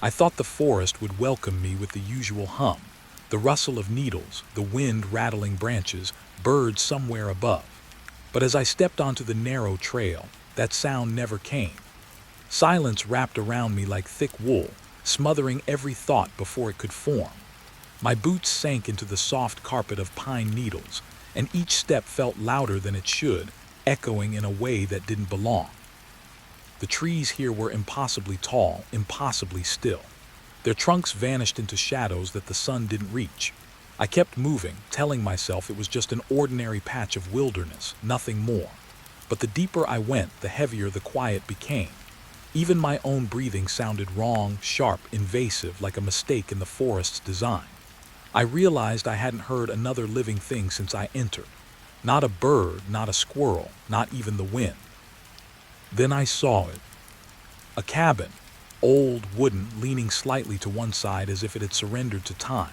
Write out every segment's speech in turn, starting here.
I thought the forest would welcome me with the usual hum, the rustle of needles, the wind rattling branches, birds somewhere above. But as I stepped onto the narrow trail, that sound never came. Silence wrapped around me like thick wool, smothering every thought before it could form. My boots sank into the soft carpet of pine needles, and each step felt louder than it should, echoing in a way that didn't belong. The trees here were impossibly tall, impossibly still. Their trunks vanished into shadows that the sun didn't reach. I kept moving, telling myself it was just an ordinary patch of wilderness, nothing more. But the deeper I went, the heavier the quiet became. Even my own breathing sounded wrong, sharp, invasive, like a mistake in the forest's design. I realized I hadn't heard another living thing since I entered. Not a bird, not a squirrel, not even the wind. Then I saw it. A cabin, old, wooden, leaning slightly to one side as if it had surrendered to time.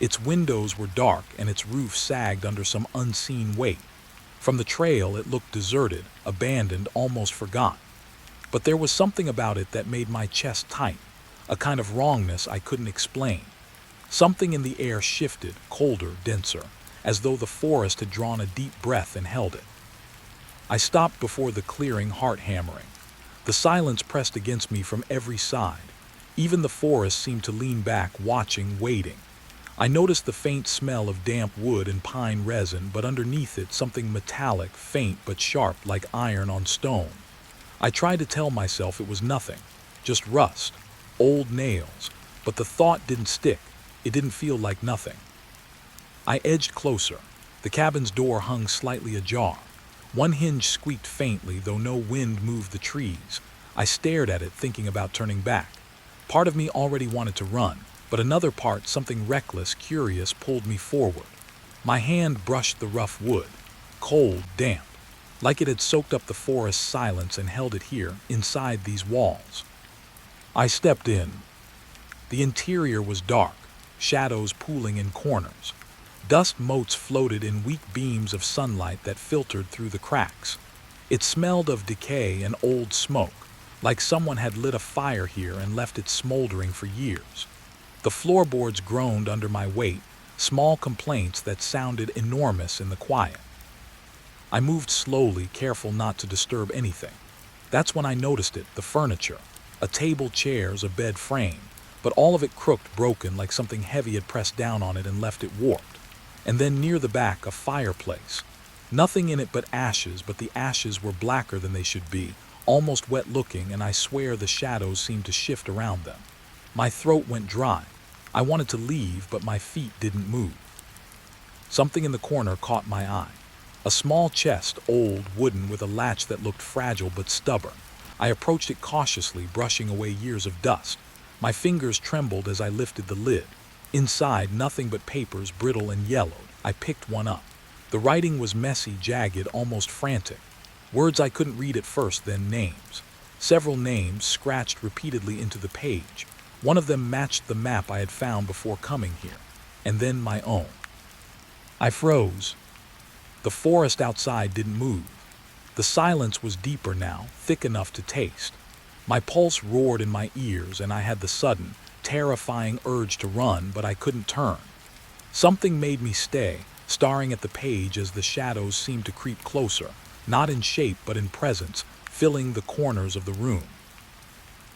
Its windows were dark and its roof sagged under some unseen weight. From the trail it looked deserted, abandoned, almost forgotten. But there was something about it that made my chest tight, a kind of wrongness I couldn't explain. Something in the air shifted, colder, denser, as though the forest had drawn a deep breath and held it. I stopped before the clearing, heart hammering. The silence pressed against me from every side. Even the forest seemed to lean back, watching, waiting. I noticed the faint smell of damp wood and pine resin, but underneath it something metallic, faint but sharp, like iron on stone. I tried to tell myself it was nothing, just rust, old nails, but the thought didn't stick. It didn't feel like nothing. I edged closer. The cabin's door hung slightly ajar. One hinge squeaked faintly, though no wind moved the trees. I stared at it, thinking about turning back. Part of me already wanted to run, but another part, something reckless, curious, pulled me forward. My hand brushed the rough wood, cold, damp, like it had soaked up the forest's silence and held it here, inside these walls. I stepped in. The interior was dark, shadows pooling in corners. Dust motes floated in weak beams of sunlight that filtered through the cracks. It smelled of decay and old smoke, like someone had lit a fire here and left it smoldering for years. The floorboards groaned under my weight, small complaints that sounded enormous in the quiet. I moved slowly, careful not to disturb anything. That's when I noticed it, the furniture. A table, chairs, a bed frame, but all of it crooked, broken, like something heavy had pressed down on it and left it warped. And then near the back, a fireplace. Nothing in it but ashes, but the ashes were blacker than they should be, almost wet-looking, and I swear the shadows seemed to shift around them. My throat went dry. I wanted to leave, but my feet didn't move. Something in the corner caught my eye. A small chest, old, wooden, with a latch that looked fragile but stubborn. I approached it cautiously, brushing away years of dust. My fingers trembled as I lifted the lid. Inside, nothing but papers, brittle and yellowed. I picked one up. The writing was messy, jagged, almost frantic. Words I couldn't read at first, then names. Several names scratched repeatedly into the page. One of them matched the map I had found before coming here. And then my own. I froze. The forest outside didn't move. The silence was deeper now, thick enough to taste. My pulse roared in my ears, and I had the sudden, terrifying urge to run, but I couldn't turn. Something made me stay, staring at the page as the shadows seemed to creep closer, not in shape but in presence, filling the corners of the room.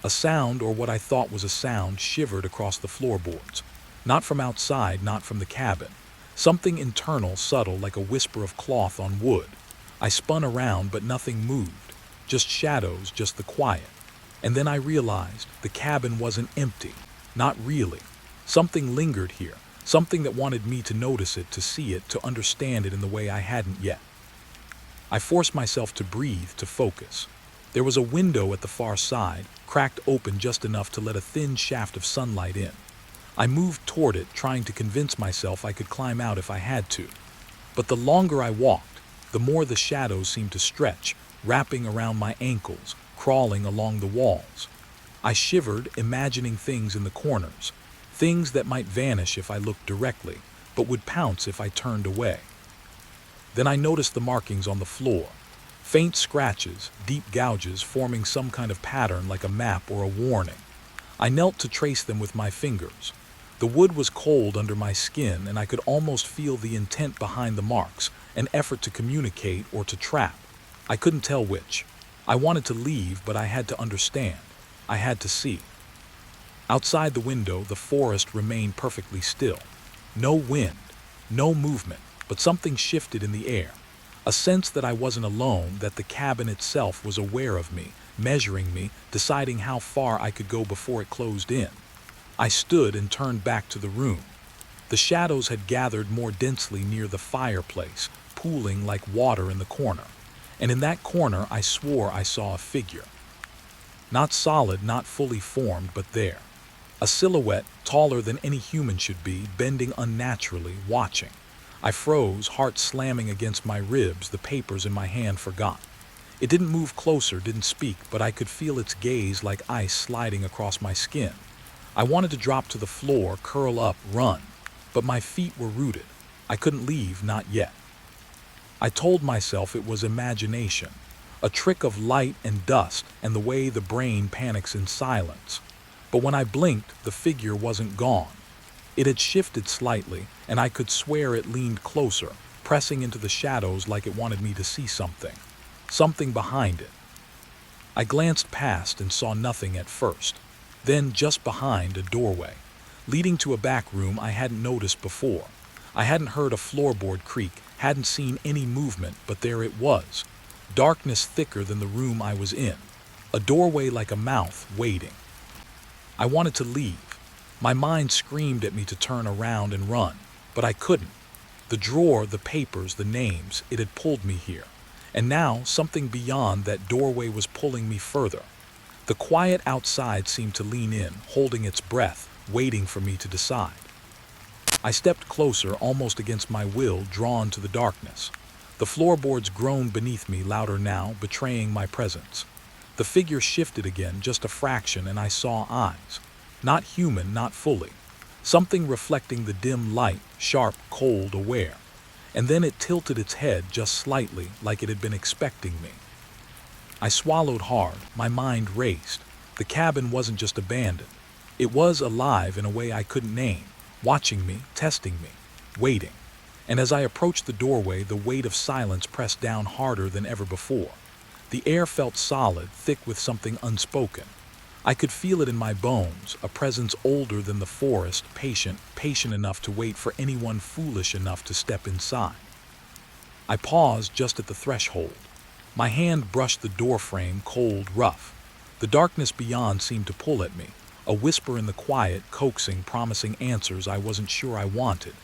A sound, or what I thought was a sound, shivered across the floorboards. Not from outside, not from the cabin. Something internal, subtle, like a whisper of cloth on wood. I spun around, but nothing moved. Just shadows, just the quiet. And then I realized the cabin wasn't empty. Not really. Something lingered here, something that wanted me to notice it, to see it, to understand it in the way I hadn't yet. I forced myself to breathe, to focus. There was a window at the far side, cracked open just enough to let a thin shaft of sunlight in. I moved toward it, trying to convince myself I could climb out if I had to. But the longer I walked, the more the shadows seemed to stretch, wrapping around my ankles, crawling along the walls. I shivered, imagining things in the corners, things that might vanish if I looked directly, but would pounce if I turned away. Then I noticed the markings on the floor, faint scratches, deep gouges forming some kind of pattern like a map or a warning. I knelt to trace them with my fingers. The wood was cold under my skin, and I could almost feel the intent behind the marks, an effort to communicate or to trap. I couldn't tell which. I wanted to leave, but I had to understand. I had to see. Outside the window, the forest remained perfectly still. No wind, no movement, but something shifted in the air. A sense that I wasn't alone, that the cabin itself was aware of me, measuring me, deciding how far I could go before it closed in. I stood and turned back to the room. The shadows had gathered more densely near the fireplace, pooling like water in the corner. And in that corner, I swore I saw a figure. Not solid, not fully formed, but there. A silhouette, taller than any human should be, bending unnaturally, watching. I froze, heart slamming against my ribs, the papers in my hand forgot. It didn't move closer, didn't speak, but I could feel its gaze like ice sliding across my skin. I wanted to drop to the floor, curl up, run. But my feet were rooted. I couldn't leave, not yet. I told myself it was imagination, a trick of light and dust and the way the brain panics in silence. But when I blinked, the figure wasn't gone. It had shifted slightly, and I could swear it leaned closer, pressing into the shadows like it wanted me to see something. Something behind it. I glanced past and saw nothing at first. Then, just behind, a doorway, leading to a back room I hadn't noticed before. I hadn't heard a floorboard creak, hadn't seen any movement, but there it was. Darkness thicker than the room I was in. A doorway like a mouth, waiting. I wanted to leave. My mind screamed at me to turn around and run, but I couldn't. The drawer, the papers, the names, it had pulled me here. And now, something beyond that doorway was pulling me further. The quiet outside seemed to lean in, holding its breath, waiting for me to decide. I stepped closer, almost against my will, drawn to the darkness. The floorboards groaned beneath me, louder now, betraying my presence. The figure shifted again, just a fraction, and I saw eyes. Not human, not fully. Something reflecting the dim light, sharp, cold, aware. And then it tilted its head just slightly, like it had been expecting me. I swallowed hard, my mind raced. The cabin wasn't just abandoned. It was alive in a way I couldn't name, watching me, testing me, waiting. And as I approached the doorway, the weight of silence pressed down harder than ever before. The air felt solid, thick with something unspoken. I could feel it in my bones, a presence older than the forest, patient enough to wait for anyone foolish enough to step inside. I paused just at the threshold. My hand brushed the doorframe, cold, rough. The darkness beyond seemed to pull at me, a whisper in the quiet, coaxing, promising answers I wasn't sure I wanted.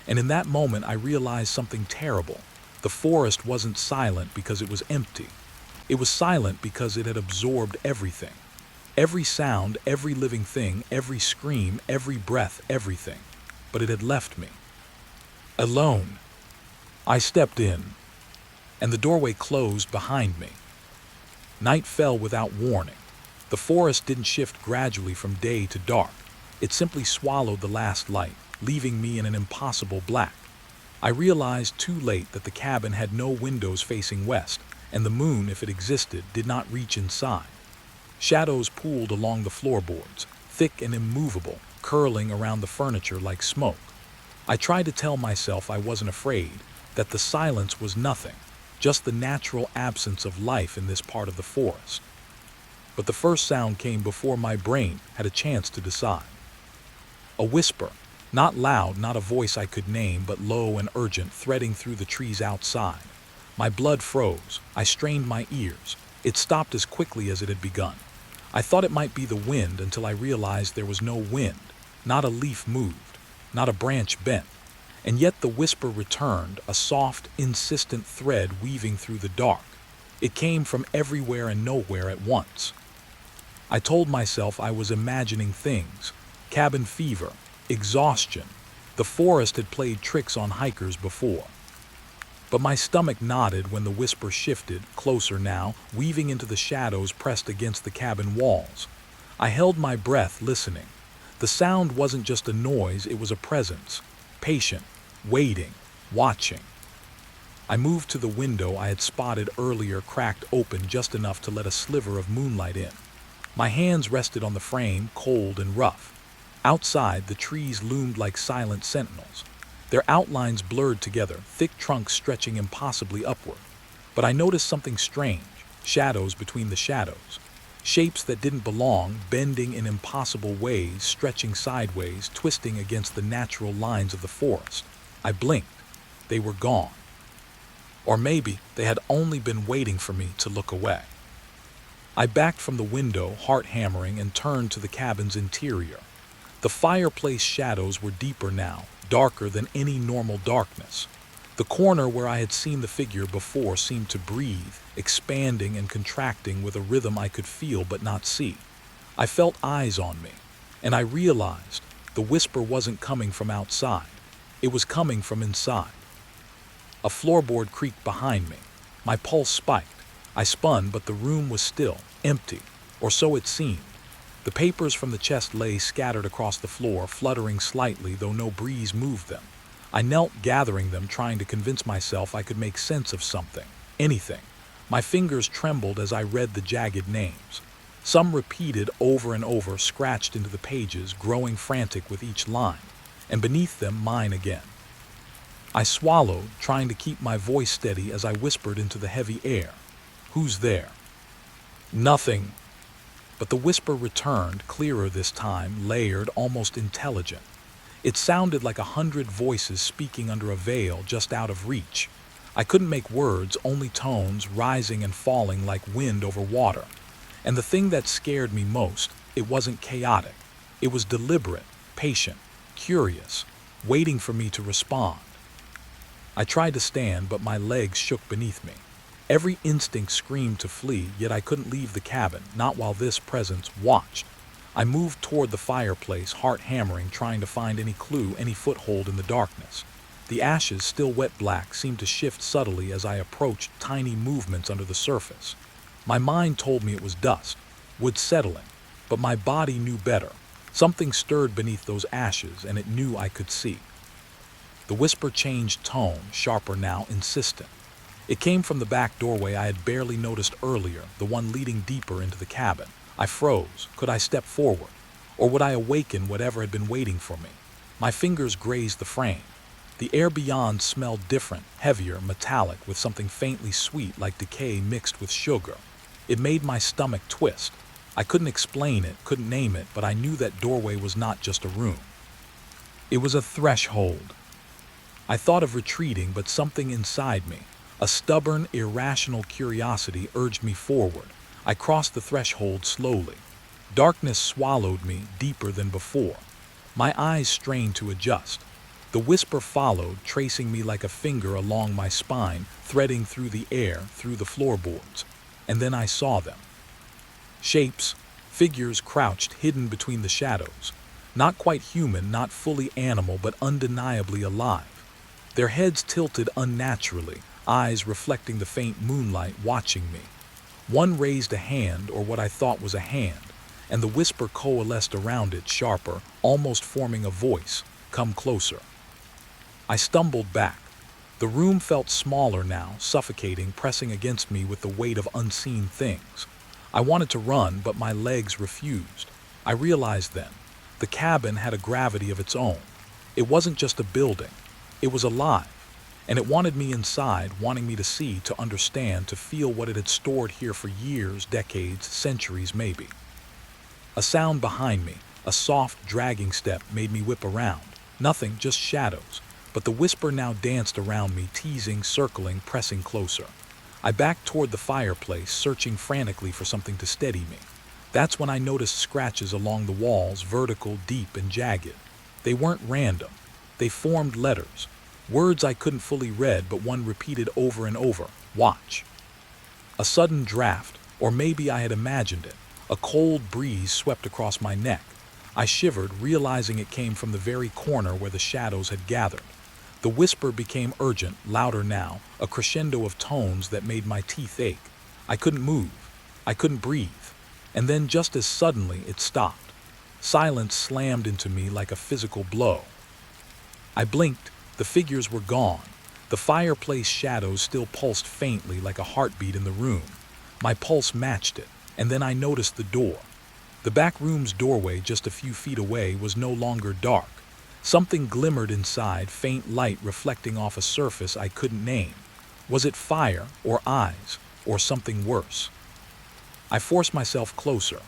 And in that moment I realized something terrible. The forest wasn't silent because it was empty. It was silent because it had absorbed everything. Every sound, every living thing, every scream, every breath, everything. But it had left me. Alone. I stepped in, and the doorway closed behind me. Night fell without warning. The forest didn't shift gradually from day to dark. It simply swallowed the last light, leaving me in an impossible black. I realized too late that the cabin had no windows facing west, and the moon, if it existed, did not reach inside. Shadows pooled along the floorboards, thick and immovable, curling around the furniture like smoke. I tried to tell myself I wasn't afraid, that the silence was nothing, just the natural absence of life in this part of the forest. But the first sound came before my brain had a chance to decide. A whisper, not loud, not a voice I could name, but low and urgent, threading through the trees outside. My blood froze. I strained my ears. It stopped as quickly as it had begun. I thought it might be the wind until I realized there was no wind. Not a leaf moved, not a branch bent. And yet the whisper returned, a soft, insistent thread weaving through the dark. It came from everywhere and nowhere at once. I told myself I was imagining things. Cabin fever, exhaustion. The forest had played tricks on hikers before. But my stomach nodded when the whisper shifted, closer now, weaving into the shadows pressed against the cabin walls. I held my breath, listening. The sound wasn't just a noise, it was a presence. Patient, waiting, watching. I moved to the window I had spotted earlier, cracked open just enough to let a sliver of moonlight in. My hands rested on the frame, cold and rough. Outside, the trees loomed like silent sentinels, their outlines blurred together, thick trunks stretching impossibly upward. But I noticed something strange, shadows between the shadows. Shapes that didn't belong, bending in impossible ways, stretching sideways, twisting against the natural lines of the forest. I blinked. They were gone. Or maybe they had only been waiting for me to look away. I backed from the window, heart hammering, and turned to the cabin's interior. The fireplace shadows were deeper now, darker than any normal darkness. The corner where I had seen the figure before seemed to breathe, expanding and contracting with a rhythm I could feel but not see. I felt eyes on me, and I realized the whisper wasn't coming from outside. It was coming from inside. A floorboard creaked behind me. My pulse spiked. I spun, but the room was still, empty, or so it seemed. The papers from the chest lay scattered across the floor, fluttering slightly, though no breeze moved them. I knelt, gathering them, trying to convince myself I could make sense of something, anything. My fingers trembled as I read the jagged names. Some repeated over and over, scratched into the pages, growing frantic with each line, and beneath them mine again. I swallowed, trying to keep my voice steady as I whispered into the heavy air. "Who's there?" "Nothing." But the whisper returned, clearer this time, layered, almost intelligent. It sounded like 100 voices speaking under a veil just out of reach. I couldn't make words, only tones, rising and falling like wind over water. And the thing that scared me most, it wasn't chaotic. It was deliberate, patient, curious, waiting for me to respond. I tried to stand, but my legs shook beneath me. Every instinct screamed to flee, yet I couldn't leave the cabin, not while this presence watched. I moved toward the fireplace, heart hammering, trying to find any clue, any foothold in the darkness. The ashes, still wet black, seemed to shift subtly as I approached, tiny movements under the surface. My mind told me it was dust, wood settling, but my body knew better. Something stirred beneath those ashes, and it knew I could see. The whisper changed tone, sharper now, insistent. It came from the back doorway I had barely noticed earlier, the one leading deeper into the cabin. I froze. Could I step forward? Or would I awaken whatever had been waiting for me? My fingers grazed the frame. The air beyond smelled different, heavier, metallic, with something faintly sweet like decay mixed with sugar. It made my stomach twist. I couldn't explain it, couldn't name it, but I knew that doorway was not just a room. It was a threshold. I thought of retreating, but something inside me, a stubborn, irrational curiosity, urged me forward. I crossed the threshold slowly. Darkness swallowed me deeper than before. My eyes strained to adjust. The whisper followed, tracing me like a finger along my spine, threading through the air, through the floorboards. And then I saw them. Shapes, figures crouched, hidden between the shadows. Not quite human, not fully animal, but undeniably alive. Their heads tilted unnaturally, eyes reflecting the faint moonlight, watching me. One raised a hand, or what I thought was a hand, and the whisper coalesced around it, sharper, almost forming a voice. "Come closer." I stumbled back. The room felt smaller now, suffocating, pressing against me with the weight of unseen things. I wanted to run, but my legs refused. I realized then, the cabin had a gravity of its own. It wasn't just a building. It was alive. And it wanted me inside, wanting me to see, to understand, to feel what it had stored here for years, decades, centuries maybe. A sound behind me, a soft, dragging step, made me whip around. Nothing, just shadows. But the whisper now danced around me, teasing, circling, pressing closer. I backed toward the fireplace, searching frantically for something to steady me. That's when I noticed scratches along the walls, vertical, deep, and jagged. They weren't random. They formed letters. Words I couldn't fully read, but one repeated over and over. "Watch." A sudden draft, or maybe I had imagined it. A cold breeze swept across my neck. I shivered, realizing it came from the very corner where the shadows had gathered. The whisper became urgent, louder now, a crescendo of tones that made my teeth ache. I couldn't move. I couldn't breathe. And then, just as suddenly, it stopped. Silence slammed into me like a physical blow. I blinked. The figures were gone. The fireplace shadows still pulsed faintly like a heartbeat in the room. My pulse matched it, and then I noticed the door. The back room's doorway just a few feet away was no longer dark. Something glimmered inside, faint light reflecting off a surface I couldn't name. Was it fire, or eyes, or something worse? I forced myself closer.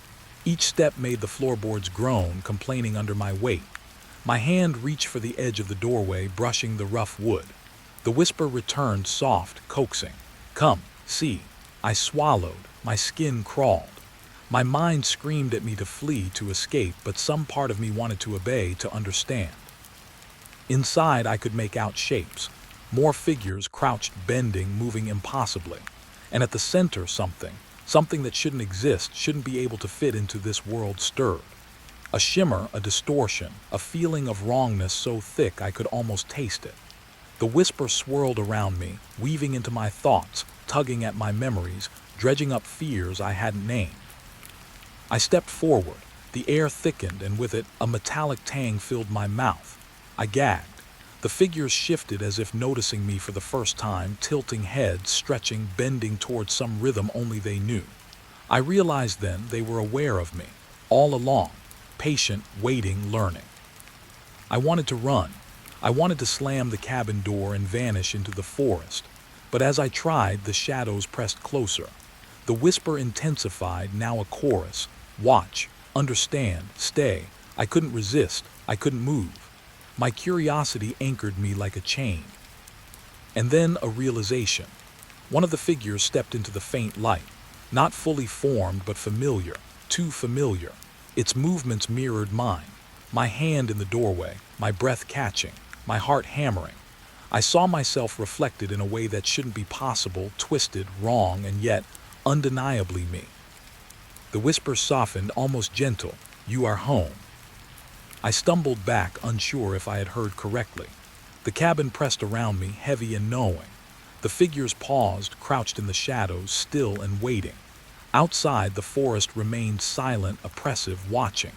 Each step made the floorboards groan, complaining under my weight. My hand reached for the edge of the doorway, brushing the rough wood. The whisper returned, soft, coaxing. "Come, see." I swallowed. My skin crawled. My mind screamed at me to flee, to escape, but some part of me wanted to obey, to understand. Inside, I could make out shapes. More figures, crouched, bending, moving impossibly. And at the center, something that shouldn't exist, shouldn't be able to fit into this world, stirred. A shimmer, a distortion, a feeling of wrongness so thick I could almost taste it. The whisper swirled around me, weaving into my thoughts, tugging at my memories, dredging up fears I hadn't named. I stepped forward. The air thickened, and with it, a metallic tang filled my mouth. I gagged. The figures shifted as if noticing me for the first time, tilting heads, stretching, bending towards some rhythm only they knew. I realized then they were aware of me, all along, patient, waiting, learning. I wanted to run. I wanted to slam the cabin door and vanish into the forest. But as I tried, the shadows pressed closer. The whisper intensified, now a chorus. Watch, understand, stay. I couldn't resist. I couldn't move. My curiosity anchored me like a chain. And then a realization. One of the figures stepped into the faint light. Not fully formed, but familiar. Too familiar. Its movements mirrored mine. My hand in the doorway, my breath catching, my heart hammering. I saw myself reflected in a way that shouldn't be possible, twisted, wrong, and yet undeniably me. The whisper softened, almost gentle. "You are home." I stumbled back, unsure if I had heard correctly. The cabin pressed around me, heavy and knowing. The figures paused, crouched in the shadows, still and waiting. Outside, the forest remained silent, oppressive, watching.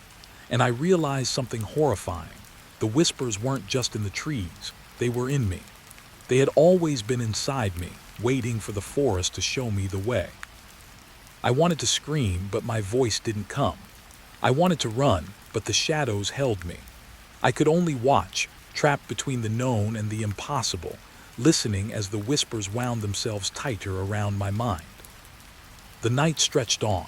And I realized something horrifying. The whispers weren't just in the trees. They were in me. They had always been inside me, waiting for the forest to show me the way. I wanted to scream, but my voice didn't come. I wanted to run, but the shadows held me. I could only watch, trapped between the known and the impossible, listening as the whispers wound themselves tighter around my mind. The night stretched on,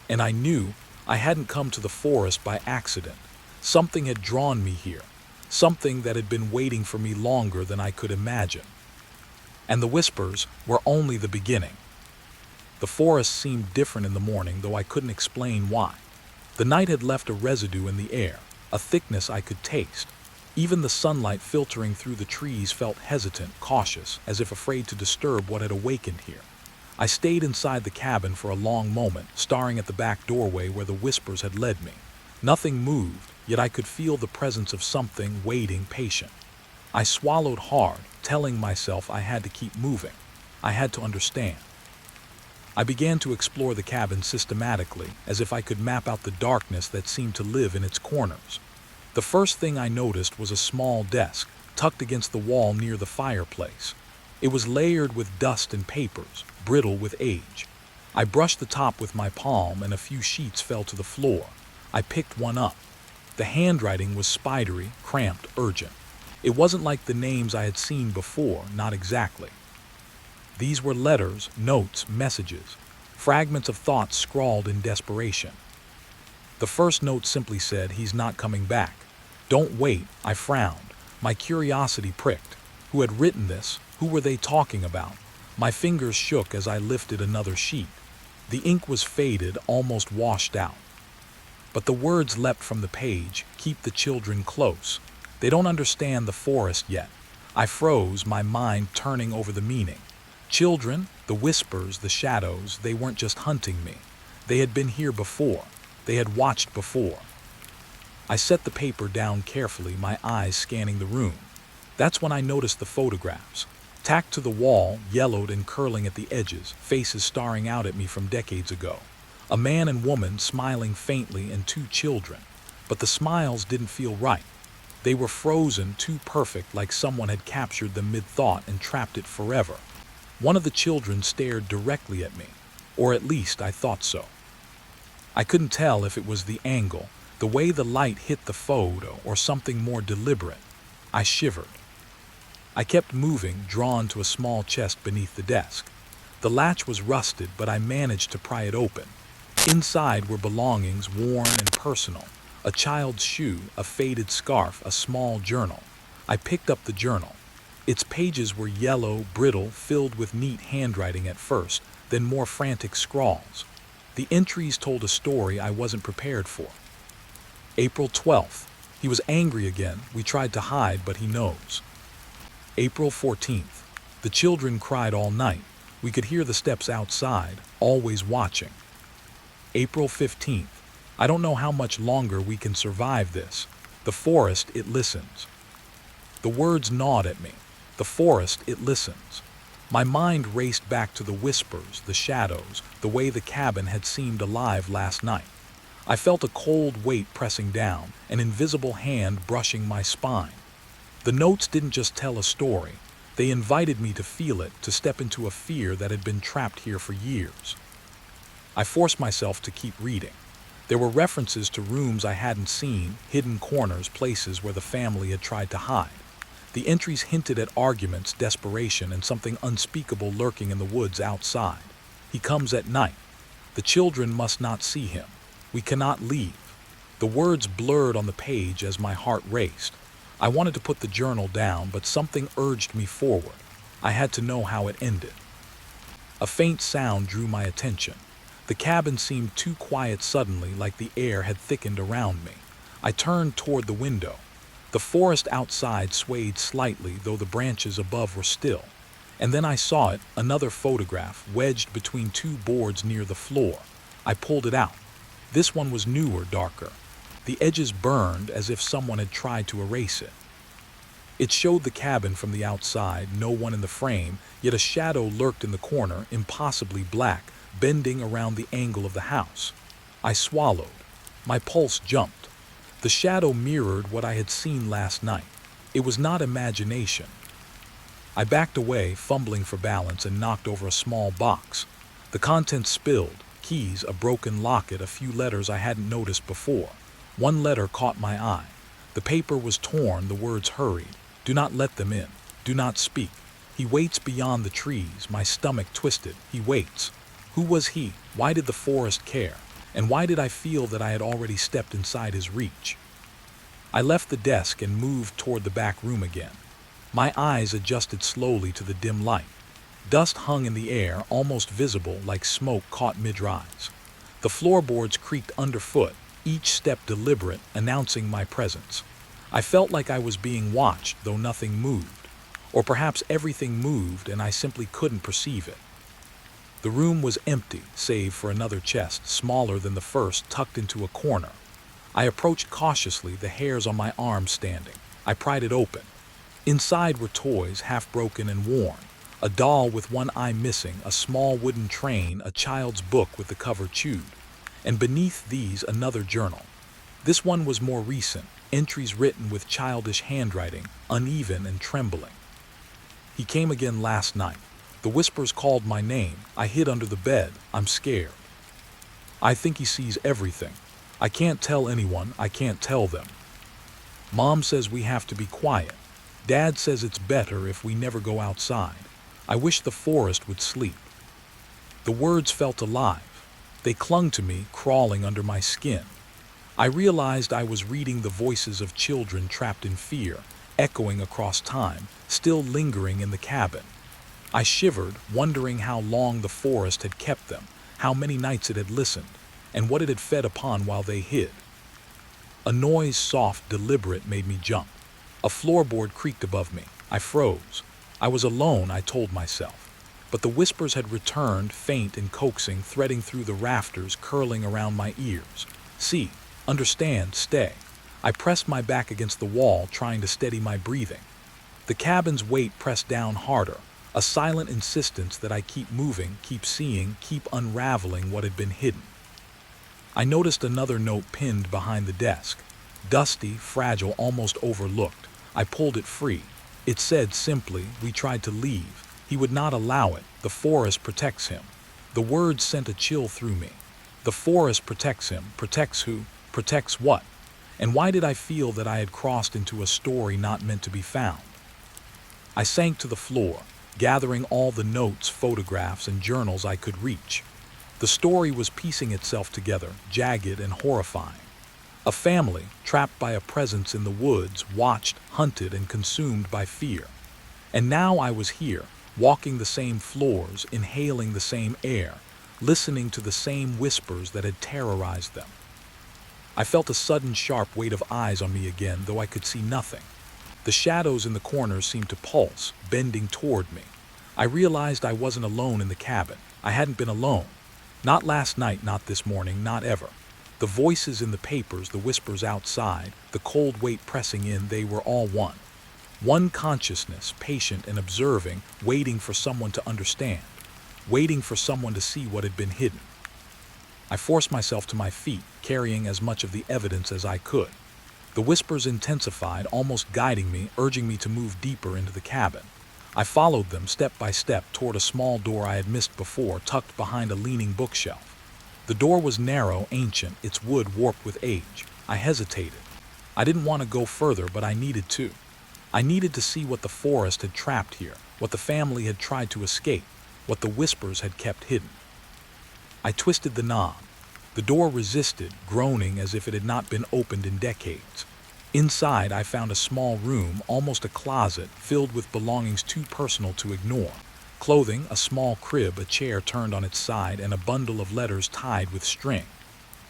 and I knew I hadn't come to the forest by accident. Something had drawn me here, something that had been waiting for me longer than I could imagine. And the whispers were only the beginning. The forest seemed different in the morning, though I couldn't explain why. The night had left a residue in the air, a thickness I could taste. Even the sunlight filtering through the trees felt hesitant, cautious, as if afraid to disturb what had awakened here. I stayed inside the cabin for a long moment, staring at the back doorway where the whispers had led me. Nothing moved, yet I could feel the presence of something waiting, patient. I swallowed hard, telling myself I had to keep moving. I had to understand. I began to explore the cabin systematically, as if I could map out the darkness that seemed to live in its corners. The first thing I noticed was a small desk, tucked against the wall near the fireplace. It was layered with dust and papers, brittle with age. I brushed the top with my palm, and a few sheets fell to the floor. I picked one up. The handwriting was spidery, cramped, urgent. It wasn't like the names I had seen before, not exactly. These were letters, notes, messages, fragments of thoughts scrawled in desperation. The first note simply said, "He's not coming back." "Don't wait," I frowned. My curiosity pricked. Who had written this? Who were they talking about? My fingers shook as I lifted another sheet. The ink was faded, almost washed out. But the words leapt from the page, "Keep the children close. They don't understand the forest yet." I froze, my mind turning over the meaning. Children, the whispers, the shadows, they weren't just hunting me. They had been here before. They had watched before. I set the paper down carefully, my eyes scanning the room. That's when I noticed the photographs. Tacked to the wall, yellowed and curling at the edges, faces staring out at me from decades ago. A man and woman smiling faintly, and two children. But the smiles didn't feel right. They were frozen, too perfect, like someone had captured them mid-thought and trapped it forever. One of the children stared directly at me, or at least I thought so. I couldn't tell if it was the angle, the way the light hit the photo, or something more deliberate. I shivered. I kept moving, drawn to a small chest beneath the desk. The latch was rusted, but I managed to pry it open. Inside were belongings worn and personal: a child's shoe, a faded scarf, a small journal. I picked up the journal. Its pages were yellow, brittle, filled with neat handwriting at first, then more frantic scrawls. The entries told a story I wasn't prepared for. April 12th. He was angry again. We tried to hide, but he knows. April 14th. The children cried all night. We could hear the steps outside, always watching. April 15th. I don't know how much longer we can survive this. The forest, it listens. The words gnawed at me. The forest, it listens. My mind raced back to the whispers, the shadows, the way the cabin had seemed alive last night. I felt a cold weight pressing down, an invisible hand brushing my spine. The notes didn't just tell a story. They invited me to feel it, to step into a fear that had been trapped here for years. I forced myself to keep reading. There were references to rooms I hadn't seen, hidden corners, places where the family had tried to hide. The entries hinted at arguments, desperation, and something unspeakable lurking in the woods outside. He comes at night. The children must not see him. We cannot leave. The words blurred on the page as my heart raced. I wanted to put the journal down, but something urged me forward. I had to know how it ended. A faint sound drew my attention. The cabin seemed too quiet suddenly, like the air had thickened around me. I turned toward the window. The forest outside swayed slightly, though the branches above were still. And then I saw it, another photograph, wedged between two boards near the floor. I pulled it out. This one was newer, darker. The edges burned as if someone had tried to erase it. It showed the cabin from the outside, no one in the frame, yet a shadow lurked in the corner, impossibly black, bending around the angle of the house. I swallowed. My pulse jumped. The shadow mirrored what I had seen last night. It was not imagination. I backed away, fumbling for balance, and knocked over a small box. The contents spilled: keys, a broken locket, a few letters I hadn't noticed before. One letter caught my eye. The paper was torn, the words hurried. Do not let them in. Do not speak. He waits beyond the trees. My stomach twisted. He waits. Who was he? Why did the forest care? And why did I feel that I had already stepped inside his reach? I left the desk and moved toward the back room again. My eyes adjusted slowly to the dim light. Dust hung in the air, almost visible, like smoke caught mid-rise. The floorboards creaked underfoot, each step deliberate, announcing my presence. I felt like I was being watched, though nothing moved. Or perhaps everything moved and I simply couldn't perceive it. The room was empty, save for another chest, smaller than the first, tucked into a corner. I approached cautiously, the hairs on my arms standing. I pried it open. Inside were toys, half broken and worn. A doll with one eye missing, a small wooden train, a child's book with the cover chewed. And beneath these, another journal. This one was more recent, entries written with childish handwriting, uneven and trembling. He came again last night. The whispers called my name. I hid under the bed. I'm scared. I think he sees everything. I can't tell anyone. I can't tell them. Mom says we have to be quiet. Dad says it's better if we never go outside. I wish the forest would sleep. The words felt alive. They clung to me, crawling under my skin. I realized I was reading the voices of children trapped in fear, echoing across time, still lingering in the cabin. I shivered, wondering how long the forest had kept them, how many nights it had listened, and what it had fed upon while they hid. A noise, soft, deliberate, made me jump. A floorboard creaked above me. I froze. I was alone, I told myself. But the whispers had returned, faint and coaxing, threading through the rafters, curling around my ears. See, understand, stay. I pressed my back against the wall, trying to steady my breathing. The cabin's weight pressed down harder, a silent insistence that I keep moving, keep seeing, keep unraveling what had been hidden. I noticed another note pinned behind the desk. Dusty, fragile, almost overlooked. I pulled it free. It said simply, "We tried to leave. He would not allow it. The forest protects him." The words sent a chill through me. The forest protects him. Protects who? Protects what? And why did I feel that I had crossed into a story not meant to be found? I sank to the floor, gathering all the notes, photographs, and journals I could reach. The story was piecing itself together, jagged and horrifying. A family, trapped by a presence in the woods, watched, hunted, and consumed by fear. And now I was here, walking the same floors, inhaling the same air, listening to the same whispers that had terrorized them. I felt a sudden sharp weight of eyes on me again, though I could see nothing. The shadows in the corners seemed to pulse, bending toward me. I realized I wasn't alone in the cabin. I hadn't been alone. Not last night, not this morning, not ever. The voices in the papers, the whispers outside, the cold weight pressing in, they were all one. One consciousness, patient and observing, waiting for someone to understand, waiting for someone to see what had been hidden. I forced myself to my feet, carrying as much of the evidence as I could. The whispers intensified, almost guiding me, urging me to move deeper into the cabin. I followed them step by step toward a small door I had missed before, tucked behind a leaning bookshelf. The door was narrow, ancient, its wood warped with age. I hesitated. I didn't want to go further, but I needed to. I needed to see what the forest had trapped here, what the family had tried to escape, what the whispers had kept hidden. I twisted the knob. The door resisted, groaning as if it had not been opened in decades. Inside, I found a small room, almost a closet, filled with belongings too personal to ignore. Clothing, a small crib, a chair turned on its side, and a bundle of letters tied with string.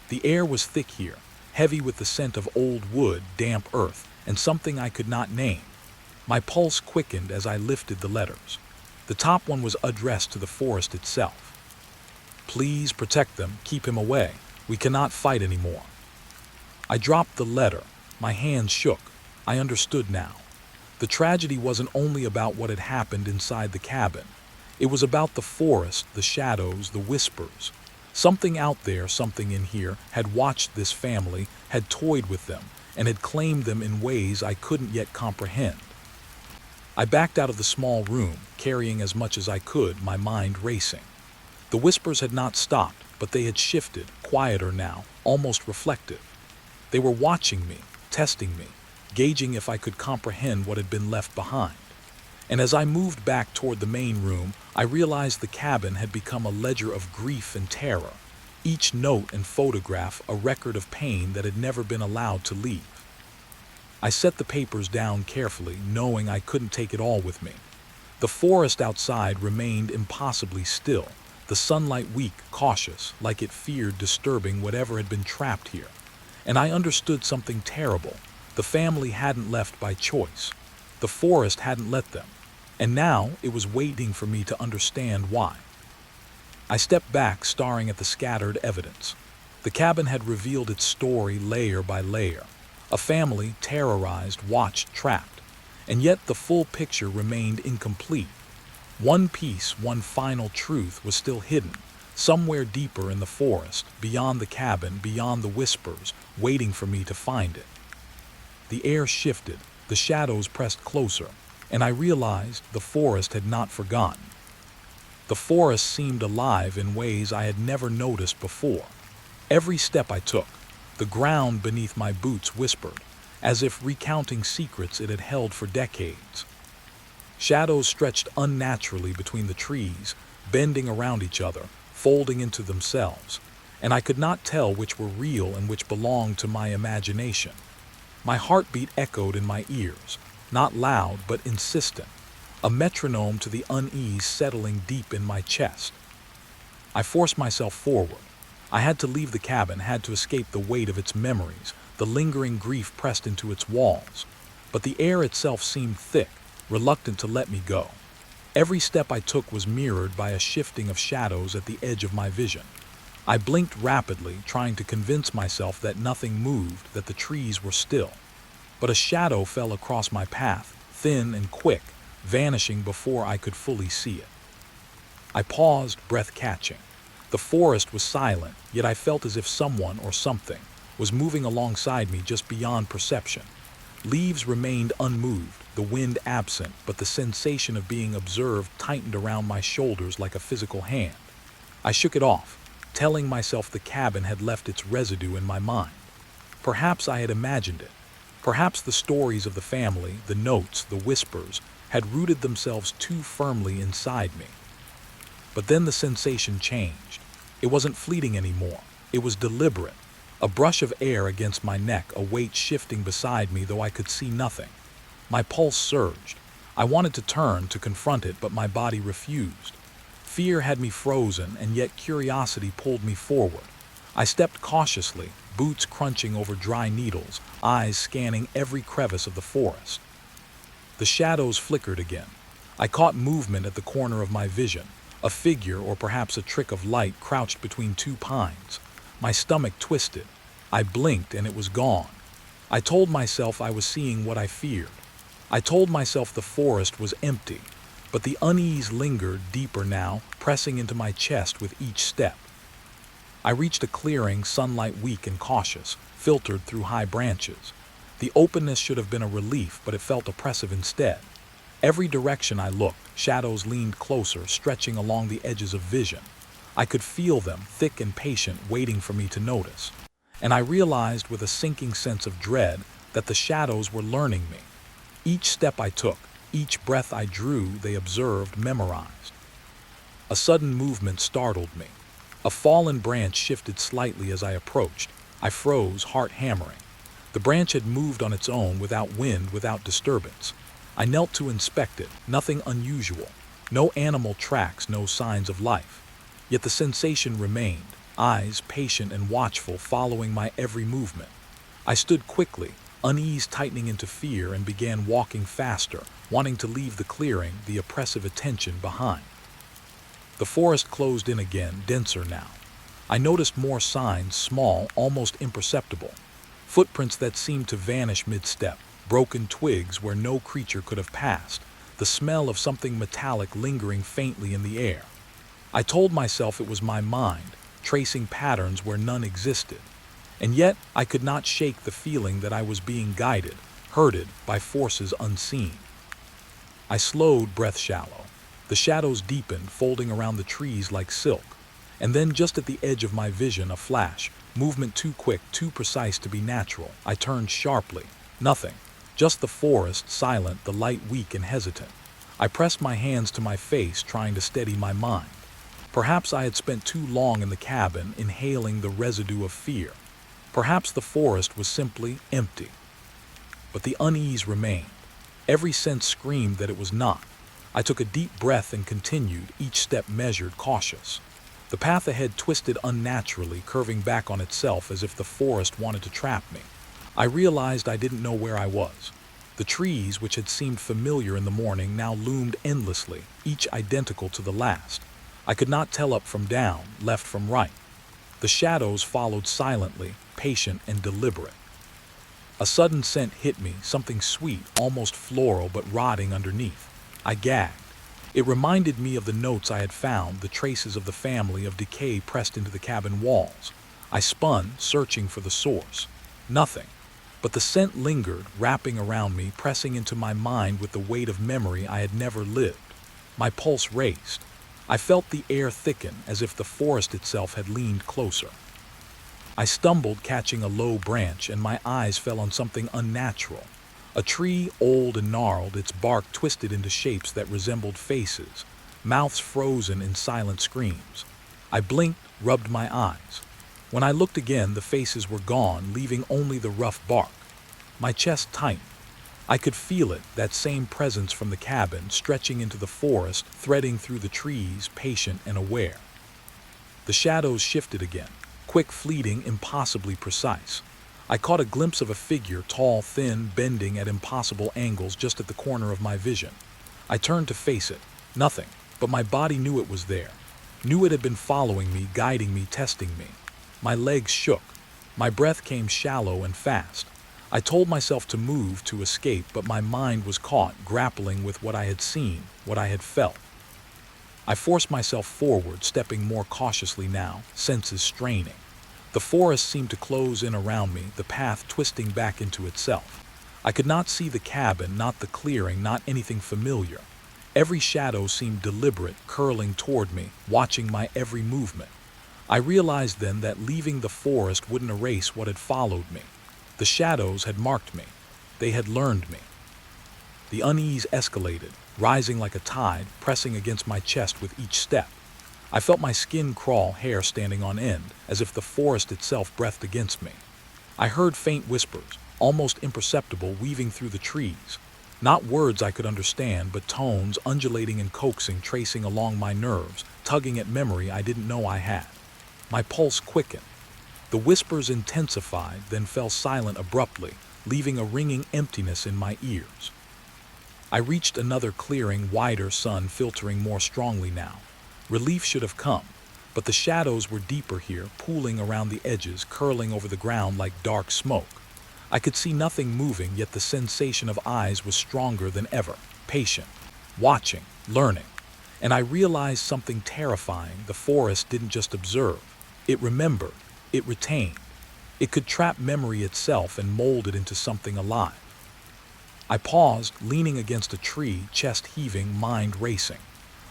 The air was thick here, heavy with the scent of old wood, damp earth, and something I could not name. My pulse quickened as I lifted the letters. The top one was addressed to the forest itself. Please protect them, keep him away. We cannot fight anymore. I dropped the letter. My hands shook. I understood now. The tragedy wasn't only about what had happened inside the cabin. It was about the forest, the shadows, the whispers. Something out there, something in here, had watched this family, had toyed with them, and had claimed them in ways I couldn't yet comprehend. I backed out of the small room, carrying as much as I could, my mind racing. The whispers had not stopped, but they had shifted, quieter now, almost reflective. They were watching me, testing me, gauging if I could comprehend what had been left behind. And as I moved back toward the main room, I realized the cabin had become a ledger of grief and terror, each note and photograph a record of pain that had never been allowed to leave. I set the papers down carefully, knowing I couldn't take it all with me. The forest outside remained impossibly still, the sunlight weak, cautious, like it feared disturbing whatever had been trapped here. And I understood something terrible. The family hadn't left by choice. The forest hadn't let them. And now it was waiting for me to understand why. I stepped back, staring at the scattered evidence. The cabin had revealed its story layer by layer. A family terrorized, watched, trapped. And yet the full picture remained incomplete. One piece, one final truth was still hidden, somewhere deeper in the forest, beyond the cabin, beyond the whispers, waiting for me to find it. The air shifted, the shadows pressed closer, and I realized the forest had not forgotten. The forest seemed alive in ways I had never noticed before. Every step I took, the ground beneath my boots whispered, as if recounting secrets it had held for decades. Shadows stretched unnaturally between the trees, bending around each other, folding into themselves, and I could not tell which were real and which belonged to my imagination. My heartbeat echoed in my ears, not loud but insistent, a metronome to the unease settling deep in my chest. I forced myself forward. I had to leave the cabin, had to escape the weight of its memories, the lingering grief pressed into its walls. But the air itself seemed thick, reluctant to let me go. Every step I took was mirrored by a shifting of shadows at the edge of my vision. I blinked rapidly, trying to convince myself that nothing moved, that the trees were still. But a shadow fell across my path, thin and quick, vanishing before I could fully see it. I paused, breath catching. The forest was silent, yet I felt as if someone or something was moving alongside me just beyond perception. Leaves remained unmoved, the wind absent, but the sensation of being observed tightened around my shoulders like a physical hand. I shook it off. telling myself the cabin had left its residue in my mind. Perhaps I had imagined it. Perhaps the stories of the family, the notes, the whispers, had rooted themselves too firmly inside me. But then the sensation changed. It wasn't fleeting anymore. It was deliberate. A brush of air against my neck, a weight shifting beside me though I could see nothing. My pulse surged. I wanted to turn to confront it, but my body refused. Fear had me frozen, and yet curiosity pulled me forward. I stepped cautiously, boots crunching over dry needles, eyes scanning every crevice of the forest. The shadows flickered again. I caught movement at the corner of my vision. A figure, or perhaps a trick of light, crouched between two pines. My stomach twisted. I blinked and it was gone. I told myself I was seeing what I feared. I told myself the forest was empty, but the unease lingered deeper now, pressing into my chest with each step. I reached a clearing, sunlight weak and cautious, filtered through high branches. The openness should have been a relief, but it felt oppressive instead. Every direction I looked, shadows leaned closer, stretching along the edges of vision. I could feel them, thick and patient, waiting for me to notice. And I realized with a sinking sense of dread that the shadows were learning me. Each step I took, each breath I drew, they observed, memorized. A sudden movement startled me. A fallen branch shifted slightly as I approached. I froze, heart hammering. The branch had moved on its own, without wind, without disturbance. I knelt to inspect it, nothing unusual. No animal tracks, no signs of life. Yet the sensation remained, eyes patient and watchful, following my every movement. I stood quickly, unease tightening into fear, and began walking faster, wanting to leave the clearing, the oppressive attention behind. The forest closed in again, denser now. I noticed more signs, small, almost imperceptible. Footprints that seemed to vanish mid-step, broken twigs where no creature could have passed, the smell of something metallic lingering faintly in the air. I told myself it was my mind, tracing patterns where none existed. And yet I could not shake the feeling that I was being guided, herded by forces unseen. I slowed, breath shallow. The shadows deepened, folding around the trees like silk. And then just at the edge of my vision, a flash, movement too quick, too precise to be natural. I turned sharply. Nothing. Just the forest, silent, the light weak and hesitant. I pressed my hands to my face, trying to steady my mind. Perhaps I had spent too long in the cabin, inhaling the residue of fear. Perhaps the forest was simply empty. But the unease remained. Every sense screamed that it was not. I took a deep breath and continued, each step measured, cautious. The path ahead twisted unnaturally, curving back on itself as if the forest wanted to trap me. I realized I didn't know where I was. The trees, which had seemed familiar in the morning, now loomed endlessly, each identical to the last. I could not tell up from down, left from right. The shadows followed silently, patient and deliberate. A sudden scent hit me, something sweet, almost floral, but rotting underneath. I gagged. It reminded me of the notes I had found, the traces of the family, of decay pressed into the cabin walls. I spun, searching for the source. Nothing. But the scent lingered, wrapping around me, pressing into my mind with the weight of memory I had never lived. My pulse raced. I felt the air thicken, as if the forest itself had leaned closer. I stumbled, catching a low branch, and my eyes fell on something unnatural. A tree, old and gnarled, its bark twisted into shapes that resembled faces, mouths frozen in silent screams. I blinked, rubbed my eyes. When I looked again, the faces were gone, leaving only the rough bark. My chest tightened. I could feel it, that same presence from the cabin, stretching into the forest, threading through the trees, patient and aware. The shadows shifted again, quick, fleeting, impossibly precise. I caught a glimpse of a figure, tall, thin, bending at impossible angles just at the corner of my vision. I turned to face it. Nothing, but my body knew it was there. Knew it had been following me, guiding me, testing me. My legs shook. My breath came shallow and fast. I told myself to move, to escape, but my mind was caught, grappling with what I had seen, what I had felt. I forced myself forward, stepping more cautiously now, senses straining. The forest seemed to close in around me, the path twisting back into itself. I could not see the cabin, not the clearing, not anything familiar. Every shadow seemed deliberate, curling toward me, watching my every movement. I realized then that leaving the forest wouldn't erase what had followed me. The shadows had marked me. They had learned me. The unease escalated, rising like a tide, pressing against my chest with each step. I felt my skin crawl, hair standing on end, as if the forest itself breathed against me. I heard faint whispers, almost imperceptible, weaving through the trees. Not words I could understand, but tones undulating and coaxing, tracing along my nerves, tugging at memory I didn't know I had. My pulse quickened. The whispers intensified, then fell silent abruptly, leaving a ringing emptiness in my ears. I reached another clearing, wider sun filtering more strongly now. Relief should have come, but the shadows were deeper here, pooling around the edges, curling over the ground like dark smoke. I could see nothing moving, yet the sensation of eyes was stronger than ever, patient, watching, learning. And I realized something terrifying. The forest didn't just observe. It remembered. It retained. It could trap memory itself and mold it into something alive. I paused, leaning against a tree, chest heaving, mind racing.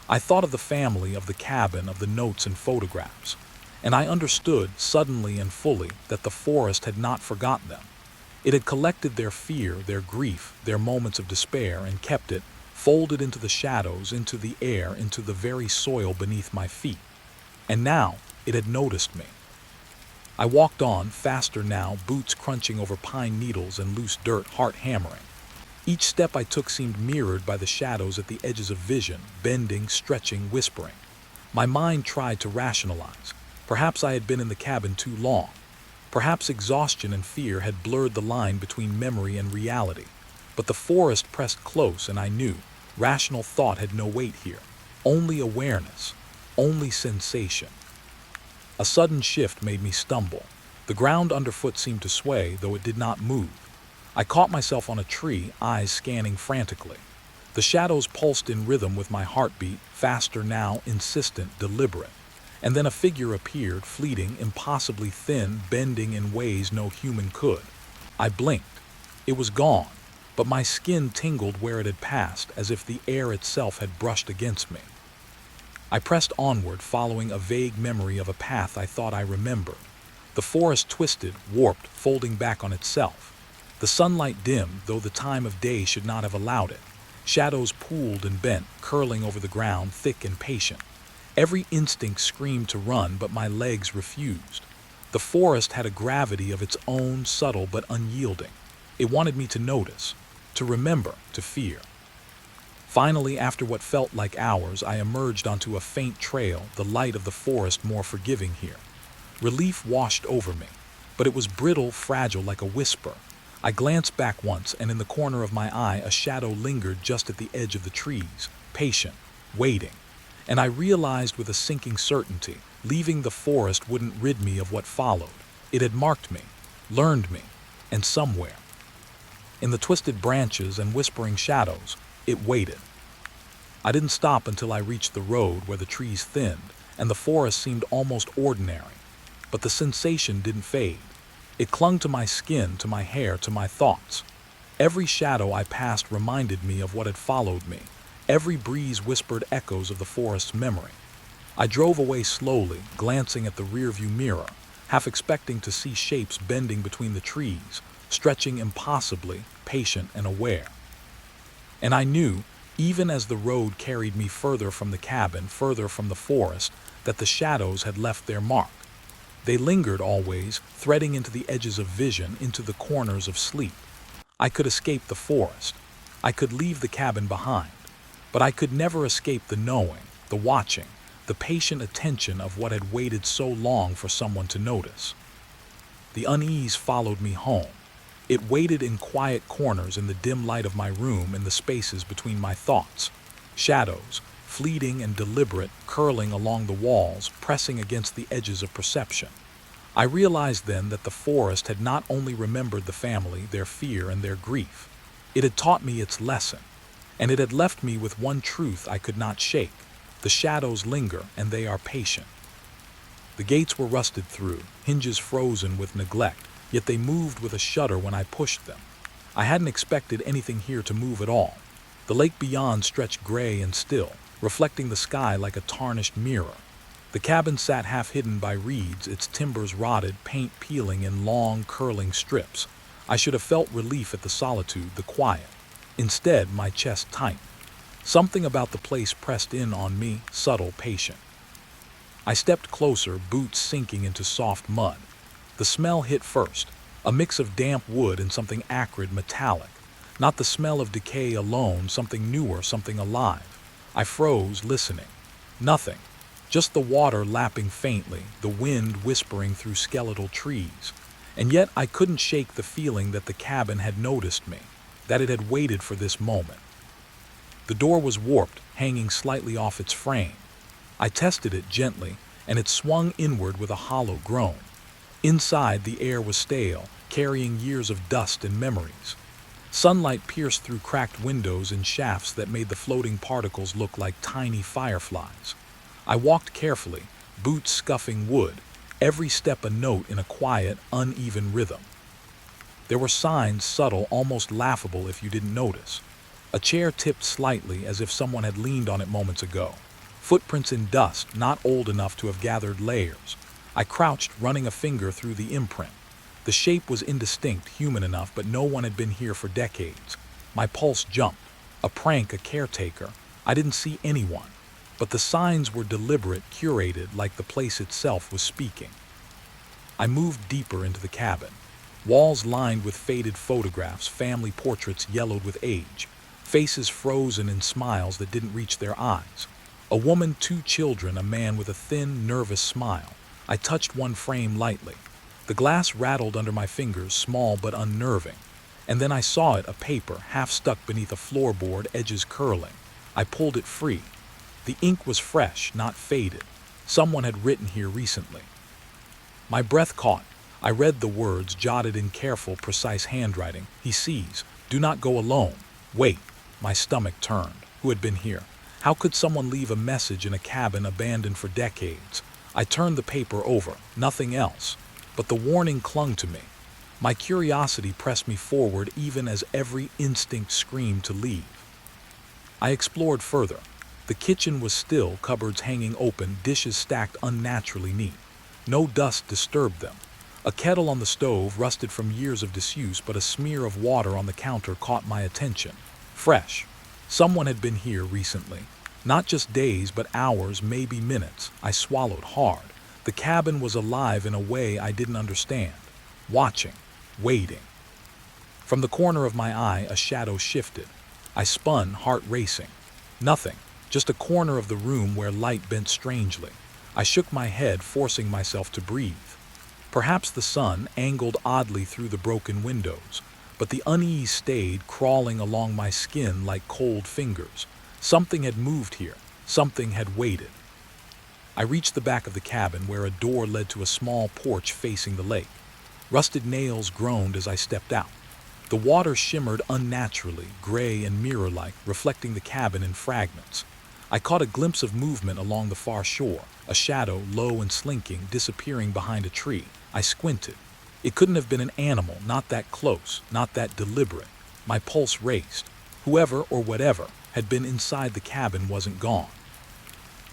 I thought of the family, of the cabin, of the notes and photographs. And I understood, suddenly and fully, that the forest had not forgotten them. It had collected their fear, their grief, their moments of despair, and kept it, folded into the shadows, into the air, into the very soil beneath my feet. And now, it had noticed me. I walked on, faster now, boots crunching over pine needles and loose dirt, heart hammering. Each step I took seemed mirrored by the shadows at the edges of vision, bending, stretching, whispering. My mind tried to rationalize. Perhaps I had been in the cabin too long. Perhaps exhaustion and fear had blurred the line between memory and reality. But the forest pressed close, and I knew rational thought had no weight here. Only awareness, only sensation. A sudden shift made me stumble. The ground underfoot seemed to sway, though it did not move. I caught myself on a tree, eyes scanning frantically. The shadows pulsed in rhythm with my heartbeat, faster now, insistent, deliberate. And then a figure appeared, fleeting, impossibly thin, bending in ways no human could. I blinked. It was gone, but my skin tingled where it had passed, as if the air itself had brushed against me. I pressed onward, following a vague memory of a path I thought I remembered. The forest twisted, warped, folding back on itself. The sunlight dimmed, though the time of day should not have allowed it. Shadows pooled and bent, curling over the ground, thick and patient. Every instinct screamed to run, but my legs refused. The forest had a gravity of its own, subtle but unyielding. It wanted me to notice, to remember, to fear. Finally, after what felt like hours, I emerged onto a faint trail, the light of the forest more forgiving here. Relief washed over me, but it was brittle, fragile, like a whisper. I glanced back once, and in the corner of my eye a shadow lingered just at the edge of the trees, patient, waiting. And I realized with a sinking certainty, leaving the forest wouldn't rid me of what followed. It had marked me, learned me, and somewhere, in the twisted branches and whispering shadows, it waited. I didn't stop until I reached the road where the trees thinned, and the forest seemed almost ordinary. But the sensation didn't fade. It clung to my skin, to my hair, to my thoughts. Every shadow I passed reminded me of what had followed me. Every breeze whispered echoes of the forest's memory. I drove away slowly, glancing at the rearview mirror, half expecting to see shapes bending between the trees, stretching impossibly, patient and aware. And I knew, even as the road carried me further from the cabin, further from the forest, that the shadows had left their mark. They lingered always, threading into the edges of vision, into the corners of sleep. I could escape the forest. I could leave the cabin behind. But I could never escape the knowing, the watching, the patient attention of what had waited so long for someone to notice. The unease followed me home. It waited in quiet corners, in the dim light of my room, in the spaces between my thoughts. Shadows, fleeting and deliberate, curling along the walls, pressing against the edges of perception. I realized then that the forest had not only remembered the family, their fear and their grief. It had taught me its lesson. And it had left me with one truth I could not shake. The shadows linger, and they are patient. The gates were rusted through, hinges frozen with neglect, yet they moved with a shudder when I pushed them. I hadn't expected anything here to move at all. The lake beyond stretched gray and still, reflecting the sky like a tarnished mirror. The The cabin sat half hidden by reeds, its timbers rotted, paint peeling in long, curling strips. I should have felt relief at the solitude, the quiet. Instead, my chest tightened. Something about the place pressed in on me, subtle, patient. I stepped closer, boots sinking into soft mud. The smell hit first, a mix of damp wood and something acrid, metallic. Not the smell of decay alone, something newer, something alive. I froze, listening. Nothing. Just the water lapping faintly, the wind whispering through skeletal trees. And yet I couldn't shake the feeling that the cabin had noticed me, that it had waited for this moment. The door was warped, hanging slightly off its frame. I tested it gently, and it swung inward with a hollow groan. Inside, the air was stale, carrying years of dust and memories. Sunlight pierced through cracked windows in shafts that made the floating particles look like tiny fireflies. I walked carefully, boots scuffing wood, every step a note in a quiet, uneven rhythm. There were signs, subtle, almost laughable if you didn't notice. A chair tipped slightly as if someone had leaned on it moments ago. Footprints in dust, not old enough to have gathered layers. I crouched, running a finger through the imprint. The shape was indistinct, human enough, but no one had been here for decades. My pulse jumped. A prank, a caretaker. I didn't see anyone. But the signs were deliberate, curated, like the place itself was speaking. I moved deeper into the cabin. Walls lined with faded photographs, family portraits yellowed with age. Faces frozen in smiles that didn't reach their eyes. A woman, 2 children, a man with a thin, nervous smile. I touched one frame lightly. The glass rattled under my fingers, small but unnerving. And then I saw it, a paper, half stuck beneath a floorboard, edges curling. I pulled it free. The ink was fresh, not faded. Someone had written here recently. My breath caught. I read the words, jotted in careful, precise handwriting. He sees. Do not go alone. Wait. My stomach turned. Who had been here? How could someone leave a message in a cabin abandoned for decades? I turned the paper over. Nothing else. But the warning clung to me. My curiosity pressed me forward even as every instinct screamed to leave. I explored further. The kitchen was still, cupboards hanging open, dishes stacked unnaturally neat. No dust disturbed them. A kettle on the stove, rusted from years of disuse, but a smear of water on the counter caught my attention. Fresh. Someone had been here recently. Not just days, but hours, maybe minutes. I swallowed hard. The cabin was alive in a way I didn't understand. Watching. Waiting. From the corner of my eye, a shadow shifted. I spun, heart racing. Nothing. Just a corner of the room where light bent strangely. I shook my head, forcing myself to breathe. Perhaps the sun angled oddly through the broken windows, but the unease stayed, crawling along my skin like cold fingers. Something had moved here. Something had waited. I reached the back of the cabin where a door led to a small porch facing the lake. Rusted nails groaned as I stepped out. The water shimmered unnaturally, gray and mirror-like, reflecting the cabin in fragments. I caught a glimpse of movement along the far shore, a shadow, low and slinking, disappearing behind a tree. I squinted. It couldn't have been an animal, not that close, not that deliberate. My pulse raced. Whoever or whatever had been inside the cabin wasn't gone.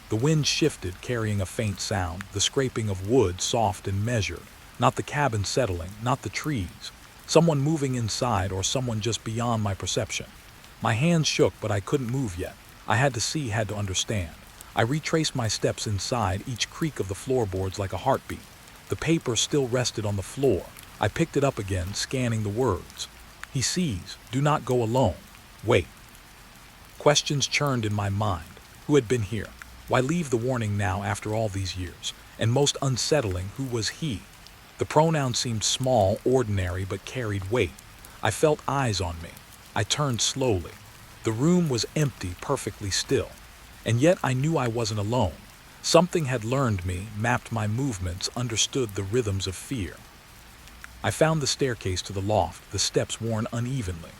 The wind shifted, carrying a faint sound, the scraping of wood, soft and measured. Not the cabin settling, not the trees. Someone moving inside, or someone just beyond my perception. My hands shook, but I couldn't move yet. I had to see, had to understand. I retraced my steps inside, each creak of the floorboards like a heartbeat. The paper still rested on the floor. I picked it up again, scanning the words. He sees. Do not go alone. Wait. Questions churned in my mind. Who had been here? Why leave the warning now after all these years? And most unsettling, who was he? The pronoun seemed small, ordinary, but carried weight. I felt eyes on me. I turned slowly. The room was empty, perfectly still. And yet I knew I wasn't alone. Something had learned me, mapped my movements, understood the rhythms of fear. I found the staircase to the loft, the steps worn unevenly.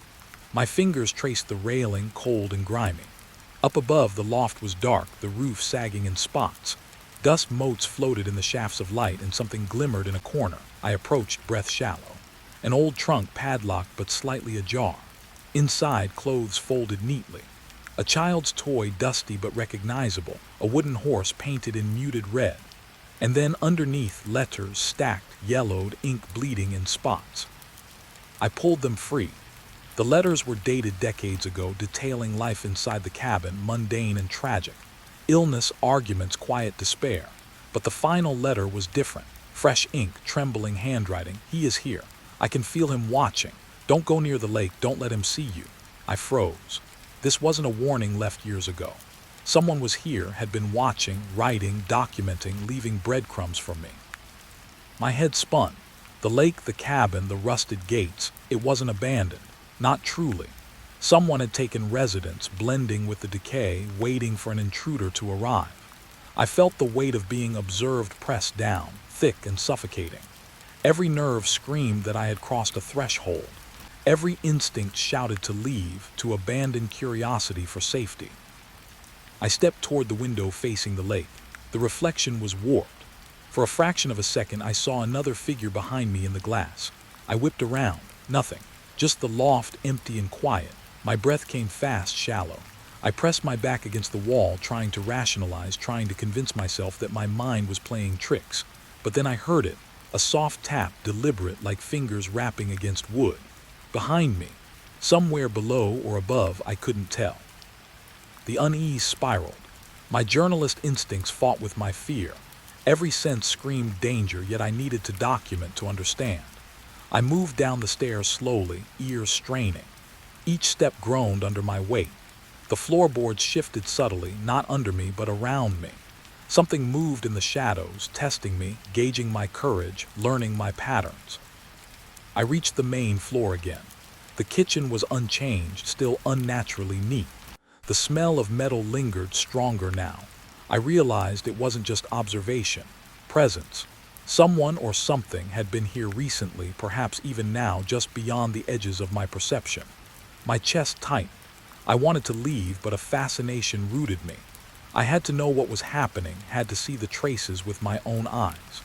My fingers traced the railing, cold and grimy. Up above, the loft was dark, the roof sagging in spots. Dust motes floated in the shafts of light, and something glimmered in a corner. I approached, breath shallow. An old trunk, padlocked but slightly ajar. Inside, clothes folded neatly. A child's toy, dusty but recognizable, a wooden horse painted in muted red, and then underneath letters stacked, yellowed, ink bleeding in spots. I pulled them free. The letters were dated decades ago, detailing life inside the cabin, mundane and tragic. Illness, arguments, quiet despair. But the final letter was different. Fresh ink, trembling handwriting. He is here. I can feel him watching. Don't go near the lake. Don't let him see you. I froze. This wasn't a warning left years ago. Someone was here, had been watching, writing, documenting, leaving breadcrumbs for me. My head spun. The lake, the cabin, the rusted gates. It wasn't abandoned. Not truly. Someone had taken residence, blending with the decay, waiting for an intruder to arrive. I felt the weight of being observed pressed down, thick and suffocating. Every nerve screamed that I had crossed a threshold. Every instinct shouted to leave, to abandon curiosity for safety. I stepped toward the window facing the lake. The reflection was warped. For a fraction of a second, I saw another figure behind me in the glass. I whipped around. Nothing. Just the loft, empty and quiet. My breath came fast, shallow. I pressed my back against the wall, trying to rationalize, trying to convince myself that my mind was playing tricks. But then I heard it. A soft tap, deliberate, like fingers rapping against wood. Behind me. Somewhere below or above, I couldn't tell. The unease spiraled. My journalist instincts fought with my fear. Every sense screamed danger, yet I needed to document to understand. I moved down the stairs slowly, ears straining. Each step groaned under my weight. The floorboards shifted subtly, not under me, but around me. Something moved in the shadows, testing me, gauging my courage, learning my patterns. I reached the main floor again. The kitchen was unchanged, still unnaturally neat. The smell of metal lingered, stronger now. I realized it wasn't just observation, presence. Someone or something had been here recently, perhaps even now, just beyond the edges of my perception. My chest tightened. I wanted to leave, but a fascination rooted me. I had to know what was happening, had to see the traces with my own eyes.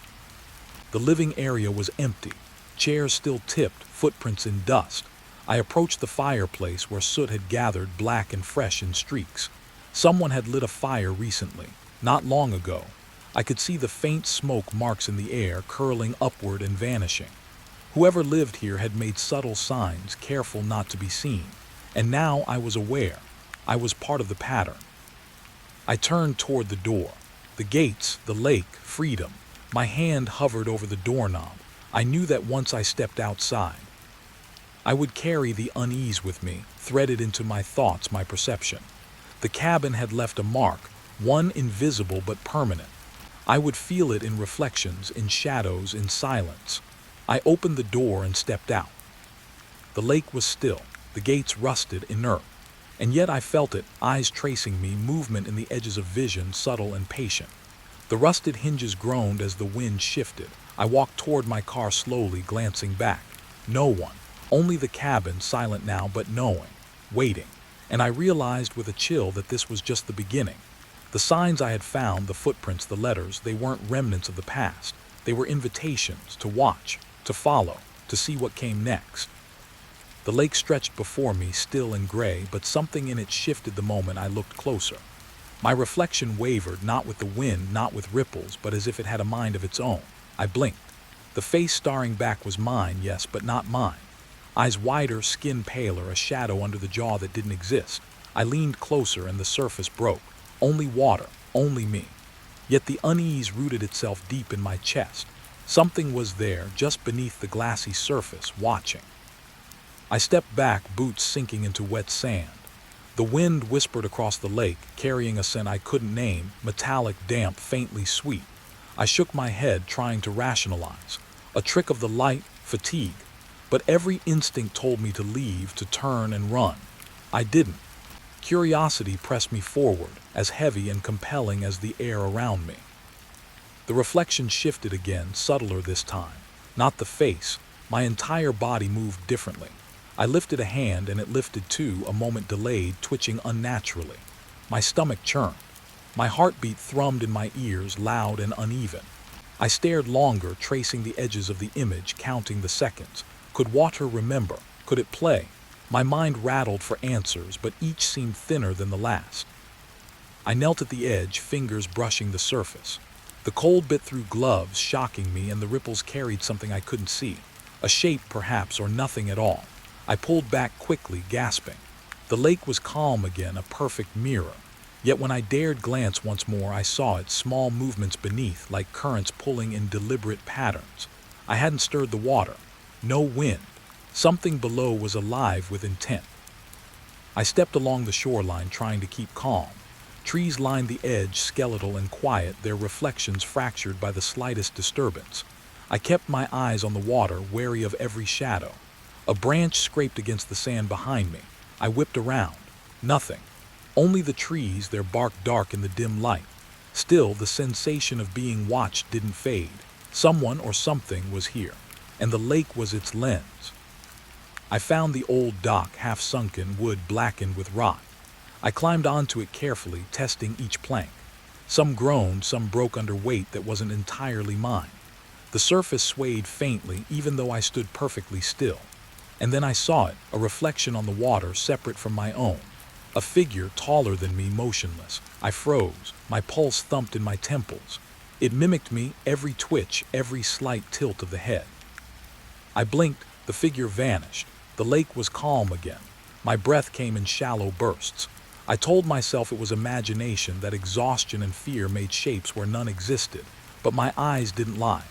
The living area was empty, chairs still tipped, footprints in dust. I approached the fireplace where soot had gathered, black and fresh in streaks. Someone had lit a fire recently, not long ago. I could see the faint smoke marks in the air, curling upward and vanishing. Whoever lived here had made subtle signs, careful not to be seen. And now I was aware. I was part of the pattern. I turned toward the door. The gates, the lake, freedom. My hand hovered over the doorknob. I knew that once I stepped outside, I would carry the unease with me, threaded into my thoughts, my perception. The cabin had left a mark, one invisible but permanent. I would feel it in reflections, in shadows, in silence. I opened the door and stepped out. The lake was still, the gates rusted, inert. And yet I felt it, eyes tracing me, movement in the edges of vision, subtle and patient. The rusted hinges groaned as the wind shifted. I walked toward my car slowly, glancing back. No one. Only the cabin, silent now but knowing, waiting. And I realized with a chill that this was just the beginning. The signs I had found, the footprints, the letters, they weren't remnants of the past. They were invitations to watch, to follow, to see what came next. The lake stretched before me, still and gray, but something in it shifted the moment I looked closer. My reflection wavered, not with the wind, not with ripples, but as if it had a mind of its own. I blinked. The face staring back was mine, yes, but not mine. Eyes wider, skin paler, a shadow under the jaw that didn't exist. I leaned closer and the surface broke. Only water, only me. Yet the unease rooted itself deep in my chest. Something was there, just beneath the glassy surface, watching. I stepped back, boots sinking into wet sand. The wind whispered across the lake, carrying a scent I couldn't name, metallic, damp, faintly sweet. I shook my head, trying to rationalize. A trick of the light, fatigue. But every instinct told me to leave, to turn and run. I didn't. Curiosity pressed me forward, as heavy and compelling as the air around me. The reflection shifted again, subtler this time. Not the face. My entire body moved differently. I lifted a hand and it lifted too, a moment delayed, twitching unnaturally. My stomach churned. My heartbeat thrummed in my ears, loud and uneven. I stared longer, tracing the edges of the image, counting the seconds. Could water remember? Could it play? My mind rattled for answers, but each seemed thinner than the last. I knelt at the edge, fingers brushing the surface. The cold bit through gloves, shocking me, and the ripples carried something I couldn't see. A shape, perhaps, or nothing at all. I pulled back quickly, gasping. The lake was calm again, a perfect mirror. Yet when I dared glance once more, I saw it, small movements beneath, like currents pulling in deliberate patterns. I hadn't stirred the water. No wind. Something below was alive with intent. I stepped along the shoreline, trying to keep calm. Trees lined the edge, skeletal and quiet, their reflections fractured by the slightest disturbance. I kept my eyes on the water, wary of every shadow. A branch scraped against the sand behind me. I whipped around. Nothing. Only the trees, their bark dark in the dim light. Still, the sensation of being watched didn't fade. Someone or something was here, and the lake was its lens. I found the old dock, half sunken, wood blackened with rot. I climbed onto it carefully, testing each plank. Some groaned, some broke under weight that wasn't entirely mine. The surface swayed faintly, even though I stood perfectly still. And then I saw it, a reflection on the water separate from my own. A figure taller than me, motionless. I froze. My pulse thumped in my temples. It mimicked me, every twitch, every slight tilt of the head. I blinked. The figure vanished. The lake was calm again. My breath came in shallow bursts. I told myself it was imagination, that exhaustion and fear made shapes where none existed. But my eyes didn't lie.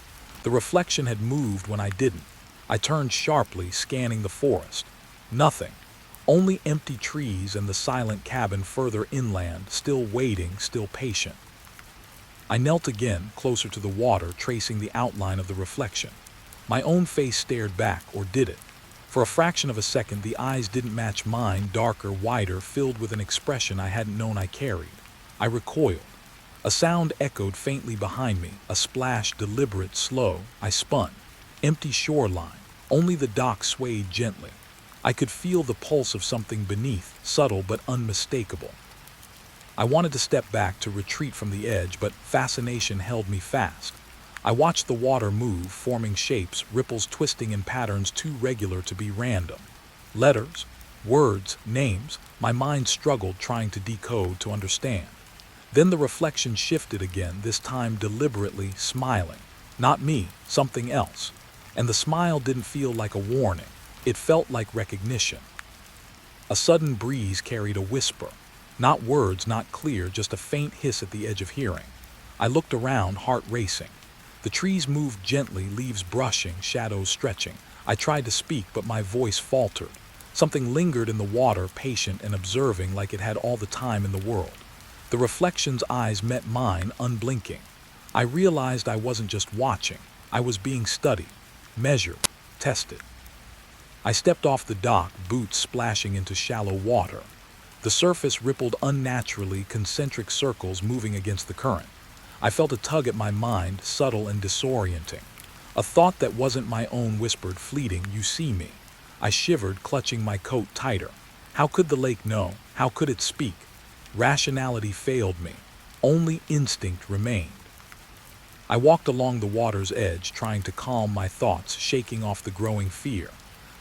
The reflection had moved when I didn't. I turned sharply, scanning the forest. Nothing. Only empty trees and the silent cabin further inland, still waiting, still patient. I knelt again, closer to the water, tracing the outline of the reflection. My own face stared back, or did it? For a fraction of a second, the eyes didn't match mine, darker, wider, filled with an expression I hadn't known I carried. I recoiled. A sound echoed faintly behind me, a splash, deliberate, slow. I spun. Empty shoreline. Only the dock swayed gently. I could feel the pulse of something beneath, subtle but unmistakable. I wanted to step back, to retreat from the edge, but fascination held me fast. I watched the water move, forming shapes, ripples twisting in patterns too regular to be random. Letters, words, names. My mind struggled, trying to decode, to understand. Then the reflection shifted again, this time deliberately, smiling. Not me, something else. And the smile didn't feel like a warning. It felt like recognition. A sudden breeze carried a whisper. Not words, not clear, just a faint hiss at the edge of hearing. I looked around, heart racing. The trees moved gently, leaves brushing, shadows stretching. I tried to speak, but my voice faltered. Something lingered in the water, patient and observing, like it had all the time in the world. The reflection's eyes met mine, unblinking. I realized I wasn't just watching. I was being studied, measured, tested. I stepped off the dock, boots splashing into shallow water. The surface rippled unnaturally, concentric circles moving against the current. I felt a tug at my mind, subtle and disorienting. A thought that wasn't my own whispered, fleeting, "You see me." I shivered, clutching my coat tighter. How could the lake know? How could it speak? Rationality failed me. Only instinct remained. I walked along the water's edge, trying to calm my thoughts, shaking off the growing fear.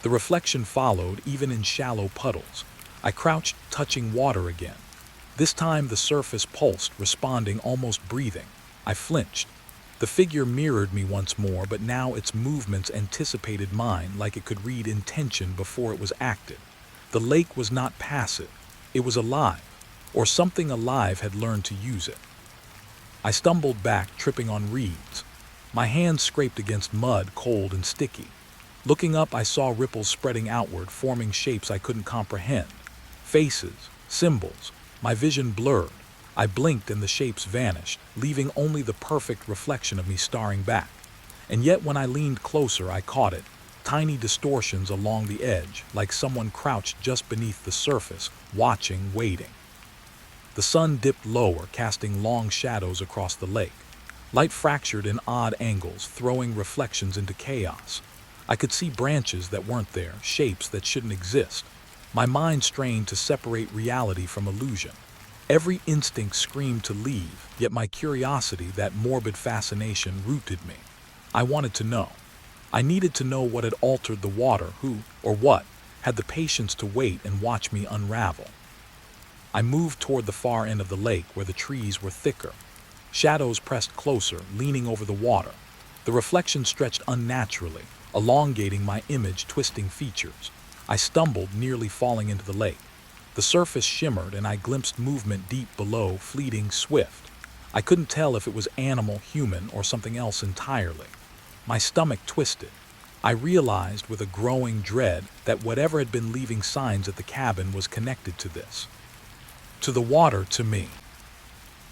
The reflection followed, even in shallow puddles. I crouched, touching water again. This time the surface pulsed, responding, almost breathing. I flinched. The figure mirrored me once more, but now its movements anticipated mine, like it could read intention before it was acted. The lake was not passive. It was alive, or something alive had learned to use it. I stumbled back, tripping on reeds. My hands scraped against mud, cold and sticky. Looking up, I saw ripples spreading outward, forming shapes I couldn't comprehend. Faces, symbols. My vision blurred. I blinked and the shapes vanished, leaving only the perfect reflection of me staring back. And yet when I leaned closer, I caught it. Tiny distortions along the edge, like someone crouched just beneath the surface, watching, waiting. The sun dipped lower, casting long shadows across the lake. Light fractured in odd angles, throwing reflections into chaos. I could see branches that weren't there, shapes that shouldn't exist. My mind strained to separate reality from illusion. Every instinct screamed to leave, yet my curiosity, that morbid fascination, rooted me. I wanted to know. I needed to know what had altered the water, who, or what, had the patience to wait and watch me unravel. I moved toward the far end of the lake where the trees were thicker. Shadows pressed closer, leaning over the water. The reflection stretched unnaturally, elongating my image-twisting features. I stumbled, nearly falling into the lake. The surface shimmered and I glimpsed movement deep below, fleeting, swift. I couldn't tell if it was animal, human, or something else entirely. My stomach twisted. I realized with a growing dread that whatever had been leaving signs at the cabin was connected to this. To the water, to me.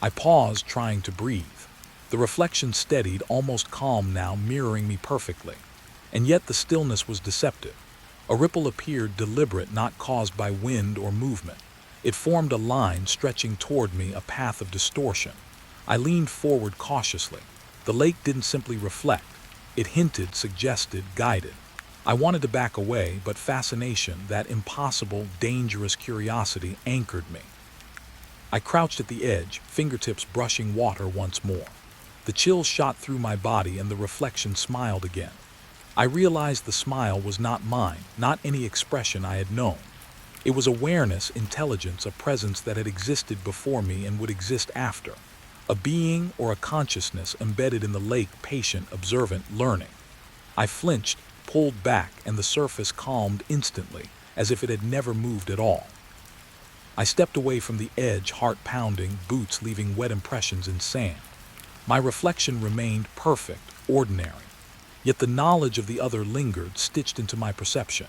I paused, trying to breathe. The reflection steadied, almost calm now, mirroring me perfectly. And yet the stillness was deceptive. A ripple appeared, deliberate, not caused by wind or movement. It formed a line stretching toward me, a path of distortion. I leaned forward cautiously. The lake didn't simply reflect. It hinted, suggested, guided. I wanted to back away, but fascination, that impossible, dangerous curiosity, anchored me. I crouched at the edge, fingertips brushing water once more. The chill shot through my body and the reflection smiled again. I realized the smile was not mine, not any expression I had known. It was awareness, intelligence, a presence that had existed before me and would exist after. A being or a consciousness embedded in the lake, patient, observant, learning. I flinched, pulled back, and the surface calmed instantly, as if it had never moved at all. I stepped away from the edge, heart pounding, boots leaving wet impressions in sand. My reflection remained perfect, ordinary. Yet the knowledge of the other lingered, stitched into my perception.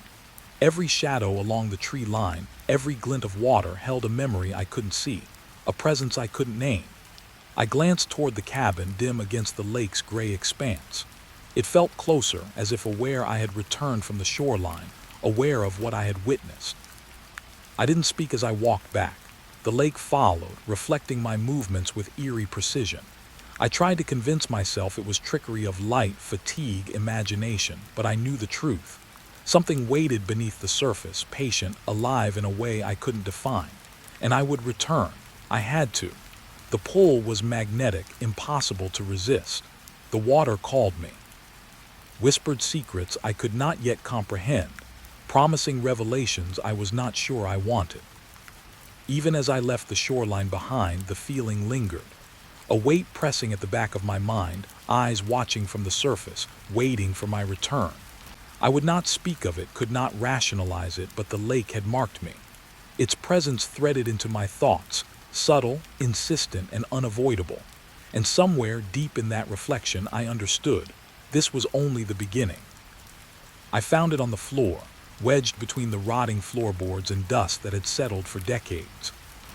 Every shadow along the tree line, every glint of water held a memory I couldn't see, a presence I couldn't name. I glanced toward the cabin, dim against the lake's gray expanse. It felt closer, as if aware I had returned from the shoreline, aware of what I had witnessed. I didn't speak as I walked back. The lake followed, reflecting my movements with eerie precision. I tried to convince myself it was trickery of light, fatigue, imagination, but I knew the truth. Something waited beneath the surface, patient, alive in a way I couldn't define. And I would return. I had to. The pull was magnetic, impossible to resist. The water called me. Whispered secrets I could not yet comprehend, promising revelations I was not sure I wanted. Even as I left the shoreline behind, the feeling lingered. A weight pressing at the back of my mind, eyes watching from the surface, waiting for my return. I would not speak of it, could not rationalize it, but the lake had marked me. Its presence threaded into my thoughts, subtle, insistent, and unavoidable. And somewhere deep in that reflection I understood, this was only the beginning. I found it on the floor, wedged between the rotting floorboards and dust that had settled for decades.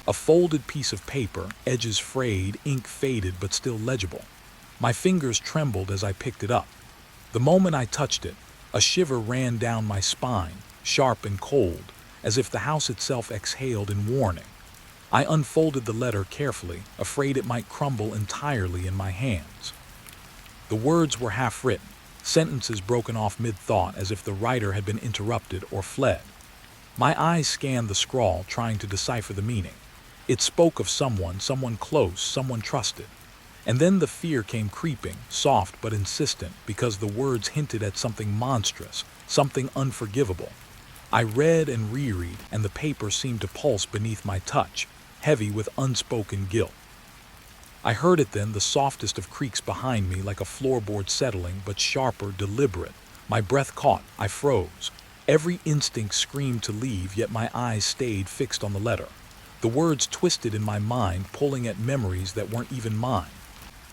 A folded piece of paper, edges frayed, ink faded but still legible. My fingers trembled as I picked it up. The moment I touched it, a shiver ran down my spine, sharp and cold, as if the house itself exhaled in warning. I unfolded the letter carefully, afraid it might crumble entirely in my hands. The words were half-written, sentences broken off mid-thought as if the writer had been interrupted or fled. My eyes scanned the scrawl, trying to decipher the meaning. It spoke of someone close, someone trusted. And then the fear came creeping, soft but insistent, because the words hinted at something monstrous, something unforgivable. I read and reread, and the paper seemed to pulse beneath my touch, heavy with unspoken guilt. I heard it then, the softest of creaks behind me, like a floorboard settling, but sharper, deliberate. My breath caught, I froze. Every instinct screamed to leave, yet my eyes stayed fixed on the letter. The words twisted in my mind, pulling at memories that weren't even mine.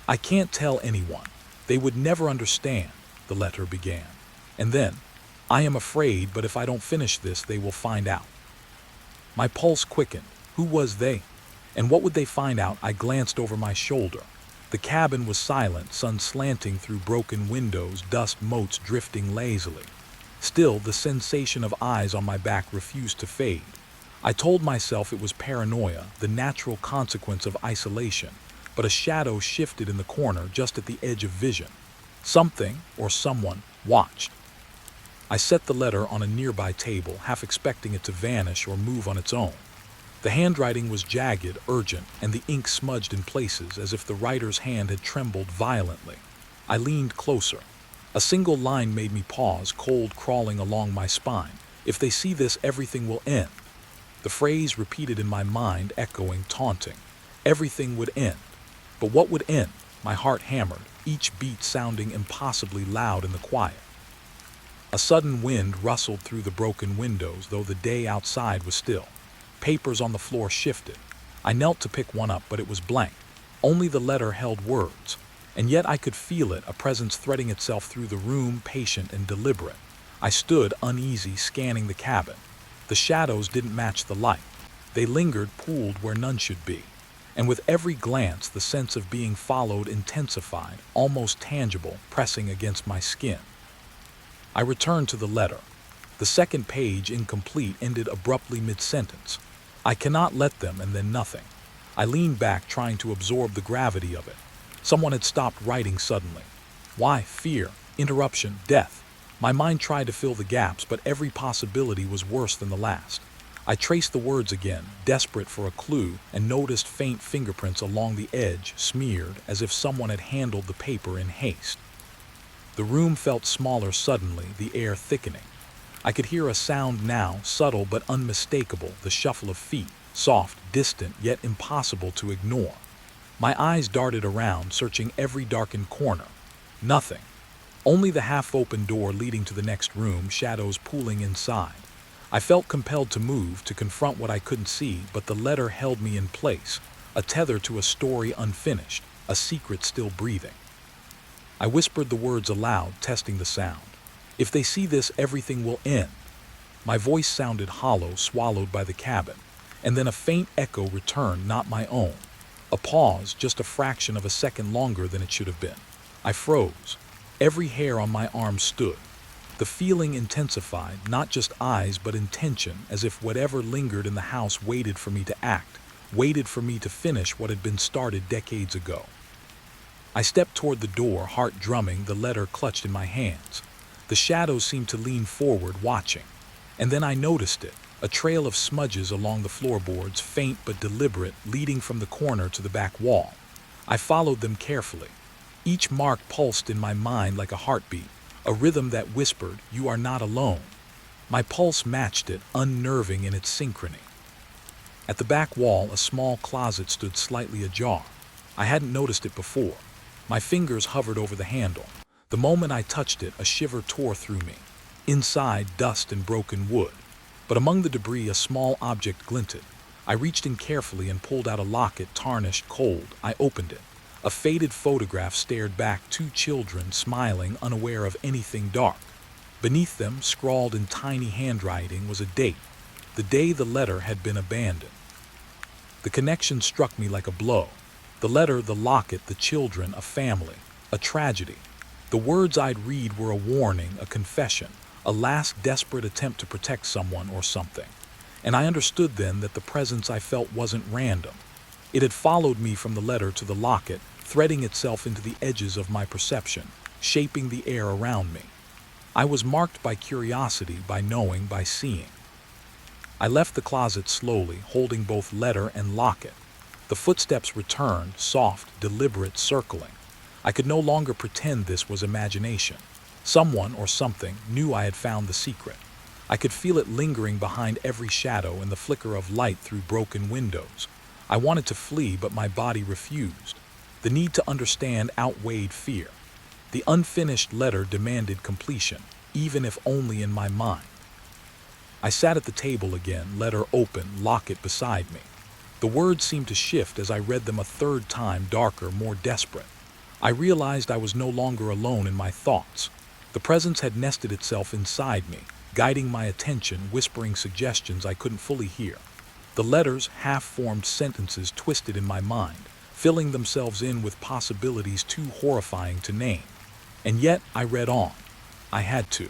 I can't tell anyone. They would never understand, the letter began. And then, I am afraid, but if I don't finish this, they will find out. My pulse quickened. Who was they? And what would they find out? I glanced over my shoulder. The cabin was silent, sun slanting through broken windows, dust motes drifting lazily. Still, the sensation of eyes on my back refused to fade. I told myself it was paranoia, the natural consequence of isolation, but a shadow shifted in the corner just at the edge of vision. Something, or someone, watched. I set the letter on a nearby table, half expecting it to vanish or move on its own. The handwriting was jagged, urgent, and the ink smudged in places as if the writer's hand had trembled violently. I leaned closer. A single line made me pause, cold crawling along my spine. If they see this, everything will end. The phrase repeated in my mind, echoing, taunting. Everything would end. But what would end? My heart hammered, each beat sounding impossibly loud in the quiet. A sudden wind rustled through the broken windows, though the day outside was still. Papers on the floor shifted. I knelt to pick one up, but it was blank. Only the letter held words. And yet I could feel it, a presence threading itself through the room, patient and deliberate. I stood, uneasy, scanning the cabin. The shadows didn't match the light. They lingered, pooled where none should be. And with every glance, the sense of being followed intensified, almost tangible, pressing against my skin. I returned to the letter. The second page, incomplete, ended abruptly mid-sentence. I cannot let them, and then nothing. I leaned back, trying to absorb the gravity of it. Someone had stopped writing suddenly. Why? Fear, interruption, death. My mind tried to fill the gaps, but every possibility was worse than the last. I traced the words again, desperate for a clue, and noticed faint fingerprints along the edge, smeared, as if someone had handled the paper in haste. The room felt smaller suddenly, the air thickening. I could hear a sound now, subtle but unmistakable, the shuffle of feet, soft, distant, yet impossible to ignore. My eyes darted around, searching every darkened corner. Nothing. Only the half-open door leading to the next room, shadows pooling inside. I felt compelled to move, to confront what I couldn't see, but the letter held me in place, a tether to a story unfinished, a secret still breathing. I whispered the words aloud, testing the sound. If they see this, everything will end. My voice sounded hollow, swallowed by the cabin, and then a faint echo returned, not my own. A pause, just a fraction of a second longer than it should have been. I froze. Every hair on my arm stood. The feeling intensified, not just eyes but intention, as if whatever lingered in the house waited for me to act, waited for me to finish what had been started decades ago. I stepped toward the door, heart drumming, the letter clutched in my hands. The shadows seemed to lean forward, watching. And then I noticed it, a trail of smudges along the floorboards, faint but deliberate, leading from the corner to the back wall. I followed them carefully. Each mark pulsed in my mind like a heartbeat, a rhythm that whispered, "You are not alone." My pulse matched it, unnerving in its synchrony. At the back wall, a small closet stood slightly ajar. I hadn't noticed it before. My fingers hovered over the handle. The moment I touched it, a shiver tore through me. Inside, dust and broken wood. But among the debris, a small object glinted. I reached in carefully and pulled out a locket, tarnished, cold. I opened it. A faded photograph stared back, two children smiling, unaware of anything dark. Beneath them, scrawled in tiny handwriting, was a date. The day the letter had been abandoned. The connection struck me like a blow. The letter, the locket, the children, a family, a tragedy. The words I'd read were a warning, a confession, a last desperate attempt to protect someone or something. And I understood then that the presence I felt wasn't random. It had followed me from the letter to the locket, threading itself into the edges of my perception, shaping the air around me. I was marked by curiosity, by knowing, by seeing. I left the closet slowly, holding both letter and locket. The footsteps returned, soft, deliberate, circling. I could no longer pretend this was imagination. Someone or something knew I had found the secret. I could feel it lingering behind every shadow and the flicker of light through broken windows. I wanted to flee, but my body refused. The need to understand outweighed fear. The unfinished letter demanded completion, even if only in my mind. I sat at the table again, letter open, locket beside me. The words seemed to shift as I read them a third time, darker, more desperate. I realized I was no longer alone in my thoughts. The presence had nested itself inside me, guiding my attention, whispering suggestions I couldn't fully hear. The letters, half-formed sentences, twisted in my mind, filling themselves in with possibilities too horrifying to name. And yet I read on. I had to.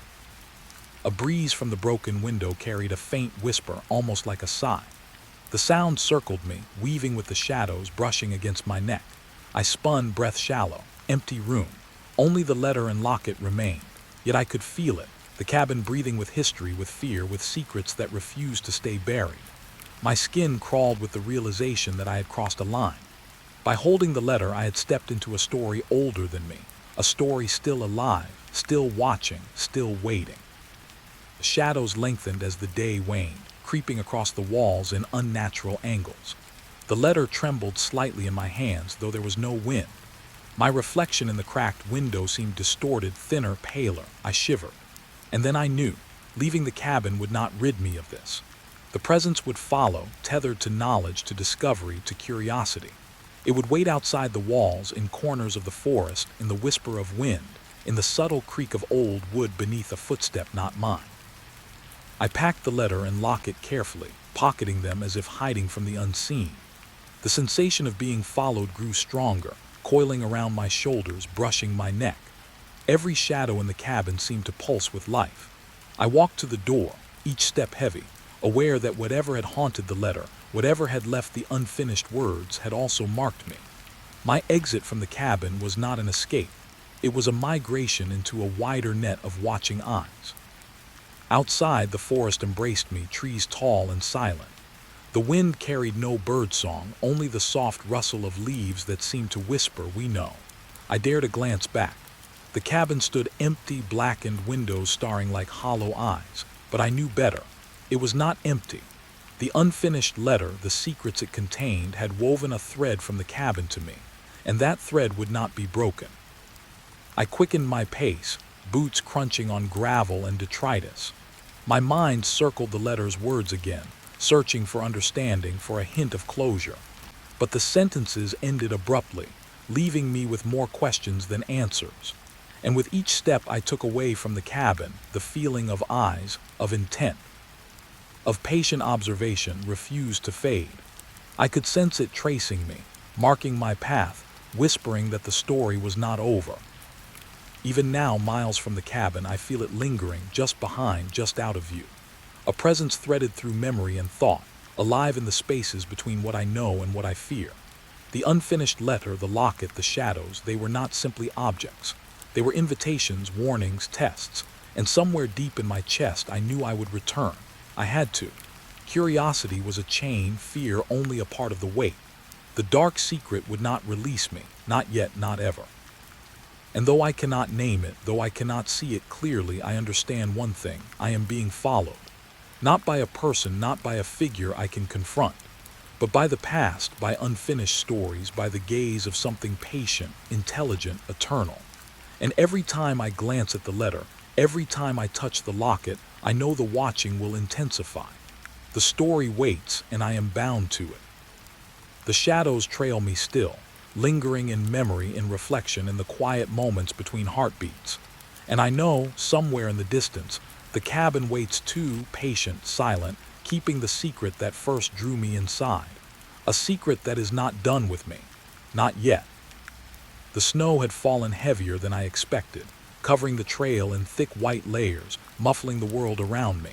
A breeze from the broken window carried a faint whisper, almost like a sigh. The sound circled me, weaving with the shadows, brushing against my neck. I spun, breath shallow. Empty room. Only the letter and locket remained. Yet I could feel it, the cabin breathing with history, with fear, with secrets that refused to stay buried. My skin crawled with the realization that I had crossed a line. By holding the letter, I had stepped into a story older than me, a story still alive, still watching, still waiting. The shadows lengthened as the day waned, creeping across the walls in unnatural angles. The letter trembled slightly in my hands, though there was no wind. My reflection in the cracked window seemed distorted, thinner, paler. I shivered. And then I knew, leaving the cabin would not rid me of this. The presence would follow, tethered to knowledge, to discovery, to curiosity. It would wait outside the walls, in corners of the forest, in the whisper of wind, in the subtle creak of old wood beneath a footstep not mine. I packed the letter and locked it carefully, pocketing them as if hiding from the unseen. The sensation of being followed grew stronger, coiling around my shoulders, brushing my neck. Every shadow in the cabin seemed to pulse with life. I walked to the door, each step heavy, aware that whatever had haunted the letter, whatever had left the unfinished words, had also marked me. My exit from the cabin was not an escape. It was a migration into a wider net of watching eyes. Outside, the forest embraced me, trees tall and silent. The wind carried no birdsong, only the soft rustle of leaves that seemed to whisper, "We know." I dared a glance back. The cabin stood empty, blackened windows staring like hollow eyes. But I knew better. It was not empty. The unfinished letter, the secrets it contained, had woven a thread from the cabin to me, and that thread would not be broken. I quickened my pace, boots crunching on gravel and detritus. My mind circled the letter's words again, searching for understanding, for a hint of closure. But the sentences ended abruptly, leaving me with more questions than answers. And with each step I took away from the cabin, the feeling of eyes, of intent, of patient observation refused to fade. I could sense it tracing me, marking my path, whispering that the story was not over. Even now, miles from the cabin, I feel it lingering, just behind, just out of view. A presence threaded through memory and thought, alive in the spaces between what I know and what I fear. The unfinished letter, the locket, the shadows, they were not simply objects. They were invitations, warnings, tests, and somewhere deep in my chest I knew I would return. I had to. Curiosity was a chain, fear only a part of the weight. The dark secret would not release me, not yet, not ever. And though I cannot name it, though I cannot see it clearly, I understand one thing: I am being followed. Not by a person, not by a figure I can confront, but by the past, by unfinished stories, by the gaze of something patient, intelligent, eternal. And every time I glance at the letter, every time I touch the locket, I know the watching will intensify. The story waits, and I am bound to it. The shadows trail me still, lingering in memory, in reflection, in the quiet moments between heartbeats. And I know, somewhere in the distance, the cabin waits too, patient, silent, keeping the secret that first drew me inside. A secret that is not done with me. Not yet. The snow had fallen heavier than I expected, covering the trail in thick white layers, muffling the world around me.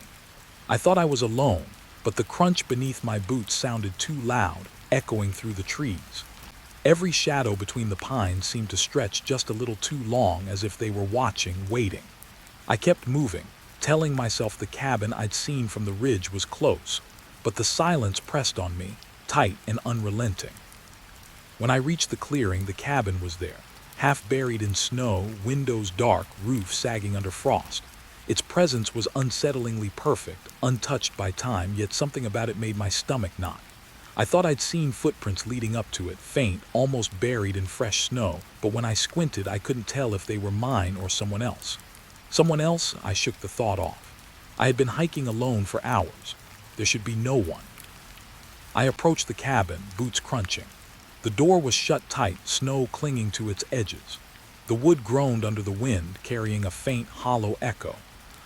I thought I was alone, but the crunch beneath my boots sounded too loud, echoing through the trees. Every shadow between the pines seemed to stretch just a little too long, as if they were watching, waiting. I kept moving, telling myself the cabin I'd seen from the ridge was close, but the silence pressed on me, tight and unrelenting. When I reached the clearing, the cabin was there, half buried in snow, windows dark, roof sagging under frost. Its presence was unsettlingly perfect, untouched by time, yet something about it made my stomach knot. I thought I'd seen footprints leading up to it, faint, almost buried in fresh snow, but when I squinted, I couldn't tell if they were mine or someone else. Someone else? I shook the thought off. I had been hiking alone for hours. There should be no one. I approached the cabin, boots crunching. The door was shut tight, snow clinging to its edges. The wood groaned under the wind, carrying a faint, hollow echo.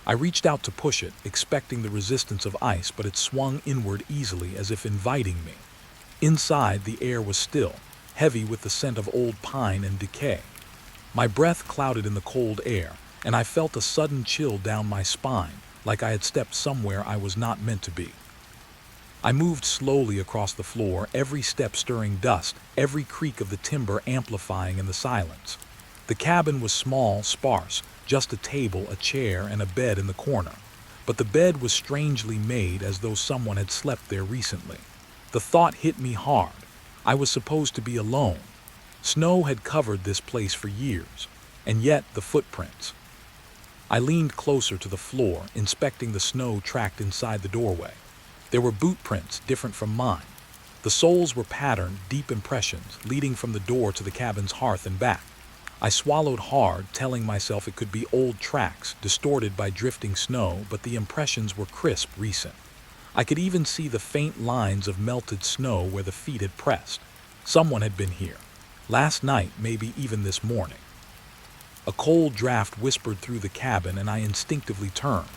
I reached out to push it, expecting the resistance of ice, but it swung inward easily, as if inviting me. Inside, the air was still, heavy with the scent of old pine and decay. My breath clouded in the cold air, and I felt a sudden chill down my spine, like I had stepped somewhere I was not meant to be. I moved slowly across the floor, every step stirring dust, every creak of the timber amplifying in the silence. The cabin was small, sparse, just a table, a chair, and a bed in the corner. But the bed was strangely made, as though someone had slept there recently. The thought hit me hard. I was supposed to be alone. Snow had covered this place for years, and yet the footprints. I leaned closer to the floor, inspecting the snow tracked inside the doorway. There were boot prints different from mine. The soles were patterned, deep impressions, leading from the door to the cabin's hearth and back. I swallowed hard, telling myself it could be old tracks, distorted by drifting snow, but the impressions were crisp, recent. I could even see the faint lines of melted snow where the feet had pressed. Someone had been here. Last night, maybe even this morning. A cold draft whispered through the cabin and I instinctively turned.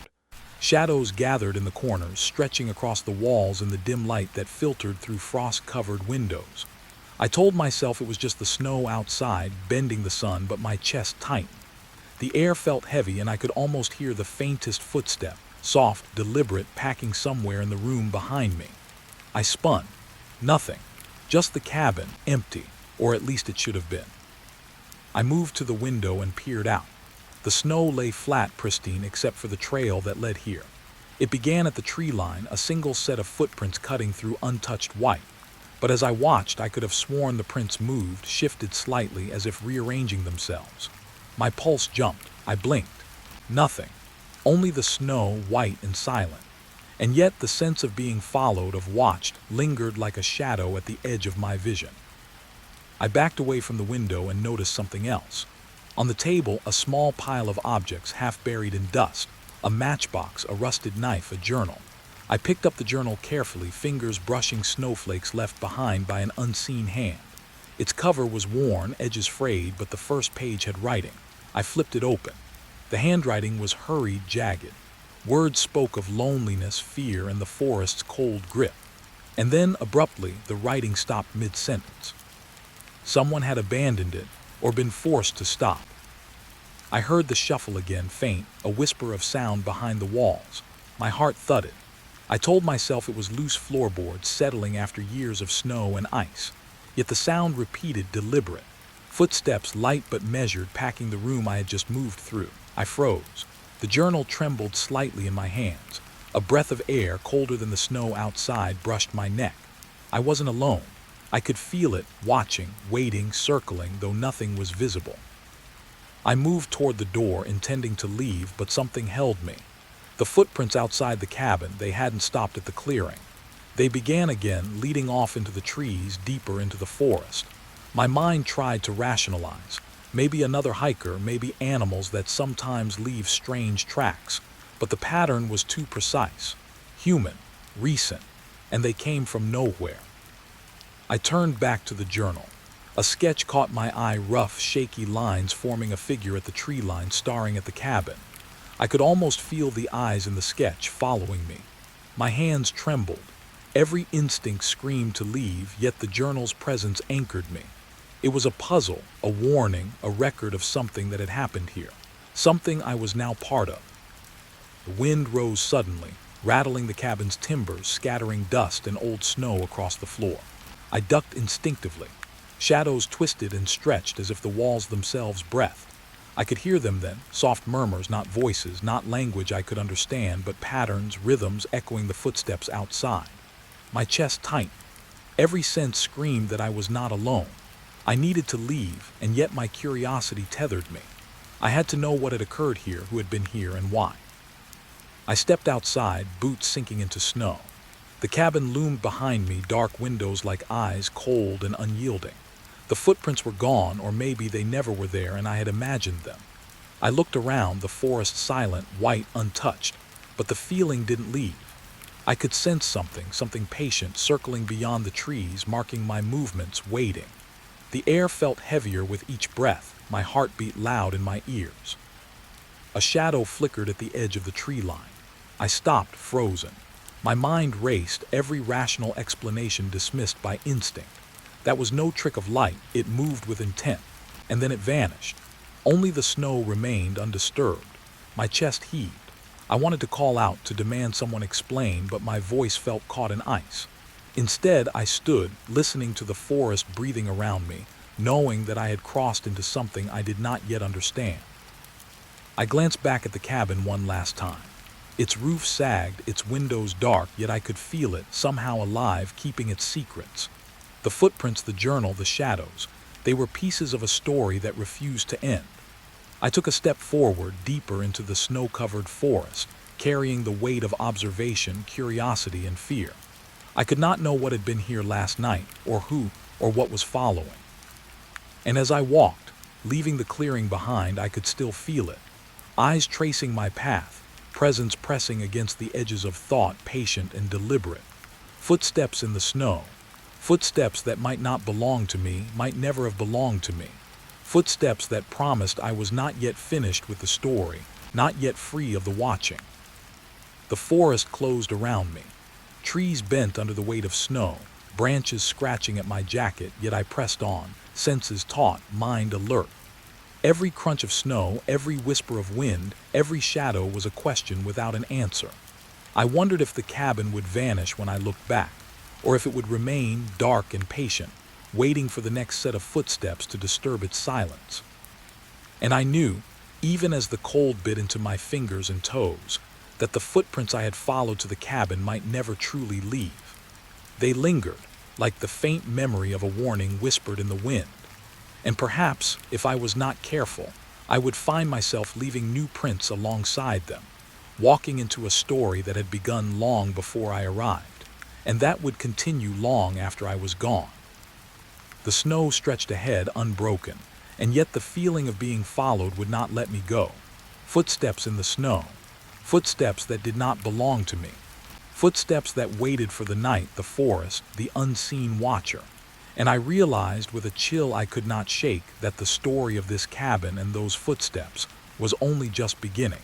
Shadows gathered in the corners, stretching across the walls in the dim light that filtered through frost-covered windows. I told myself it was just the snow outside, bending the sun, but my chest tightened. The air felt heavy and I could almost hear the faintest footstep, soft, deliberate, packing somewhere in the room behind me. I spun. Nothing. Just the cabin, empty, or at least it should have been. I moved to the window and peered out. The snow lay flat, pristine, except for the trail that led here. It began at the tree line, a single set of footprints cutting through untouched white. But as I watched, I could have sworn the prints moved, shifted slightly as if rearranging themselves. My pulse jumped. I blinked. Nothing. Only the snow, white and silent. And yet the sense of being followed, of watched, lingered like a shadow at the edge of my vision. I backed away from the window and noticed something else. On the table, a small pile of objects half buried in dust. A matchbox, a rusted knife, a journal. I picked up the journal carefully, fingers brushing snowflakes left behind by an unseen hand. Its cover was worn, edges frayed, but the first page had writing. I flipped it open. The handwriting was hurried, jagged. Words spoke of loneliness, fear, and the forest's cold grip. And then, abruptly, the writing stopped mid-sentence. Someone had abandoned it, or been forced to stop. I heard the shuffle again, faint, a whisper of sound behind the walls. My heart thudded. I told myself it was loose floorboards settling after years of snow and ice. Yet the sound repeated, deliberate. Footsteps, light but measured, packing the room I had just moved through. I froze. The journal trembled slightly in my hands. A breath of air, colder than the snow outside, brushed my neck. I wasn't alone. I could feel it, watching, waiting, circling, though nothing was visible. I moved toward the door, intending to leave, but something held me. The footprints outside the cabin, they hadn't stopped at the clearing. They began again, leading off into the trees, deeper into the forest. My mind tried to rationalize. Maybe another hiker, maybe animals that sometimes leave strange tracks. But the pattern was too precise. Human, recent, and they came from nowhere. I turned back to the journal. A sketch caught my eye, rough, shaky lines forming a figure at the tree line staring at the cabin. I could almost feel the eyes in the sketch following me. My hands trembled. Every instinct screamed to leave, yet the journal's presence anchored me. It was a puzzle, a warning, a record of something that had happened here. Something I was now part of. The wind rose suddenly, rattling the cabin's timbers, scattering dust and old snow across the floor. I ducked instinctively. Shadows twisted and stretched as if the walls themselves breathed. I could hear them then, soft murmurs, not voices, not language I could understand, but patterns, rhythms echoing the footsteps outside. My chest tightened. Every sense screamed that I was not alone. I needed to leave, and yet my curiosity tethered me. I had to know what had occurred here, who had been here, and why. I stepped outside, boots sinking into snow. The cabin loomed behind me, dark windows like eyes, cold and unyielding. The footprints were gone, or maybe they never were there and I had imagined them. I looked around, the forest silent, white, untouched, but the feeling didn't leave. I could sense something patient, circling beyond the trees, marking my movements, waiting. The air felt heavier with each breath, my heart beat loud in my ears. A shadow flickered at the edge of the tree line. I stopped, frozen. My mind raced, every rational explanation dismissed by instinct. That was no trick of light, it moved with intent, and then it vanished. Only the snow remained undisturbed. My chest heaved. I wanted to call out, to demand someone explain, but my voice felt caught in ice. Instead, I stood, listening to the forest breathing around me, knowing that I had crossed into something I did not yet understand. I glanced back at the cabin one last time. Its roof sagged, its windows dark, yet I could feel it, somehow alive, keeping its secrets. The footprints, the journal, the shadows, they were pieces of a story that refused to end. I took a step forward, deeper into the snow-covered forest, carrying the weight of observation, curiosity, and fear. I could not know what had been here last night, or who, or what was following. And as I walked, leaving the clearing behind, I could still feel it. Eyes tracing my path, presence pressing against the edges of thought, patient and deliberate. Footsteps in the snow. Footsteps that might not belong to me, might never have belonged to me. Footsteps that promised I was not yet finished with the story, not yet free of the watching. The forest closed around me. Trees bent under the weight of snow, branches scratching at my jacket, yet I pressed on, senses taut, mind alert. Every crunch of snow, every whisper of wind, every shadow was a question without an answer. I wondered if the cabin would vanish when I looked back, or if it would remain dark and patient, waiting for the next set of footsteps to disturb its silence. And I knew, even as the cold bit into my fingers and toes, that the footprints I had followed to the cabin might never truly leave. They lingered, like the faint memory of a warning whispered in the wind. And perhaps, if I was not careful, I would find myself leaving new prints alongside them, walking into a story that had begun long before I arrived, and that would continue long after I was gone. The snow stretched ahead unbroken, and yet the feeling of being followed would not let me go. Footsteps in the snow, footsteps that did not belong to me, footsteps that waited for the night, the forest, the unseen watcher. And I realized with a chill I could not shake that the story of this cabin and those footsteps was only just beginning.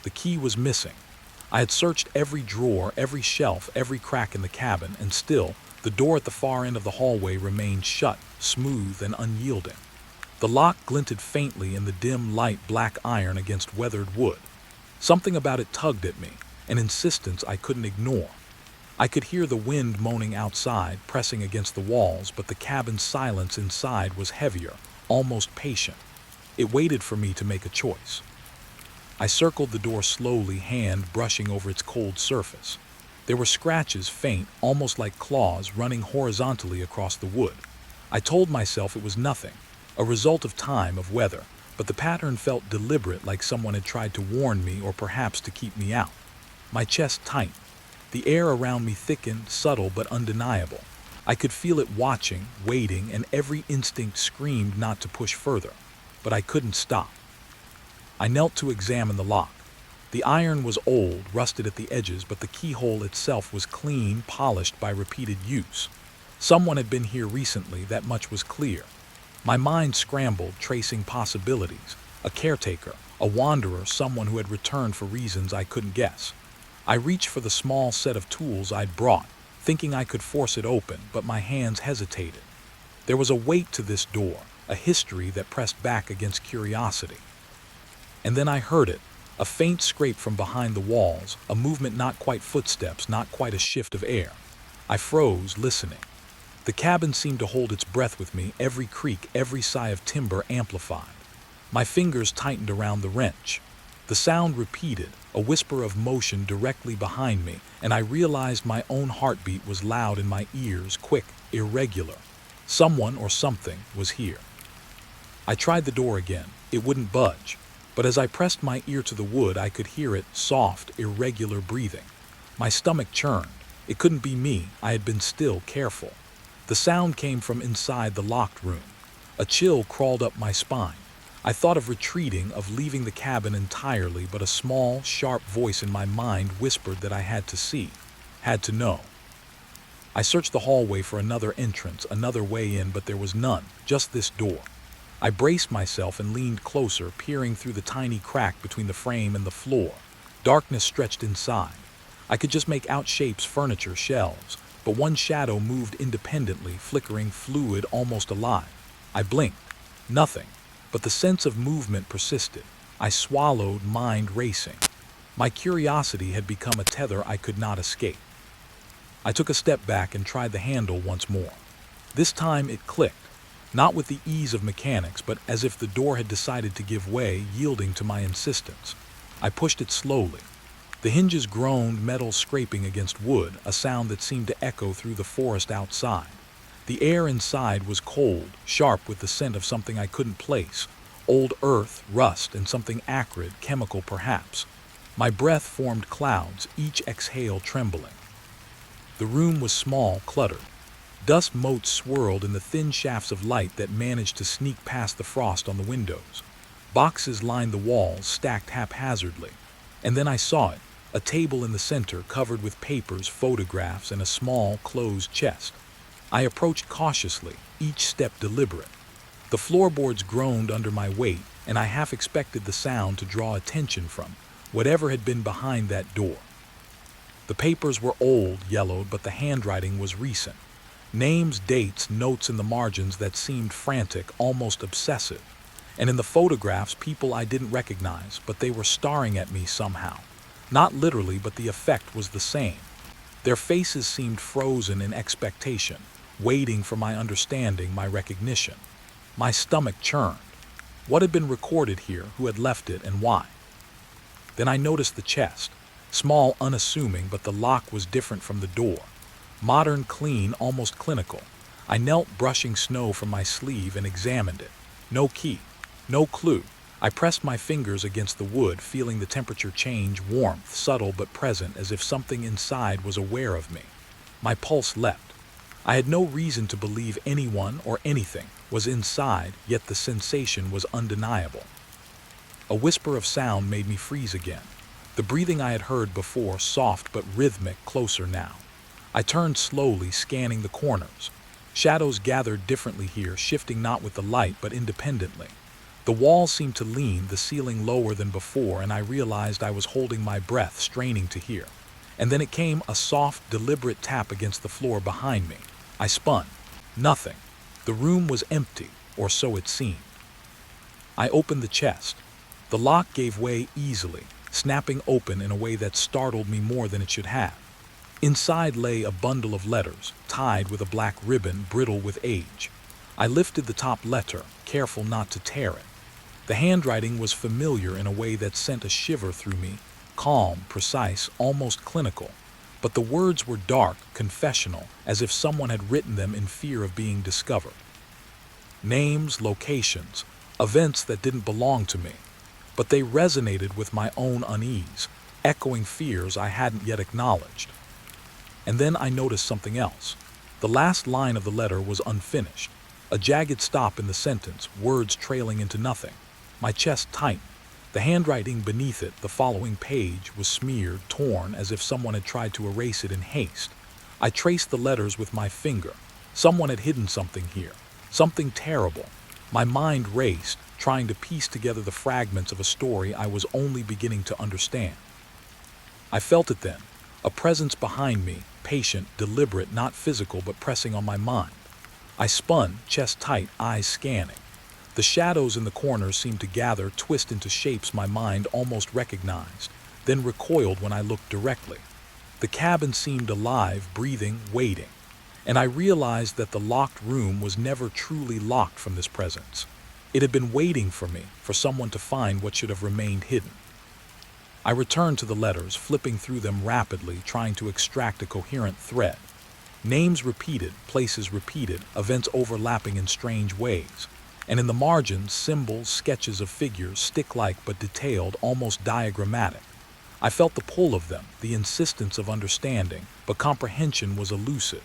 The key was missing. I had searched every drawer, every shelf, every crack in the cabin, and still, the door at the far end of the hallway remained shut, smooth and unyielding. The lock glinted faintly in the dim light, black iron against weathered wood. Something about it tugged at me, an insistence I couldn't ignore. I could hear the wind moaning outside, pressing against the walls, but the cabin's silence inside was heavier, almost patient. It waited for me to make a choice. I circled the door slowly, hand brushing over its cold surface. There were scratches, faint, almost like claws, running horizontally across the wood. I told myself it was nothing, a result of time, of weather, but the pattern felt deliberate, like someone had tried to warn me or perhaps to keep me out. My chest tightened. The air around me thickened, subtle but undeniable. I could feel it watching, waiting, and every instinct screamed not to push further. But I couldn't stop. I knelt to examine the lock. The iron was old, rusted at the edges, but the keyhole itself was clean, polished by repeated use. Someone had been here recently, that much was clear. My mind scrambled, tracing possibilities. A caretaker, a wanderer, someone who had returned for reasons I couldn't guess. I reached for the small set of tools I'd brought, thinking I could force it open, but my hands hesitated. There was a weight to this door, a history that pressed back against curiosity. And then I heard it, a faint scrape from behind the walls, a movement not quite footsteps, not quite a shift of air. I froze, listening. The cabin seemed to hold its breath with me, every creak, every sigh of timber amplified. My fingers tightened around the wrench. The sound repeated, a whisper of motion directly behind me, and I realized my own heartbeat was loud in my ears, quick, irregular. Someone or something was here. I tried the door again. It wouldn't budge. But as I pressed my ear to the wood, I could hear it, soft, irregular breathing. My stomach churned. It couldn't be me. I had been still, careful. The sound came from inside the locked room. A chill crawled up my spine. I thought of retreating, of leaving the cabin entirely, but a small, sharp voice in my mind whispered that I had to see, had to know. I searched the hallway for another entrance, another way in, but there was none, just this door. I braced myself and leaned closer, peering through the tiny crack between the frame and the floor. Darkness stretched inside. I could just make out shapes, furniture, shelves, but one shadow moved independently, flickering, fluid, almost alive. I blinked. Nothing. But the sense of movement persisted. I swallowed, mind racing. My curiosity had become a tether I could not escape. I took a step back and tried the handle once more. This time it clicked, not with the ease of mechanics, but as if the door had decided to give way, yielding to my insistence. I pushed it slowly. The hinges groaned, metal scraping against wood, a sound that seemed to echo through the forest outside. The air inside was cold, sharp with the scent of something I couldn't place, Old earth, rust, and something acrid, chemical perhaps. My breath formed clouds, each exhale trembling. The room was small, cluttered. Dust motes swirled in the thin shafts of light that managed to sneak past the frost on the windows. Boxes lined the walls, stacked haphazardly. And then I saw it, a table in the center covered with papers, photographs, and a small, closed chest. I approached cautiously, each step deliberate. The floorboards groaned under my weight, and I half expected the sound to draw attention from whatever had been behind that door. The papers were old, yellowed, but the handwriting was recent. Names, dates, notes in the margins that seemed frantic, almost obsessive. And in the photographs, people I didn't recognize, but they were staring at me somehow. Not literally, but the effect was the same. Their faces seemed frozen in expectation, waiting for my understanding, my recognition. My stomach churned. What had been recorded here, who had left it, and why? Then I noticed the chest. Small, unassuming, but the lock was different from the door. Modern, clean, almost clinical. I knelt, brushing snow from my sleeve, and examined it. No key. No clue. I pressed my fingers against the wood, feeling the temperature change, warmth, subtle but present, as if something inside was aware of me. My pulse leapt. I had no reason to believe anyone or anything was inside, yet the sensation was undeniable. A whisper of sound made me freeze again. The breathing I had heard before, soft but rhythmic, closer now. I turned slowly, scanning the corners. Shadows gathered differently here, shifting not with the light but independently. The walls seemed to lean, the ceiling lower than before, and I realized I was holding my breath, straining to hear. And then it came, a soft, deliberate tap against the floor behind me. I spun. Nothing. The room was empty, or so it seemed. I opened the chest. The lock gave way easily, snapping open in a way that startled me more than it should have. Inside lay a bundle of letters, tied with a black ribbon, brittle with age. I lifted the top letter, careful not to tear it. The handwriting was familiar in a way that sent a shiver through me, calm, precise, almost clinical. But the words were dark, confessional, as if someone had written them in fear of being discovered. Names, locations, events that didn't belong to me. But they resonated with my own unease, echoing fears I hadn't yet acknowledged. And then I noticed something else. The last line of the letter was unfinished. A jagged stop in the sentence, words trailing into nothing. My chest tightened. The handwriting beneath it, the following page, was smeared, torn, as if someone had tried to erase it in haste. I traced the letters with my finger. Someone had hidden something here. Something terrible. My mind raced, trying to piece together the fragments of a story I was only beginning to understand. I felt it then. A presence behind me, patient, deliberate, not physical, but pressing on my mind. I spun, chest tight, eyes scanning. The shadows in the corners seemed to gather, twist into shapes my mind almost recognized, then recoiled when I looked directly. The cabin seemed alive, breathing, waiting. And I realized that the locked room was never truly locked from this presence. It had been waiting for me, for someone to find what should have remained hidden. I returned to the letters, flipping through them rapidly, trying to extract a coherent thread. Names repeated, places repeated, events overlapping in strange ways. And in the margins, symbols, sketches of figures, stick-like but detailed, almost diagrammatic. I felt the pull of them, the insistence of understanding, but comprehension was elusive.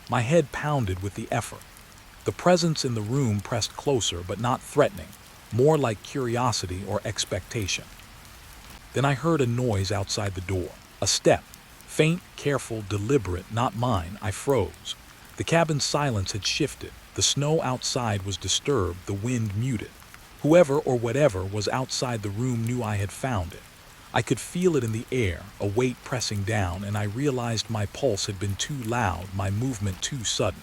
My head pounded with the effort. The presence in the room pressed closer, but not threatening, more like curiosity or expectation. Then I heard a noise outside the door, a step. Faint, careful, deliberate, not mine. I froze. The cabin's silence had shifted. The snow outside was disturbed, the wind muted. Whoever or whatever was outside the room knew I had found it. I could feel it in the air, a weight pressing down, and I realized my pulse had been too loud, my movement too sudden.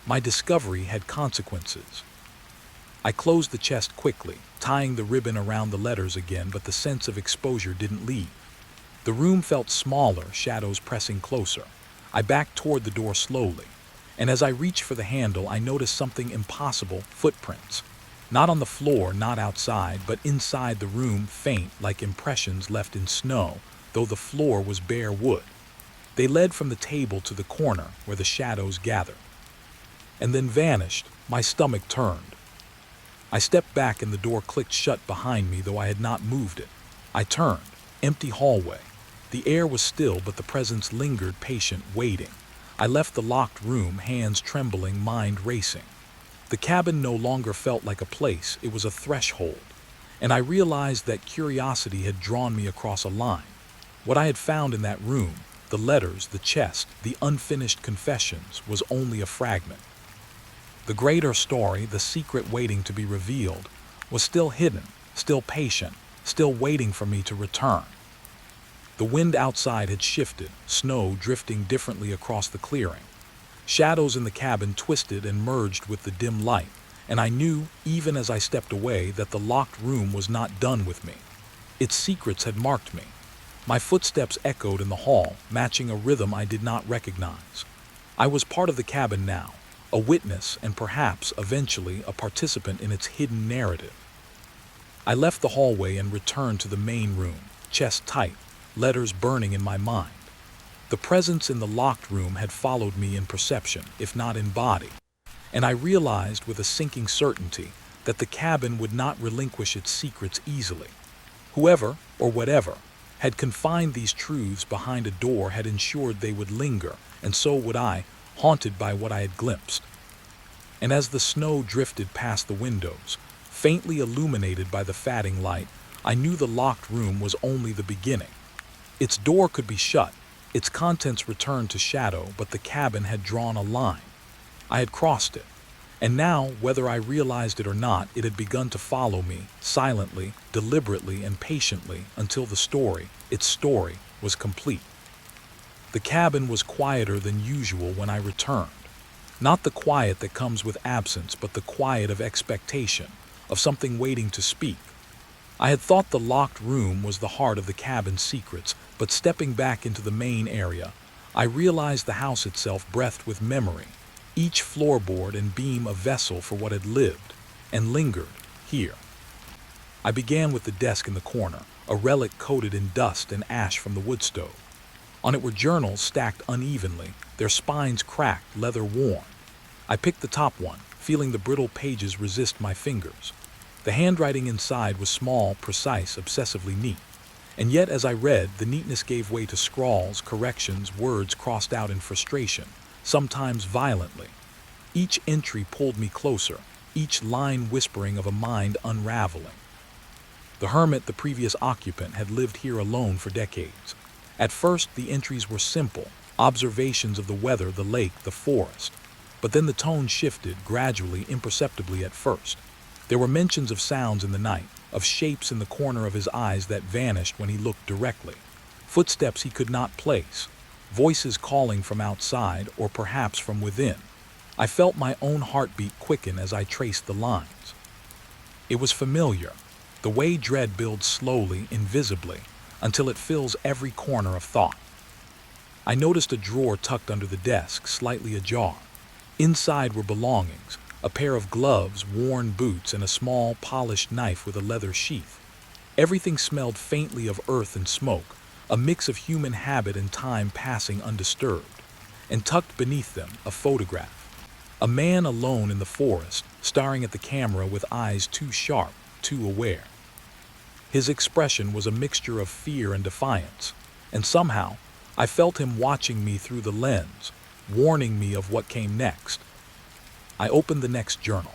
My discovery had consequences. I closed the chest quickly, tying the ribbon around the letters again, but the sense of exposure didn't leave. The room felt smaller, shadows pressing closer. I backed toward the door slowly, and as I reached for the handle, I noticed something impossible, footprints. Not on the floor, not outside, but inside the room, faint, like impressions left in snow, though the floor was bare wood. They led from the table to the corner, where the shadows gathered. And then vanished. My stomach turned. I stepped back and the door clicked shut behind me, though I had not moved it. I turned. Empty hallway. The air was still, but the presence lingered, patient, waiting. I left the locked room, hands trembling, mind racing. The cabin no longer felt like a place, it was a threshold. And I realized that curiosity had drawn me across a line. What I had found in that room, the letters, the chest, the unfinished confessions, was only a fragment. The greater story, the secret waiting to be revealed, was still hidden, still patient, still waiting for me to return. The wind outside had shifted, snow drifting differently across the clearing. Shadows in the cabin twisted and merged with the dim light, and I knew, even as I stepped away, that the locked room was not done with me. Its secrets had marked me. My footsteps echoed in the hall, matching a rhythm I did not recognize. I was part of the cabin now, a witness and perhaps, eventually, a participant in its hidden narrative. I left the hallway and returned to the main room, chest tight, letters burning in my mind. The presence in the locked room had followed me in perception, if not in body, and I realized with a sinking certainty that the cabin would not relinquish its secrets easily. Whoever, or whatever, had confined these truths behind a door had ensured they would linger, and so would I, haunted by what I had glimpsed. And as the snow drifted past the windows, faintly illuminated by the fading light, I knew the locked room was only the beginning. Its door could be shut, its contents returned to shadow, but the cabin had drawn a line. I had crossed it, and now, whether I realized it or not, it had begun to follow me, silently, deliberately, and patiently, until the story, its story, was complete. The cabin was quieter than usual when I returned. Not the quiet that comes with absence, but the quiet of expectation, of something waiting to speak. I had thought the locked room was the heart of the cabin's secrets, but stepping back into the main area, I realized the house itself breathed with memory, each floorboard and beam a vessel for what had lived and lingered here. I began with the desk in the corner, a relic coated in dust and ash from the wood stove. On it were journals stacked unevenly, their spines cracked, leather worn. I picked the top one, feeling the brittle pages resist my fingers. The handwriting inside was small, precise, obsessively neat. And yet, as I read, the neatness gave way to scrawls, corrections, words crossed out in frustration, sometimes violently. Each entry pulled me closer, each line whispering of a mind unraveling. The hermit, the previous occupant, had lived here alone for decades. At first, the entries were simple, observations of the weather, the lake, the forest. But then the tone shifted, gradually, imperceptibly at first. There were mentions of sounds in the night, of shapes in the corner of his eyes that vanished when he looked directly, footsteps he could not place, voices calling from outside or perhaps from within. I felt my own heartbeat quicken as I traced the lines. It was familiar, the way dread builds slowly, invisibly, until it fills every corner of thought. I noticed a drawer tucked under the desk, slightly ajar. Inside were belongings, a pair of gloves, worn boots, and a small, polished knife with a leather sheath. Everything smelled faintly of earth and smoke, a mix of human habit and time passing undisturbed. And tucked beneath them, a photograph. A man alone in the forest, staring at the camera with eyes too sharp, too aware. His expression was a mixture of fear and defiance, and somehow I felt him watching me through the lens, warning me of what came next. I opened the next journal.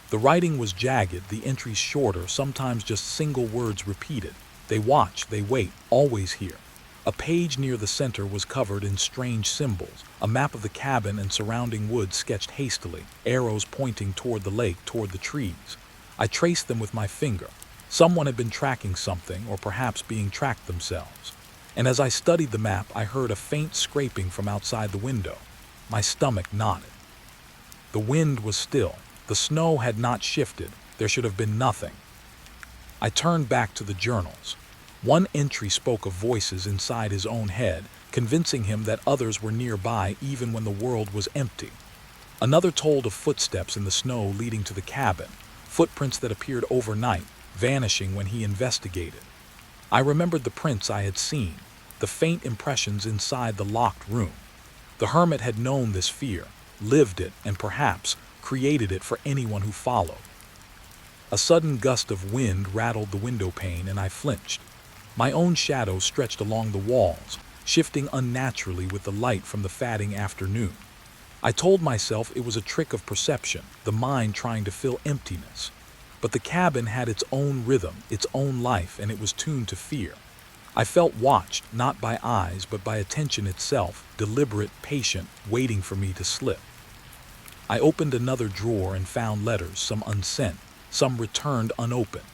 The writing was jagged, the entries shorter, sometimes just single words repeated. They watch, they wait, always here. A page near the center was covered in strange symbols, a map of the cabin and surrounding woods sketched hastily, arrows pointing toward the lake, toward the trees. I traced them with my finger. Someone had been tracking something, or perhaps being tracked themselves. And as I studied the map, I heard a faint scraping from outside the window. My stomach knotted. The wind was still. The snow had not shifted. There should have been nothing. I turned back to the journals. One entry spoke of voices inside his own head, convincing him that others were nearby even when the world was empty. Another told of footsteps in the snow leading to the cabin, footprints that appeared overnight, vanishing when he investigated. I remembered the prints I had seen, the faint impressions inside the locked room. The hermit had known this fear, lived it, and perhaps created it for anyone who followed. A sudden gust of wind rattled the window pane and I flinched. My own shadow stretched along the walls, shifting unnaturally with the light from the fading afternoon. I told myself it was a trick of perception, the mind trying to fill emptiness. But the cabin had its own rhythm, its own life, and it was tuned to fear. I felt watched, not by eyes, but by attention itself, deliberate, patient, waiting for me to slip. I opened another drawer and found letters, some unsent, some returned unopened.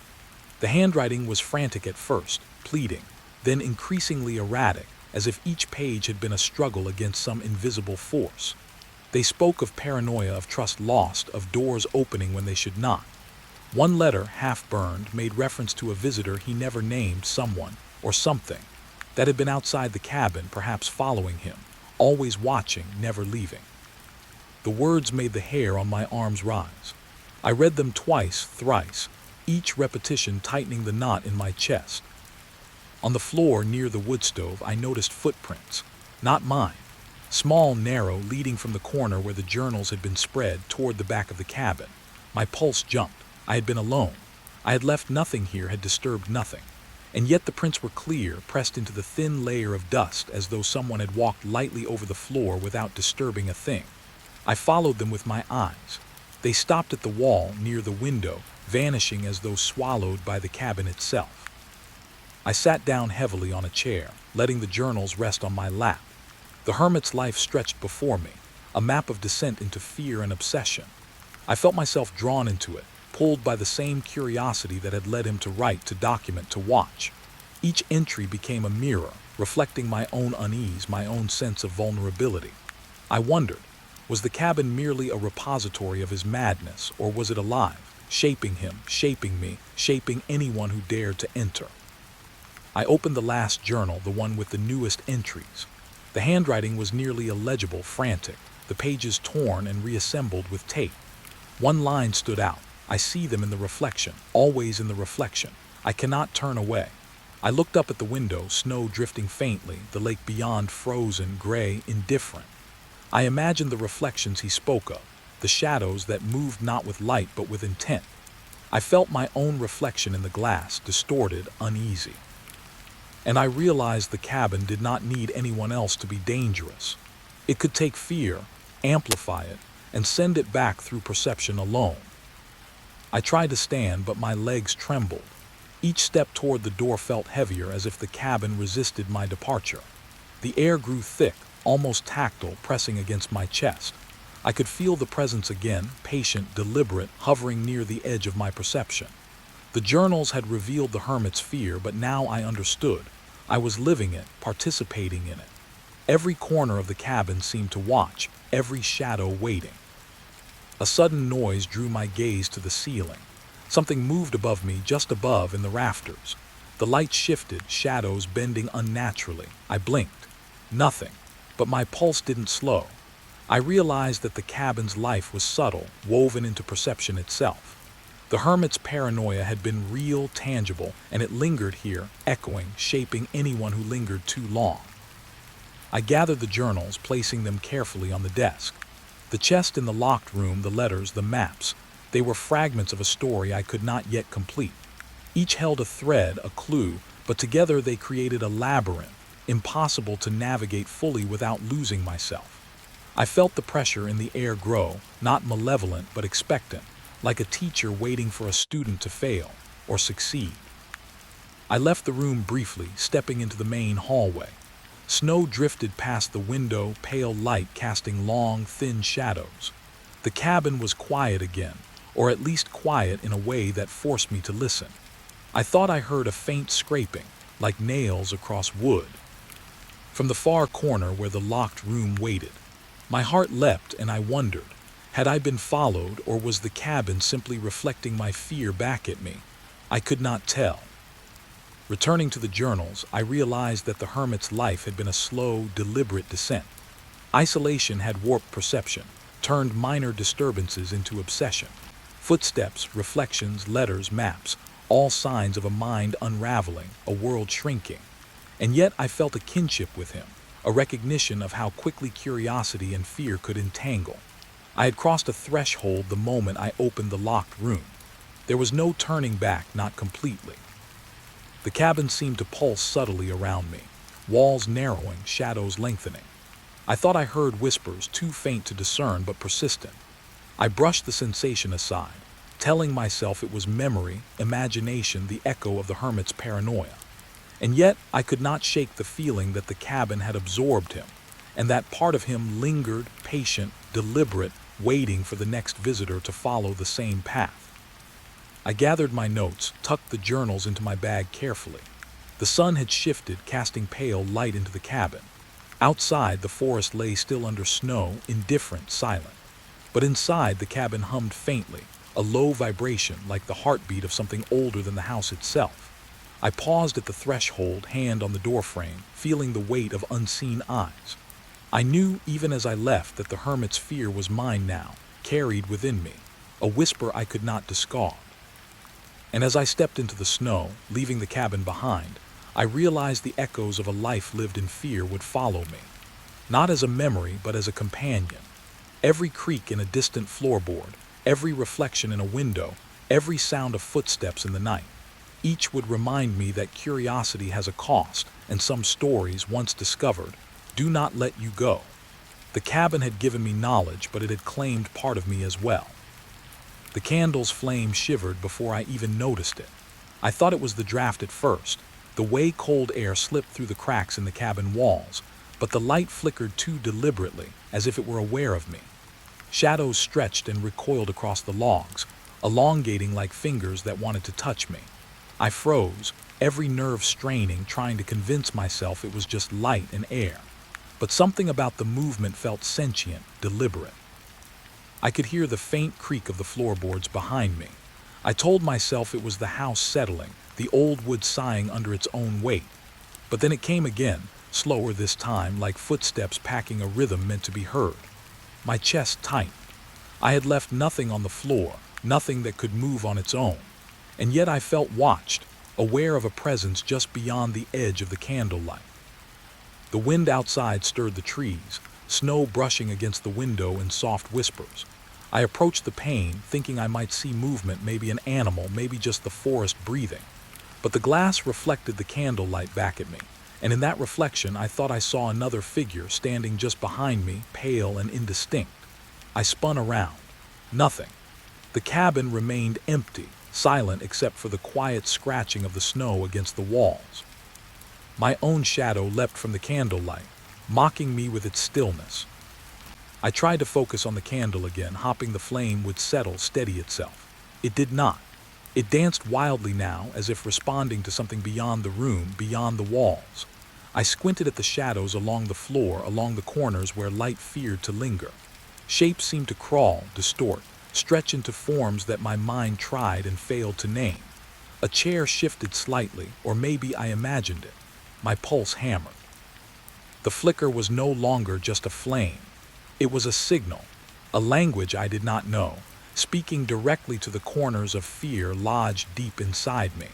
The handwriting was frantic at first, pleading, then increasingly erratic, as if each page had been a struggle against some invisible force. They spoke of paranoia, of trust lost, of doors opening when they should not. One letter, half burned, made reference to a visitor he never named, someone, or something, that had been outside the cabin, perhaps following him, always watching, never leaving. The words made the hair on my arms rise. I read them twice, thrice, each repetition tightening the knot in my chest. On the floor near the wood stove, I noticed footprints, not mine, small, narrow, leading from the corner where the journals had been spread toward the back of the cabin. My pulse jumped. I had been alone. I had left nothing here, had disturbed nothing. And yet the prints were clear, pressed into the thin layer of dust, as though someone had walked lightly over the floor without disturbing a thing. I followed them with my eyes. They stopped at the wall near the window, vanishing as though swallowed by the cabin itself. I sat down heavily on a chair, letting the journals rest on my lap. The hermit's life stretched before me, a map of descent into fear and obsession. I felt myself drawn into it, pulled by the same curiosity that had led him to write, to document, to watch. Each entry became a mirror, reflecting my own unease, my own sense of vulnerability. I wondered, was the cabin merely a repository of his madness, or was it alive, shaping him, shaping me, shaping anyone who dared to enter? I opened the last journal, the one with the newest entries. The handwriting was nearly illegible, frantic, the pages torn and reassembled with tape. One line stood out. I see them in the reflection, always in the reflection. I cannot turn away. I looked up at the window, snow drifting faintly, the lake beyond frozen, gray, indifferent. I imagined the reflections he spoke of, the shadows that moved not with light but with intent. I felt my own reflection in the glass, distorted, uneasy. And I realized the cabin did not need anyone else to be dangerous. It could take fear, amplify it, and send it back through perception alone. I tried to stand, but my legs trembled. Each step toward the door felt heavier, as if the cabin resisted my departure. The air grew thick, almost tactile, pressing against my chest. I could feel the presence again, patient, deliberate, hovering near the edge of my perception. The journals had revealed the hermit's fear, but now I understood. I was living it, participating in it. Every corner of the cabin seemed to watch, every shadow waiting. A sudden noise drew my gaze to the ceiling. Something moved above me, just above, in the rafters. The light shifted, shadows bending unnaturally. I blinked. Nothing. But my pulse didn't slow. I realized that the cabin's life was subtle, woven into perception itself. The hermit's paranoia had been real, tangible, and it lingered here, echoing, shaping anyone who lingered too long. I gathered the journals, placing them carefully on the desk. The chest in the locked room, the letters, the maps, they were fragments of a story I could not yet complete. Each held a thread, a clue, but together they created a labyrinth, impossible to navigate fully without losing myself. I felt the pressure in the air grow, not malevolent but expectant, like a teacher waiting for a student to fail or succeed. I left the room briefly, stepping into the main hallway. Snow drifted past the window, pale light casting long, thin shadows. The cabin was quiet again, or at least quiet in a way that forced me to listen. I thought I heard a faint scraping, like nails across wood. From the far corner where the locked room waited, my heart leapt and I wondered, had I been followed, or was the cabin simply reflecting my fear back at me? I could not tell. Returning to the journals, I realized that the hermit's life had been a slow, deliberate descent. Isolation had warped perception, turned minor disturbances into obsession. Footsteps, reflections, letters, maps, all signs of a mind unraveling, a world shrinking. And yet I felt a kinship with him, a recognition of how quickly curiosity and fear could entangle. I had crossed a threshold the moment I opened the locked room. There was no turning back, not completely. The cabin seemed to pulse subtly around me, walls narrowing, shadows lengthening. I thought I heard whispers, too faint to discern but persistent. I brushed the sensation aside, telling myself it was memory, imagination, the echo of the hermit's paranoia. And yet I could not shake the feeling that the cabin had absorbed him, and that part of him lingered, patient, deliberate, waiting for the next visitor to follow the same path. I gathered my notes, tucked the journals into my bag carefully. The sun had shifted, casting pale light into the cabin. Outside, the forest lay still under snow, indifferent, silent. But inside, the cabin hummed faintly, a low vibration like the heartbeat of something older than the house itself. I paused at the threshold, hand on the doorframe, feeling the weight of unseen eyes. I knew, even as I left, that the hermit's fear was mine now, carried within me, a whisper I could not discard. And as I stepped into the snow, leaving the cabin behind, I realized the echoes of a life lived in fear would follow me. Not as a memory, but as a companion. Every creak in a distant floorboard, every reflection in a window, every sound of footsteps in the night. Each would remind me that curiosity has a cost, and some stories, once discovered, do not let you go. The cabin had given me knowledge, but it had claimed part of me as well. The candle's flame shivered before I even noticed it. I thought it was the draft at first, the way cold air slipped through the cracks in the cabin walls, but the light flickered too deliberately, as if it were aware of me. Shadows stretched and recoiled across the logs, elongating like fingers that wanted to touch me. I froze, every nerve straining, trying to convince myself it was just light and air. But something about the movement felt sentient, deliberate. I could hear the faint creak of the floorboards behind me. I told myself it was the house settling, the old wood sighing under its own weight. But then it came again, slower this time, like footsteps packing a rhythm meant to be heard. My chest tightened. I had left nothing on the floor, nothing that could move on its own. And yet I felt watched, aware of a presence just beyond the edge of the candlelight. The wind outside stirred the trees, snow brushing against the window in soft whispers. I approached the pane, thinking I might see movement, maybe an animal, maybe just the forest breathing. But the glass reflected the candlelight back at me, and in that reflection I thought I saw another figure standing just behind me, pale and indistinct. I spun around. Nothing. The cabin remained empty, silent except for the quiet scratching of the snow against the walls. My own shadow leapt from the candlelight, mocking me with its stillness. I tried to focus on the candle again, hoping the flame would settle, steady itself. It did not. It danced wildly now, as if responding to something beyond the room, beyond the walls. I squinted at the shadows along the floor, along the corners where light feared to linger. Shapes seemed to crawl, distort, stretch into forms that my mind tried and failed to name. A chair shifted slightly, or maybe I imagined it. My pulse hammered. The flicker was no longer just a flame. It was a signal, a language I did not know, speaking directly to the corners of fear lodged deep inside me.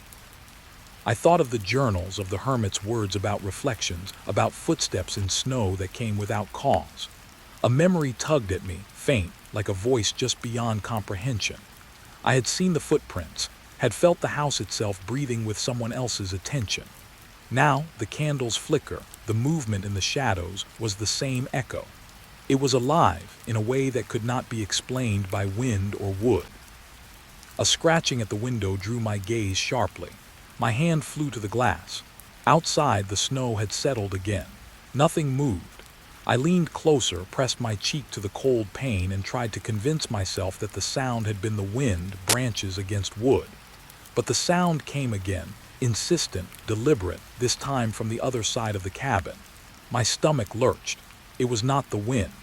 I thought of the journals, of the hermit's words about reflections, about footsteps in snow that came without cause. A memory tugged at me, faint, like a voice just beyond comprehension. I had seen the footprints, had felt the house itself breathing with someone else's attention. Now, the candle's flicker, the movement in the shadows, was the same echo. It was alive in a way that could not be explained by wind or wood. A scratching at the window drew my gaze sharply. My hand flew to the glass. Outside, the snow had settled again. Nothing moved. I leaned closer, pressed my cheek to the cold pane, and tried to convince myself that the sound had been the wind, branches against wood. But the sound came again, insistent, deliberate, this time from the other side of the cabin. My stomach lurched. It was not the wind.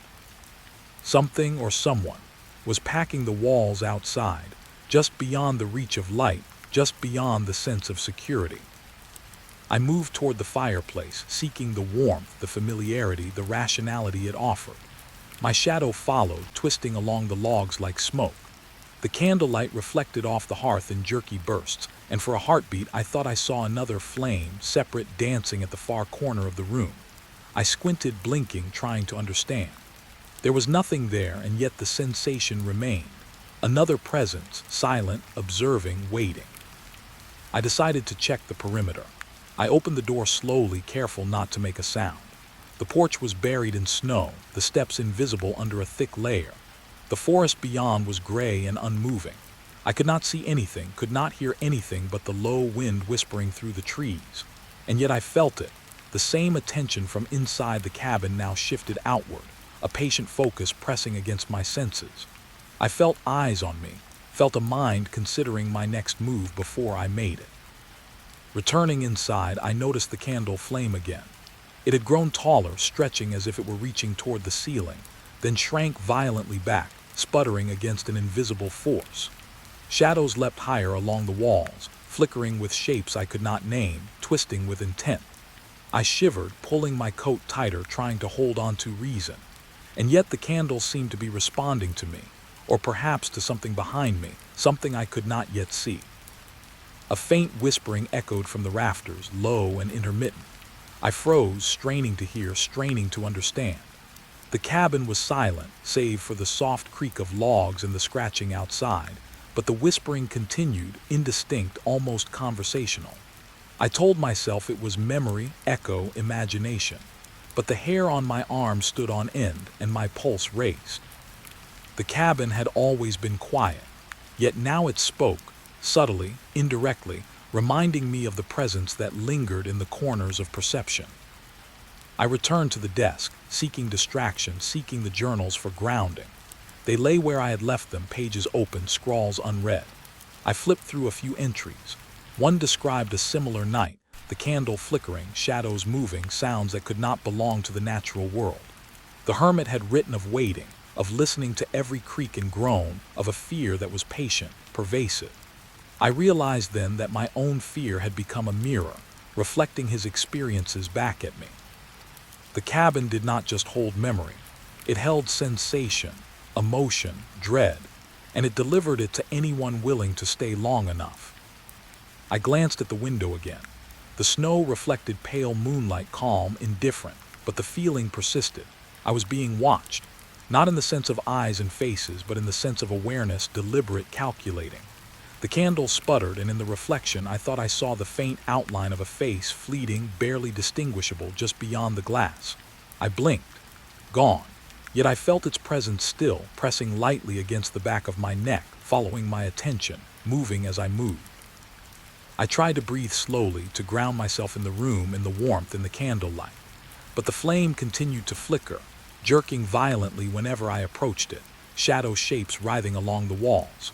Something or someone was packing the walls outside, just beyond the reach of light, just beyond the sense of security. I moved toward the fireplace, seeking the warmth, the familiarity, the rationality it offered. My shadow followed, twisting along the logs like smoke. The candlelight reflected off the hearth in jerky bursts, and for a heartbeat I thought I saw another flame, separate, dancing at the far corner of the room. I squinted, blinking, trying to understand. There was nothing there, and yet the sensation remained. Another presence, silent, observing, waiting. I decided to check the perimeter. I opened the door slowly, careful not to make a sound. The porch was buried in snow, the steps invisible under a thick layer. The forest beyond was gray and unmoving. I could not see anything, could not hear anything but the low wind whispering through the trees. And yet I felt it. The same attention from inside the cabin now shifted outward, a patient focus pressing against my senses. I felt eyes on me, felt a mind considering my next move before I made it. Returning inside, I noticed the candle flame again. It had grown taller, stretching as if it were reaching toward the ceiling, then shrank violently back, sputtering against an invisible force. Shadows leapt higher along the walls, flickering with shapes I could not name, twisting with intent. I shivered, pulling my coat tighter, trying to hold on to reason. And yet the candle seemed to be responding to me, or perhaps to something behind me, something I could not yet see. A faint whispering echoed from the rafters, low and intermittent. I froze, straining to hear, straining to understand. The cabin was silent, save for the soft creak of logs and the scratching outside, but the whispering continued, indistinct, almost conversational. I told myself it was memory, echo, imagination, but the hair on my arm stood on end and my pulse raced. The cabin had always been quiet, yet now it spoke, subtly, indirectly, reminding me of the presence that lingered in the corners of perception. I returned to the desk, seeking distraction, seeking the journals for grounding. They lay where I had left them, pages open, scrawls unread. I flipped through a few entries. One described a similar night, the candle flickering, shadows moving, sounds that could not belong to the natural world. The hermit had written of waiting, of listening to every creak and groan, of a fear that was patient, pervasive. I realized then that my own fear had become a mirror, reflecting his experiences back at me. The cabin did not just hold memory. It held sensation, emotion, dread, and it delivered it to anyone willing to stay long enough. I glanced at the window again. The snow reflected pale moonlight, calm, indifferent, but the feeling persisted. I was being watched, not in the sense of eyes and faces, but in the sense of awareness, deliberate, calculating. The candle sputtered, and in the reflection I thought I saw the faint outline of a face, fleeting, barely distinguishable, just beyond the glass. I blinked. Gone. Yet I felt its presence still, pressing lightly against the back of my neck, following my attention, moving as I moved. I tried to breathe slowly, to ground myself in the room, in the warmth, in the candlelight. But the flame continued to flicker, jerking violently whenever I approached it, shadow shapes writhing along the walls.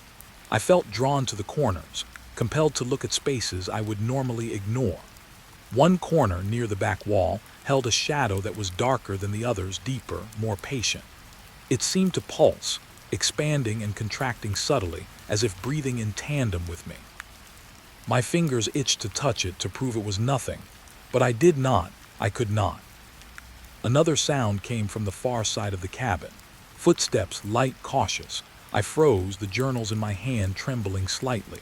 I felt drawn to the corners, compelled to look at spaces I would normally ignore. One corner, near the back wall, held a shadow that was darker than the others, deeper, more patient. It seemed to pulse, expanding and contracting subtly, as if breathing in tandem with me. My fingers itched to touch it, to prove it was nothing, but I did not, I could not. Another sound came from the far side of the cabin. Footsteps, light, cautious. I froze, the journals in my hand trembling slightly.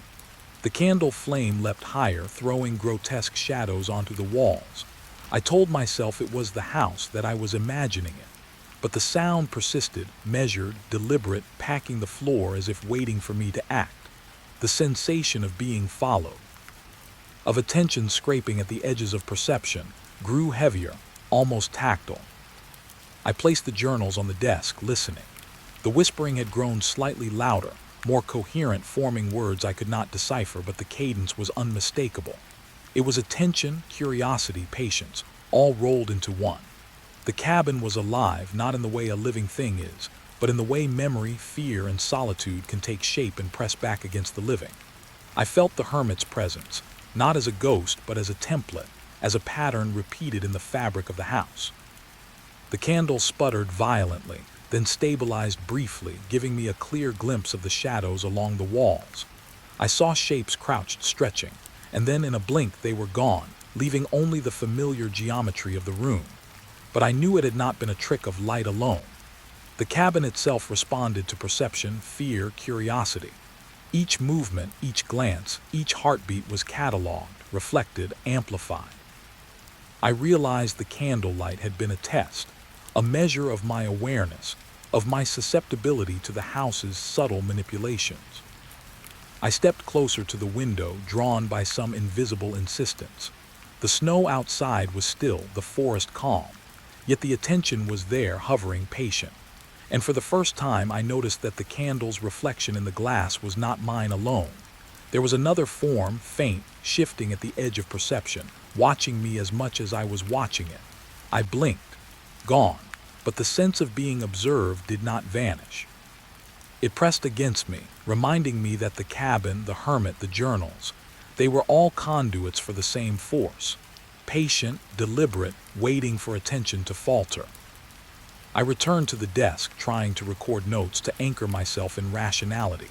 The candle flame leapt higher, throwing grotesque shadows onto the walls. I told myself it was the house, that I was imagining it. But the sound persisted, measured, deliberate, packing the floor as if waiting for me to act. The sensation of being followed, of attention scraping at the edges of perception, grew heavier, almost tactile. I placed the journals on the desk, listening. The whispering had grown slightly louder, more coherent, forming words I could not decipher, but the cadence was unmistakable. It was attention, curiosity, patience, all rolled into one. The cabin was alive, not in the way a living thing is, but in the way memory, fear, and solitude can take shape and press back against the living. I felt the hermit's presence, not as a ghost, but as a template, as a pattern repeated in the fabric of the house. The candle sputtered violently, then stabilized briefly, giving me a clear glimpse of the shadows along the walls. I saw shapes crouched, stretching, and then in a blink they were gone, leaving only the familiar geometry of the room. But I knew it had not been a trick of light alone. The cabin itself responded to perception, fear, curiosity. Each movement, each glance, each heartbeat was catalogued, reflected, amplified. I realized the candlelight had been a test, a measure of my awareness, of my susceptibility to the house's subtle manipulations. I stepped closer to the window, drawn by some invisible insistence. The snow outside was still, the forest calm, yet the attention was there, hovering patient. And for the first time I noticed that the candle's reflection in the glass was not mine alone. There was another form, faint, shifting at the edge of perception, watching me as much as I was watching it. I blinked. Gone. But the sense of being observed did not vanish. It pressed against me, reminding me that the cabin, the hermit, the journals, they were all conduits for the same force. Patient, deliberate, waiting for attention to falter. I returned to the desk, trying to record notes to anchor myself in rationality.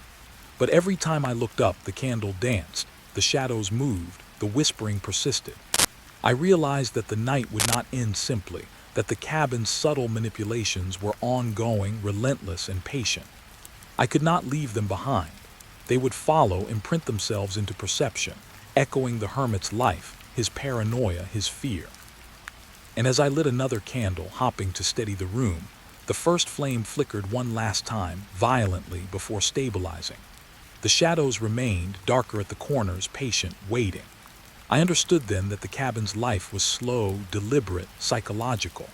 But every time I looked up, the candle danced, the shadows moved, the whispering persisted. I realized that the night would not end simply, that the cabin's subtle manipulations were ongoing, relentless, and patient. I could not leave them behind. They would follow, imprint themselves into perception, echoing the hermit's life, his paranoia, his fear. And as I lit another candle, hopping to steady the room, the first flame flickered one last time, violently, before stabilizing. The shadows remained, darker at the corners, patient, waiting. I understood then that the cabin's life was slow, deliberate, psychological.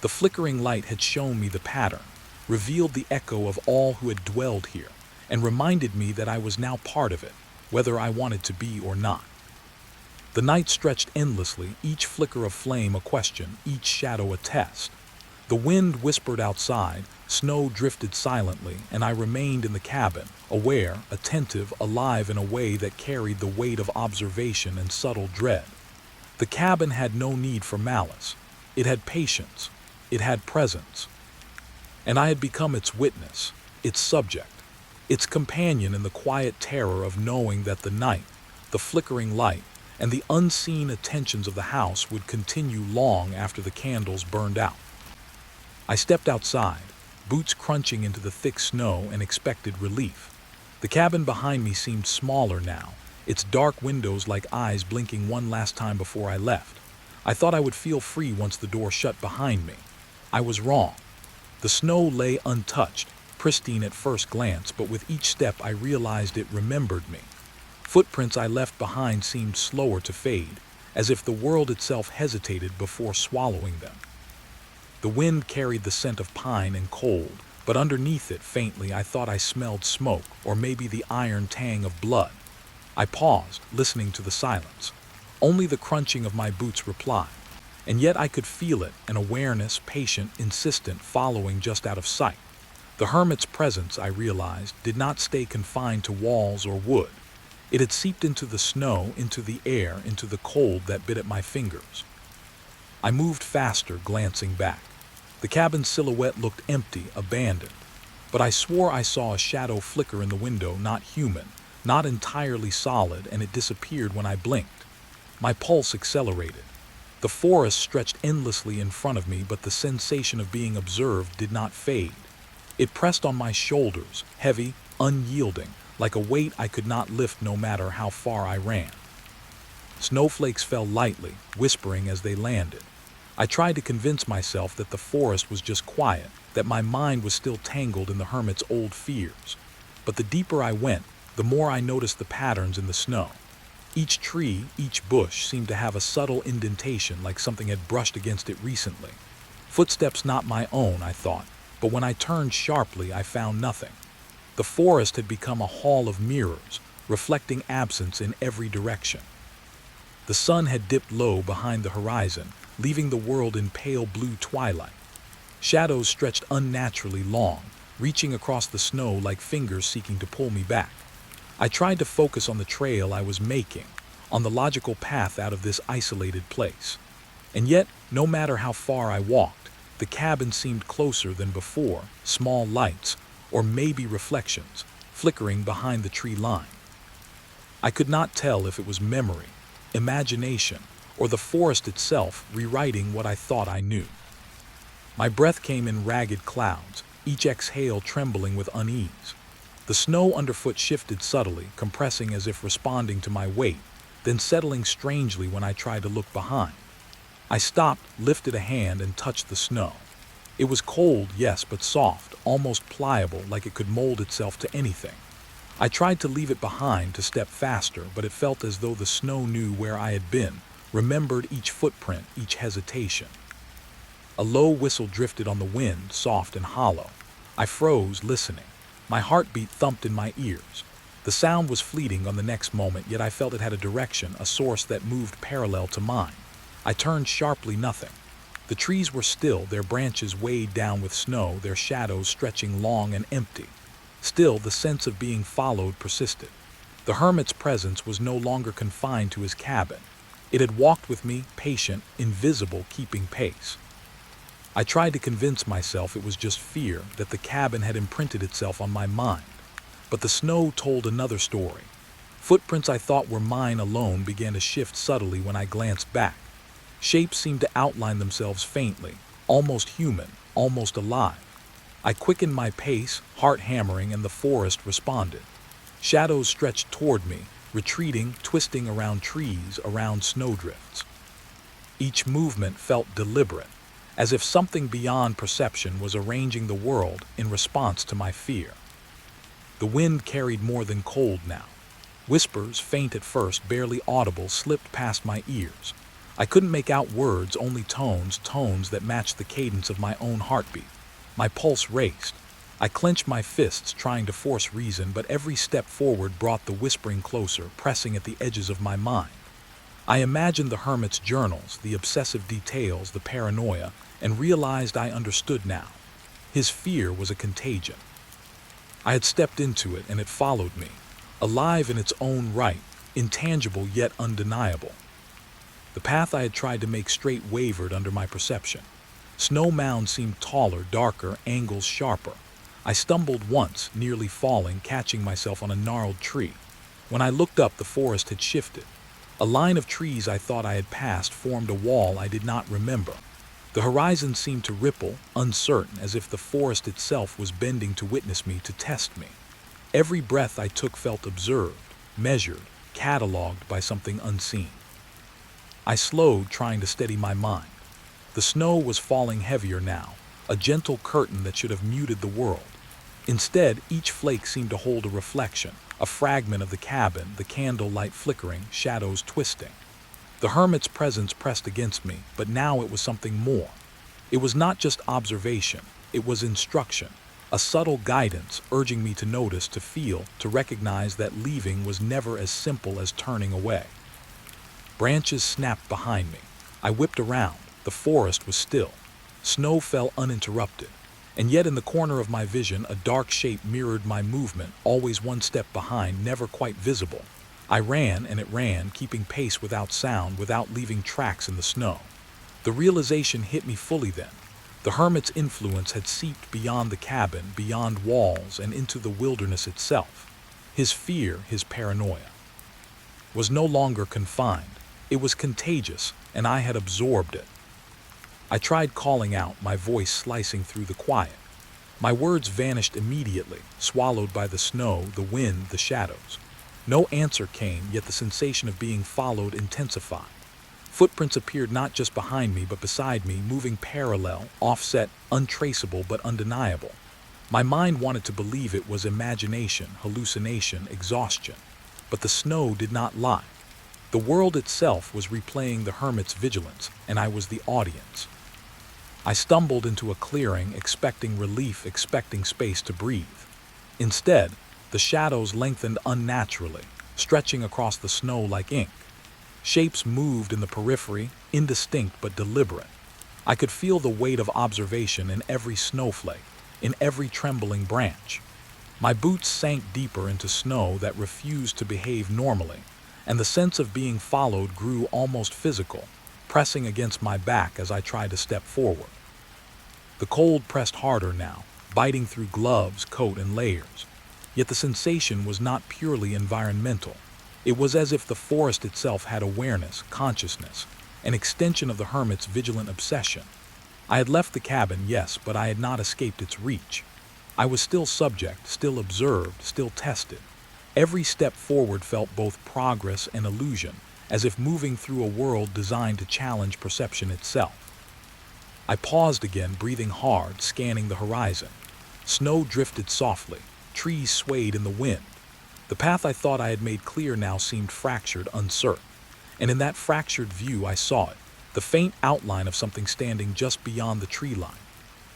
The flickering light had shown me the pattern, revealed the echo of all who had dwelled here, and reminded me that I was now part of it, whether I wanted to be or not. The night stretched endlessly, each flicker of flame a question, each shadow a test. The wind whispered outside, snow drifted silently, and I remained in the cabin, aware, attentive, alive in a way that carried the weight of observation and subtle dread. The cabin had no need for malice. It had patience. It had presence. And I had become its witness, its subject, its companion in the quiet terror of knowing that the night, the flickering light, and the unseen attentions of the house would continue long after the candles burned out. I stepped outside, boots crunching into the thick snow, and expected relief. The cabin behind me seemed smaller now, its dark windows like eyes blinking one last time before I left. I thought I would feel free once the door shut behind me. I was wrong. The snow lay untouched, pristine at first glance, but with each step I realized it remembered me. Footprints I left behind seemed slower to fade, as if the world itself hesitated before swallowing them. The wind carried the scent of pine and cold, but underneath it, faintly, I thought I smelled smoke, or maybe the iron tang of blood. I paused, listening to the silence. Only the crunching of my boots replied, and yet I could feel it, an awareness, patient, insistent, following just out of sight. The hermit's presence, I realized, did not stay confined to walls or wood. It had seeped into the snow, into the air, into the cold that bit at my fingers. I moved faster, glancing back. The cabin's silhouette looked empty, abandoned. But I swore I saw a shadow flicker in the window, not human, not entirely solid, and it disappeared when I blinked. My pulse accelerated. The forest stretched endlessly in front of me, but the sensation of being observed did not fade. It pressed on my shoulders, heavy, unyielding, like a weight I could not lift no matter how far I ran. Snowflakes fell lightly, whispering as they landed. I tried to convince myself that the forest was just quiet, that my mind was still tangled in the hermit's old fears. But the deeper I went, the more I noticed the patterns in the snow. Each tree, each bush seemed to have a subtle indentation, like something had brushed against it recently. Footsteps not my own, I thought, but when I turned sharply, I found nothing. The forest had become a hall of mirrors, reflecting absence in every direction. The sun had dipped low behind the horizon, leaving the world in pale blue twilight. Shadows stretched unnaturally long, reaching across the snow like fingers seeking to pull me back. I tried to focus on the trail I was making, on the logical path out of this isolated place. And yet, no matter how far I walked, the cabin seemed closer than before, small lights, or maybe reflections, flickering behind the tree line. I could not tell if it was memory, imagination, or the forest itself rewriting what I thought I knew. My breath came in ragged clouds, each exhale trembling with unease. The snow underfoot shifted subtly, compressing as if responding to my weight, then settling strangely when I tried to look behind. I stopped, lifted a hand, and touched the snow. It was cold, yes, but soft, almost pliable, like it could mold itself to anything. I tried to leave it behind to step faster, but it felt as though the snow knew where I had been, remembered each footprint, each hesitation. A low whistle drifted on the wind, soft and hollow. I froze, listening. My heartbeat thumped in my ears. The sound was fleeting on the next moment, yet I felt it had a direction, a source that moved parallel to mine. I turned sharply, nothing. The trees were still, their branches weighed down with snow, their shadows stretching long and empty. Still, the sense of being followed persisted. The hermit's presence was no longer confined to his cabin. It had walked with me, patient, invisible, keeping pace. I tried to convince myself it was just fear, that the cabin had imprinted itself on my mind. But the snow told another story. Footprints I thought were mine alone began to shift subtly when I glanced back. Shapes seemed to outline themselves faintly, almost human, almost alive. I quickened my pace, heart hammering, and the forest responded. Shadows stretched toward me, retreating, twisting around trees, around snowdrifts. Each movement felt deliberate, as if something beyond perception was arranging the world in response to my fear. The wind carried more than cold now. Whispers, faint at first, barely audible, slipped past my ears. I couldn't make out words, only tones, tones that matched the cadence of my own heartbeat. My pulse raced. I clenched my fists, trying to force reason, but every step forward brought the whispering closer, pressing at the edges of my mind. I imagined the hermit's journals, the obsessive details, the paranoia, and realized I understood now. His fear was a contagion. I had stepped into it, and it followed me, alive in its own right, intangible yet undeniable. The path I had tried to make straight wavered under my perception. Snow mounds seemed taller, darker, angles sharper. I stumbled once, nearly falling, catching myself on a gnarled tree. When I looked up, the forest had shifted. A line of trees I thought I had passed formed a wall I did not remember. The horizon seemed to ripple, uncertain, as if the forest itself was bending to witness me, to test me. Every breath I took felt observed, measured, catalogued by something unseen. I slowed, trying to steady my mind. The snow was falling heavier now, a gentle curtain that should have muted the world. Instead, each flake seemed to hold a reflection, a fragment of the cabin, the candle light flickering, shadows twisting. The hermit's presence pressed against me, but now it was something more. It was not just observation, it was instruction, a subtle guidance urging me to notice, to feel, to recognize that leaving was never as simple as turning away. Branches snapped behind me. I whipped around. The forest was still. Snow fell uninterrupted. And yet in the corner of my vision, a dark shape mirrored my movement, always one step behind, never quite visible. I ran, and it ran, keeping pace without sound, without leaving tracks in the snow. The realization hit me fully then. The hermit's influence had seeped beyond the cabin, beyond walls, and into the wilderness itself. His fear, his paranoia, was no longer confined. It was contagious, and I had absorbed it. I tried calling out, my voice slicing through the quiet. My words vanished immediately, swallowed by the snow, the wind, the shadows. No answer came, yet the sensation of being followed intensified. Footprints appeared not just behind me, but beside me, moving parallel, offset, untraceable but undeniable. My mind wanted to believe it was imagination, hallucination, exhaustion. But the snow did not lie. The world itself was replaying the hermit's vigilance, and I was the audience. I stumbled into a clearing, expecting relief, expecting space to breathe. Instead, the shadows lengthened unnaturally, stretching across the snow like ink. Shapes moved in the periphery, indistinct but deliberate. I could feel the weight of observation in every snowflake, in every trembling branch. My boots sank deeper into snow that refused to behave normally, and the sense of being followed grew almost physical, pressing against my back as I tried to step forward. The cold pressed harder now, biting through gloves, coat, and layers. Yet the sensation was not purely environmental. It was as if the forest itself had awareness, consciousness, an extension of the hermit's vigilant obsession. I had left the cabin, yes, but I had not escaped its reach. I was still subject, still observed, still tested. Every step forward felt both progress and illusion, as if moving through a world designed to challenge perception itself. I paused again, breathing hard, scanning the horizon. Snow drifted softly, trees swayed in the wind. The path I thought I had made clear now seemed fractured, uncertain. And in that fractured view I saw it, the faint outline of something standing just beyond the tree line.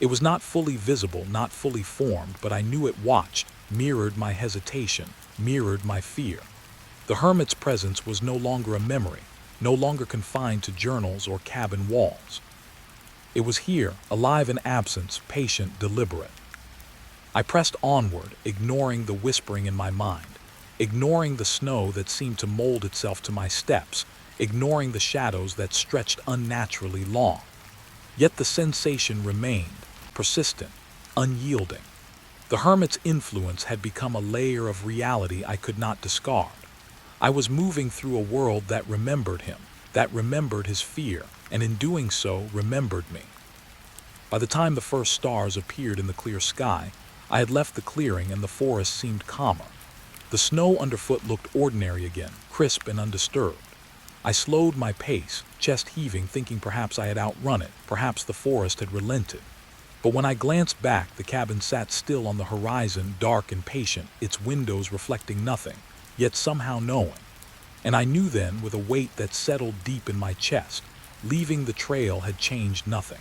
It was not fully visible, not fully formed, but I knew it watched, mirrored my hesitation, mirrored my fear. The hermit's presence was no longer a memory, no longer confined to journals or cabin walls. It was here, alive in absence, patient, deliberate. I pressed onward, ignoring the whispering in my mind, ignoring the snow that seemed to mold itself to my steps, ignoring the shadows that stretched unnaturally long. Yet the sensation remained, persistent, unyielding. The hermit's influence had become a layer of reality I could not discard. I was moving through a world that remembered him, that remembered his fear, and in doing so, remembered me. By the time the first stars appeared in the clear sky, I had left the clearing and the forest seemed calmer. The snow underfoot looked ordinary again, crisp and undisturbed. I slowed my pace, chest heaving, thinking perhaps I had outrun it, perhaps the forest had relented. But when I glanced back, the cabin sat still on the horizon, dark and patient, its windows reflecting nothing, yet somehow knowing. And I knew then, with a weight that settled deep in my chest, leaving the trail had changed nothing.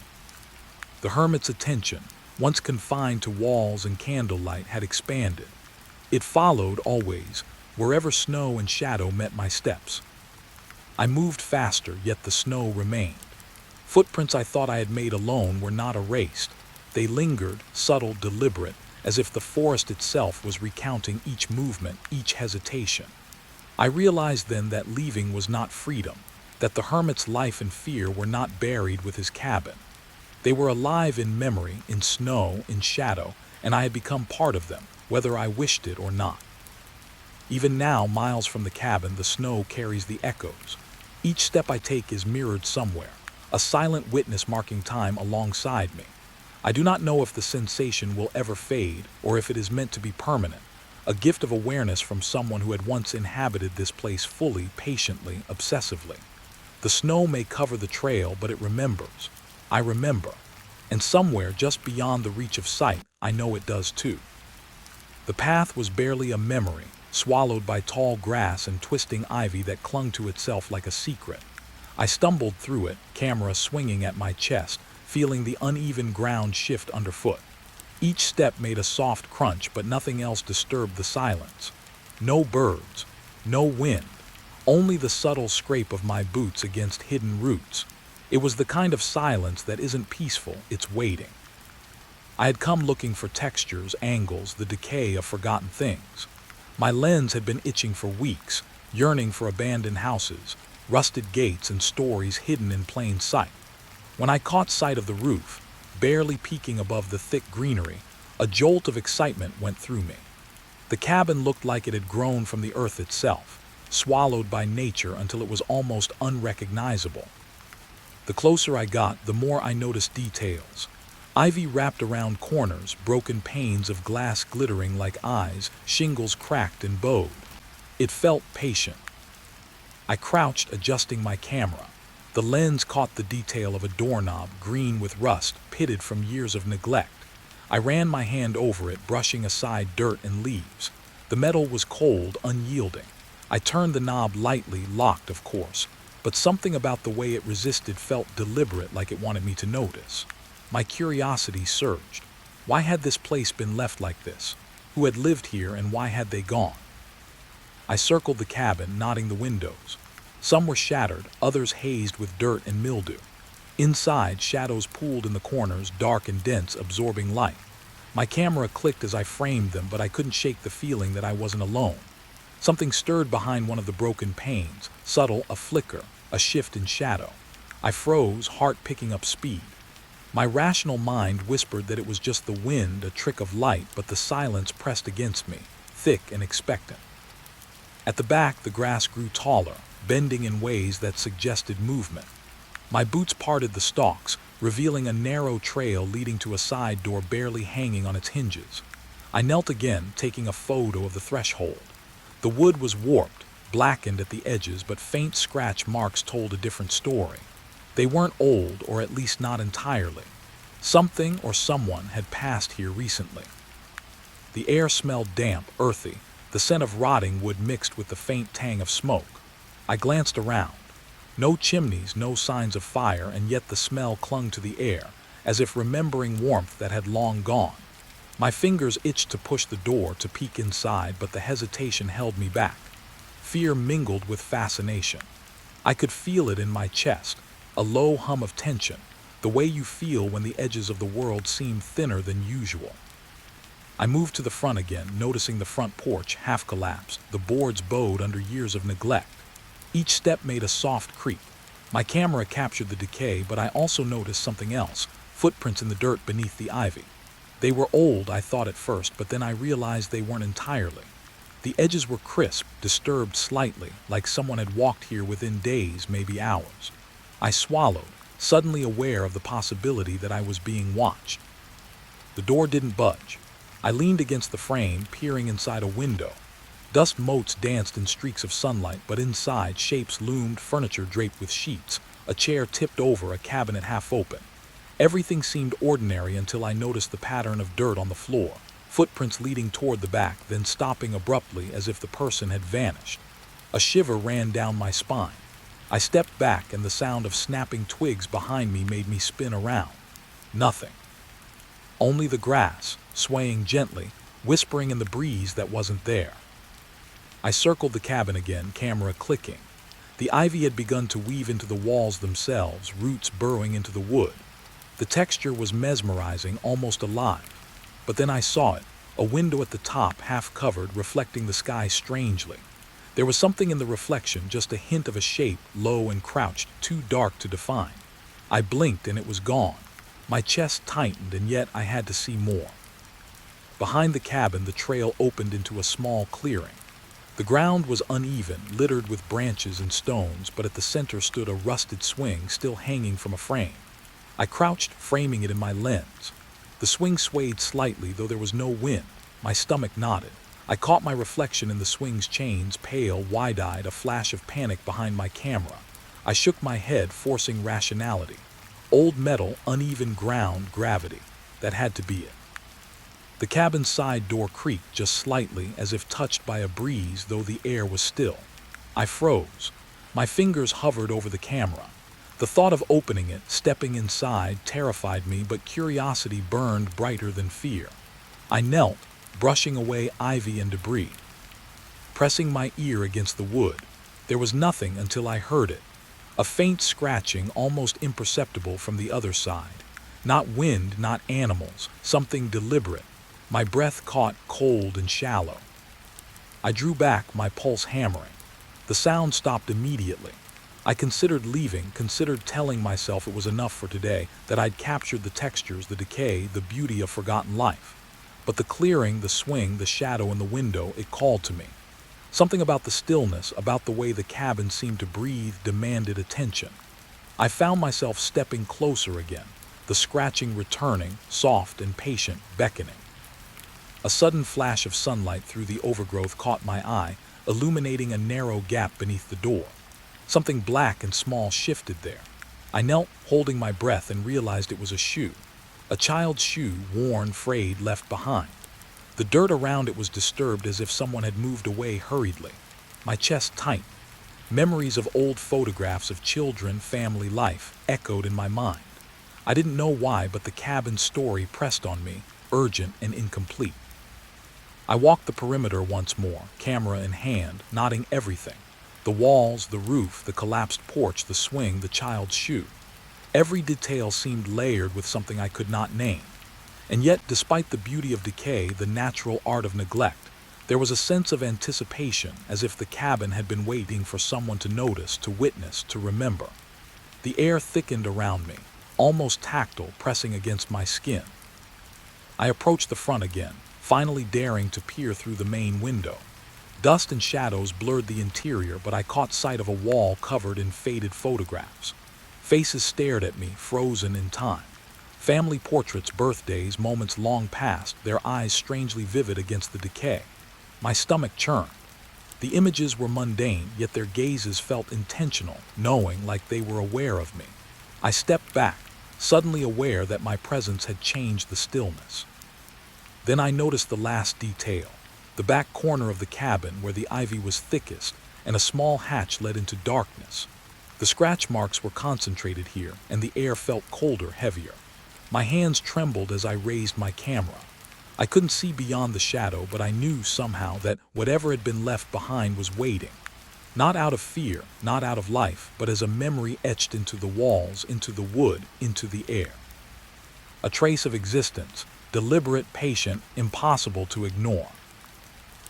The hermit's attention, once confined to walls and candlelight, had expanded. It followed, always, wherever snow and shadow met my steps. I moved faster, yet the snow remained. Footprints I thought I had made alone were not erased. They lingered, subtle, deliberate, as if the forest itself was recounting each movement, each hesitation. I realized then that leaving was not freedom, that the hermit's life and fear were not buried with his cabin. They were alive in memory, in snow, in shadow, and I had become part of them, whether I wished it or not. Even now, miles from the cabin, the snow carries the echoes. Each step I take is mirrored somewhere, a silent witness marking time alongside me. I do not know if the sensation will ever fade or if it is meant to be permanent, a gift of awareness from someone who had once inhabited this place fully, patiently, obsessively. The snow may cover the trail, but it remembers. I remember. And somewhere just beyond the reach of sight, I know it does too. The path was barely a memory, swallowed by tall grass and twisting ivy that clung to itself like a secret. I stumbled through it, camera swinging at my chest, feeling the uneven ground shift underfoot. Each step made a soft crunch, but nothing else disturbed the silence. No birds, no wind, only the subtle scrape of my boots against hidden roots. It was the kind of silence that isn't peaceful, it's waiting. I had come looking for textures, angles, the decay of forgotten things. My lens had been itching for weeks, yearning for abandoned houses, rusted gates, and stories hidden in plain sight. When I caught sight of the roof, barely peeking above the thick greenery, a jolt of excitement went through me. The cabin looked like it had grown from the earth itself, swallowed by nature until it was almost unrecognizable. The closer I got, the more I noticed details. Ivy wrapped around corners, broken panes of glass glittering like eyes, shingles cracked and bowed. It felt patient. I crouched, adjusting my camera. The lens caught the detail of a doorknob, green with rust, pitted from years of neglect. I ran my hand over it, brushing aside dirt and leaves. The metal was cold, unyielding. I turned the knob lightly, locked of course, but something about the way it resisted felt deliberate, like it wanted me to notice. My curiosity surged. Why had this place been left like this? Who had lived here, and why had they gone? I circled the cabin, nodding the windows. Some were shattered, others hazed with dirt and mildew. Inside, shadows pooled in the corners, dark and dense, absorbing light. My camera clicked as I framed them, but I couldn't shake the feeling that I wasn't alone. Something stirred behind one of the broken panes, subtle, a flicker, a shift in shadow. I froze, heart picking up speed. My rational mind whispered that it was just the wind, a trick of light, but the silence pressed against me, thick and expectant. At the back, the grass grew taller, bending in ways that suggested movement. My boots parted the stalks, revealing a narrow trail leading to a side door barely hanging on its hinges. I knelt again, taking a photo of the threshold. The wood was warped, blackened at the edges, but faint scratch marks told a different story. They weren't old, or at least not entirely. Something or someone had passed here recently. The air smelled damp, earthy, the scent of rotting wood mixed with the faint tang of smoke. I glanced around. No chimneys, no signs of fire, and yet the smell clung to the air, as if remembering warmth that had long gone. My fingers itched to push the door to peek inside, but the hesitation held me back. Fear mingled with fascination. I could feel it in my chest, a low hum of tension, the way you feel when the edges of the world seem thinner than usual. I moved to the front again, noticing the front porch half collapsed, the boards bowed under years of neglect. Each step made a soft creak. My camera captured the decay, but I also noticed something else, footprints in the dirt beneath the ivy. They were old, I thought at first, but then I realized they weren't entirely. The edges were crisp, disturbed slightly, like someone had walked here within days, maybe hours. I swallowed, suddenly aware of the possibility that I was being watched. The door didn't budge. I leaned against the frame, peering inside a window. Dust motes danced in streaks of sunlight, but inside shapes loomed, furniture draped with sheets, a chair tipped over, a cabinet half open. Everything seemed ordinary until I noticed the pattern of dirt on the floor, footprints leading toward the back, then stopping abruptly as if the person had vanished. A shiver ran down my spine. I stepped back, and the sound of snapping twigs behind me made me spin around. Nothing. Only the grass, swaying gently, whispering in the breeze that wasn't there. I circled the cabin again, camera clicking. The ivy had begun to weave into the walls themselves, roots burrowing into the wood. The texture was mesmerizing, almost alive. But then I saw it, a window at the top, half covered, reflecting the sky strangely. There was something in the reflection, just a hint of a shape, low and crouched, too dark to define. I blinked and it was gone. My chest tightened, and yet I had to see more. Behind the cabin, the trail opened into a small clearing. The ground was uneven, littered with branches and stones, but at the center stood a rusted swing, still hanging from a frame. I crouched, framing it in my lens. The swing swayed slightly, though there was no wind. My stomach knotted. I caught my reflection in the swing's chains, pale, wide-eyed, a flash of panic behind my camera. I shook my head, forcing rationality. Old metal, uneven ground, gravity. That had to be it. The cabin's side door creaked just slightly, as if touched by a breeze, though the air was still. I froze. My fingers hovered over the camera. The thought of opening it, stepping inside, terrified me, but curiosity burned brighter than fear. I knelt, brushing away ivy and debris, pressing my ear against the wood. There was nothing until I heard it. A faint scratching, almost imperceptible from the other side. Not wind, not animals, something deliberate. My breath caught, cold and shallow. I drew back, my pulse hammering. The sound stopped immediately. I considered leaving, considered telling myself it was enough for today, that I'd captured the textures, the decay, the beauty of forgotten life. But the clearing, the swing, the shadow in the window, it called to me. Something about the stillness, about the way the cabin seemed to breathe, demanded attention. I found myself stepping closer again, the scratching returning, soft and patient, beckoning. A sudden flash of sunlight through the overgrowth caught my eye, illuminating a narrow gap beneath the door. Something black and small shifted there. I knelt, holding my breath, and realized it was a shoe. A child's shoe, worn, frayed, left behind. The dirt around it was disturbed, as if someone had moved away hurriedly. My chest tightened. Memories of old photographs of children, family life, echoed in my mind. I didn't know why, but the cabin's story pressed on me, urgent and incomplete. I walked the perimeter once more, camera in hand, noting everything. The walls, the roof, the collapsed porch, the swing, the child's shoe. Every detail seemed layered with something I could not name. And yet, despite the beauty of decay, the natural art of neglect, there was a sense of anticipation, as if the cabin had been waiting for someone to notice, to witness, to remember. The air thickened around me, almost tactile, pressing against my skin. I approached the front again, finally daring to peer through the main window. Dust and shadows blurred the interior, but I caught sight of a wall covered in faded photographs. Faces stared at me, frozen in time. Family portraits, birthdays, moments long past, their eyes strangely vivid against the decay. My stomach churned. The images were mundane, yet their gazes felt intentional, knowing, like they were aware of me. I stepped back, suddenly aware that my presence had changed the stillness. Then I noticed the last detail, the back corner of the cabin where the ivy was thickest and a small hatch led into darkness. The scratch marks were concentrated here, and the air felt colder, heavier. My hands trembled as I raised my camera. I couldn't see beyond the shadow, but I knew somehow that whatever had been left behind was waiting. Not out of fear, not out of life, but as a memory etched into the walls, into the wood, into the air. A trace of existence, deliberate, patient, impossible to ignore.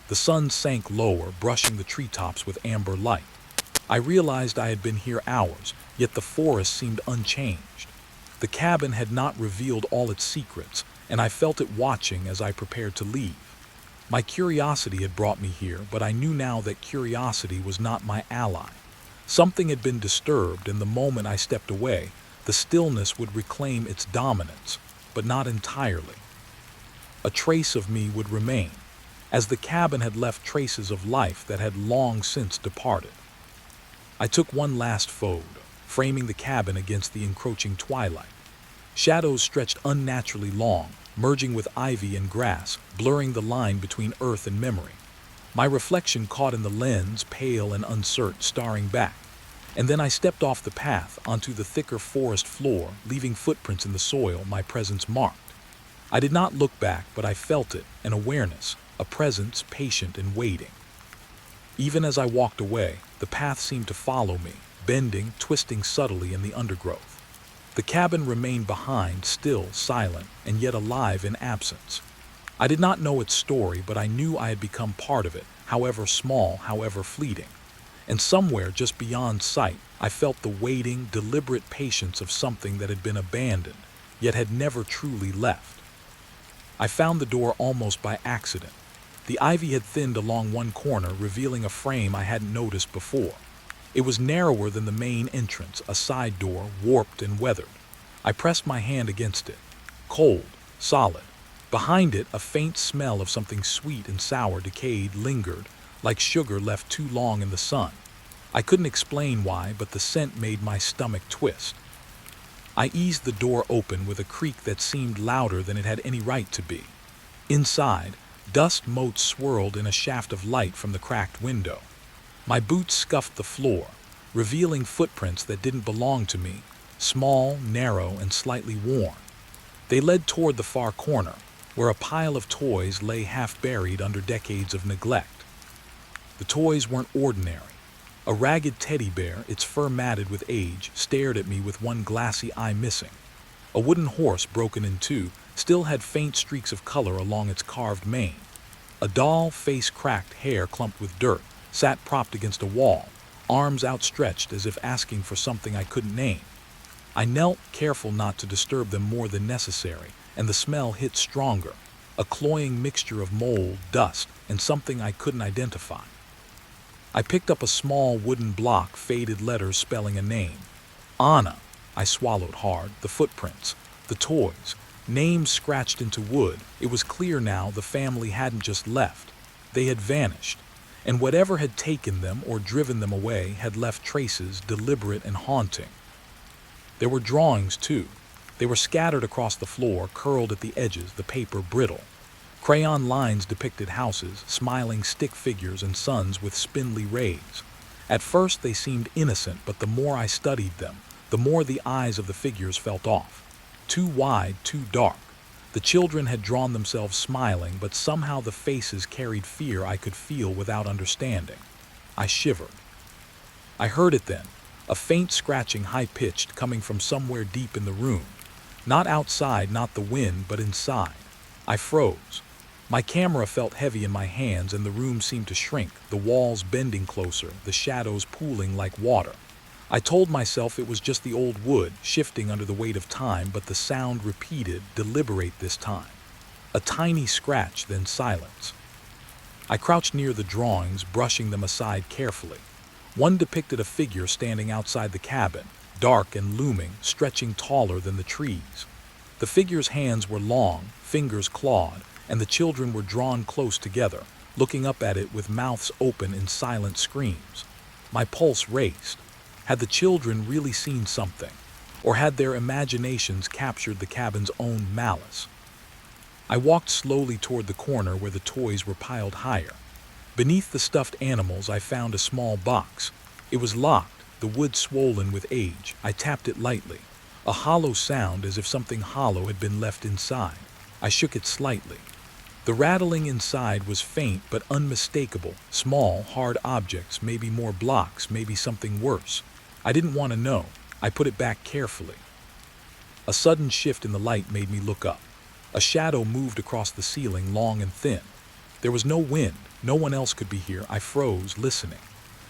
The sun sank lower, brushing the treetops with amber light. I realized I had been here hours, yet the forest seemed unchanged. The cabin had not revealed all its secrets, and I felt it watching as I prepared to leave. My curiosity had brought me here, but I knew now that curiosity was not my ally. Something had been disturbed, and the moment I stepped away, the stillness would reclaim its dominance, but not entirely. A trace of me would remain, as the cabin had left traces of life that had long since departed. I took one last photo, framing the cabin against the encroaching twilight. Shadows stretched unnaturally long, merging with ivy and grass, blurring the line between earth and memory. My reflection caught in the lens, pale and uncertain, staring back. And then I stepped off the path onto the thicker forest floor, leaving footprints in the soil my presence marked. I did not look back, but I felt it, an awareness, a presence patient and waiting. Even as I walked away, the path seemed to follow me, bending, twisting subtly in the undergrowth. The cabin remained behind, still, silent, and yet alive in absence. I did not know its story, but I knew I had become part of it, however small, however fleeting. And somewhere just beyond sight, I felt the waiting, deliberate patience of something that had been abandoned, yet had never truly left. I found the door almost by accident. The ivy had thinned along one corner, revealing a frame I hadn't noticed before. It was narrower than the main entrance, a side door, warped and weathered. I pressed my hand against it. Cold, solid. Behind it, a faint smell of something sweet and sour decayed lingered, like sugar left too long in the sun. I couldn't explain why, but the scent made my stomach twist. I eased the door open with a creak that seemed louder than it had any right to be. Inside, dust motes swirled in a shaft of light from the cracked window. My boots scuffed the floor, revealing footprints that didn't belong to me, small, narrow, and slightly worn. They led toward the far corner, where a pile of toys lay half buried under decades of neglect. The toys weren't ordinary. A ragged teddy bear, its fur matted with age, stared at me with one glassy eye missing. A wooden horse, broken in two, still had faint streaks of color along its carved mane. A doll, face cracked, hair clumped with dirt, sat propped against a wall, arms outstretched as if asking for something I couldn't name. I knelt, careful not to disturb them more than necessary, and the smell hit stronger, a cloying mixture of mold, dust, and something I couldn't identify. I picked up a small wooden block, faded letters spelling a name. Anna. I swallowed hard. The footprints, the toys, names scratched into wood. It was clear now the family hadn't just left. They had vanished. And whatever had taken them or driven them away had left traces deliberate and haunting. There were drawings, too. They were scattered across the floor, curled at the edges, the paper brittle. Crayon lines depicted houses, smiling stick figures, and suns with spindly rays. At first they seemed innocent, but the more I studied them, the more the eyes of the figures felt off. Too wide, too dark. The children had drawn themselves smiling, but somehow the faces carried fear I could feel without understanding. I shivered. I heard it then, a faint scratching, high-pitched, coming from somewhere deep in the room. Not outside, not the wind, but inside. I froze. My camera felt heavy in my hands, and the room seemed to shrink, the walls bending closer, the shadows pooling like water. I told myself it was just the old wood, shifting under the weight of time, but the sound repeated, deliberate this time. A tiny scratch, then silence. I crouched near the drawings, brushing them aside carefully. One depicted a figure standing outside the cabin, dark and looming, stretching taller than the trees. The figure's hands were long, fingers clawed, and the children were drawn close together, looking up at it with mouths open in silent screams. My pulse raced. Had the children really seen something? Or had their imaginations captured the cabin's own malice? I walked slowly toward the corner where the toys were piled higher. Beneath the stuffed animals, I found a small box. It was locked, the wood swollen with age. I tapped it lightly. A hollow sound, as if something hollow had been left inside. I shook it slightly. The rattling inside was faint but unmistakable. Small, hard objects, maybe more blocks, maybe something worse. I didn't want to know. I put it back carefully. A sudden shift in the light made me look up. A shadow moved across the ceiling, long and thin. There was no wind. No one else could be here. I froze, listening.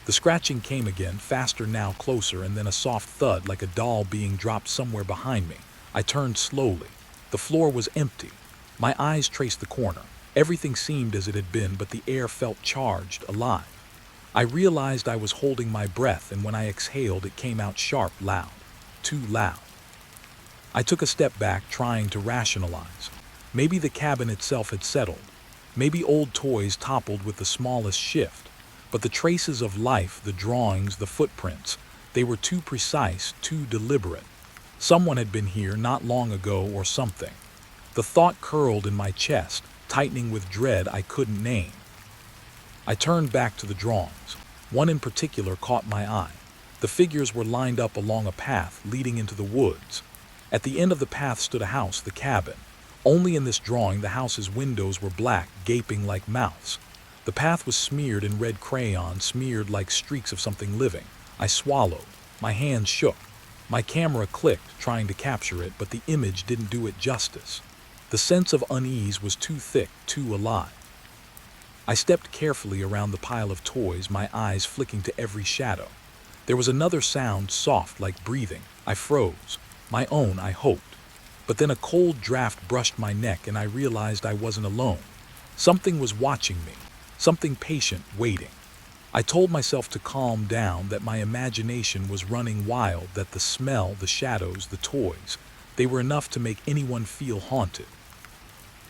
The scratching came again, faster now, closer, and then a soft thud like a doll being dropped somewhere behind me. I turned slowly. The floor was empty. My eyes traced the corner. Everything seemed as it had been, but the air felt charged, alive. I realized I was holding my breath, and when I exhaled, it came out sharp, loud. Too loud. I took a step back, trying to rationalize. Maybe the cabin itself had settled. Maybe old toys toppled with the smallest shift. But the traces of life, the drawings, the footprints, they were too precise, too deliberate. Someone had been here not long ago or something. The thought curled in my chest, tightening with dread I couldn't name. I turned back to the drawings. One in particular caught my eye. The figures were lined up along a path leading into the woods. At the end of the path stood a house, the cabin. Only in this drawing the house's windows were black, gaping like mouths. The path was smeared in red crayon, smeared like streaks of something living. I swallowed. My hands shook. My camera clicked, trying to capture it, but the image didn't do it justice. The sense of unease was too thick, too alive. I stepped carefully around the pile of toys, my eyes flicking to every shadow. There was another sound, soft like breathing. I froze. My own, I hoped. But then a cold draft brushed my neck and I realized I wasn't alone. Something was watching me. Something patient, waiting. I told myself to calm down, that my imagination was running wild, that the smell, the shadows, the toys, they were enough to make anyone feel haunted.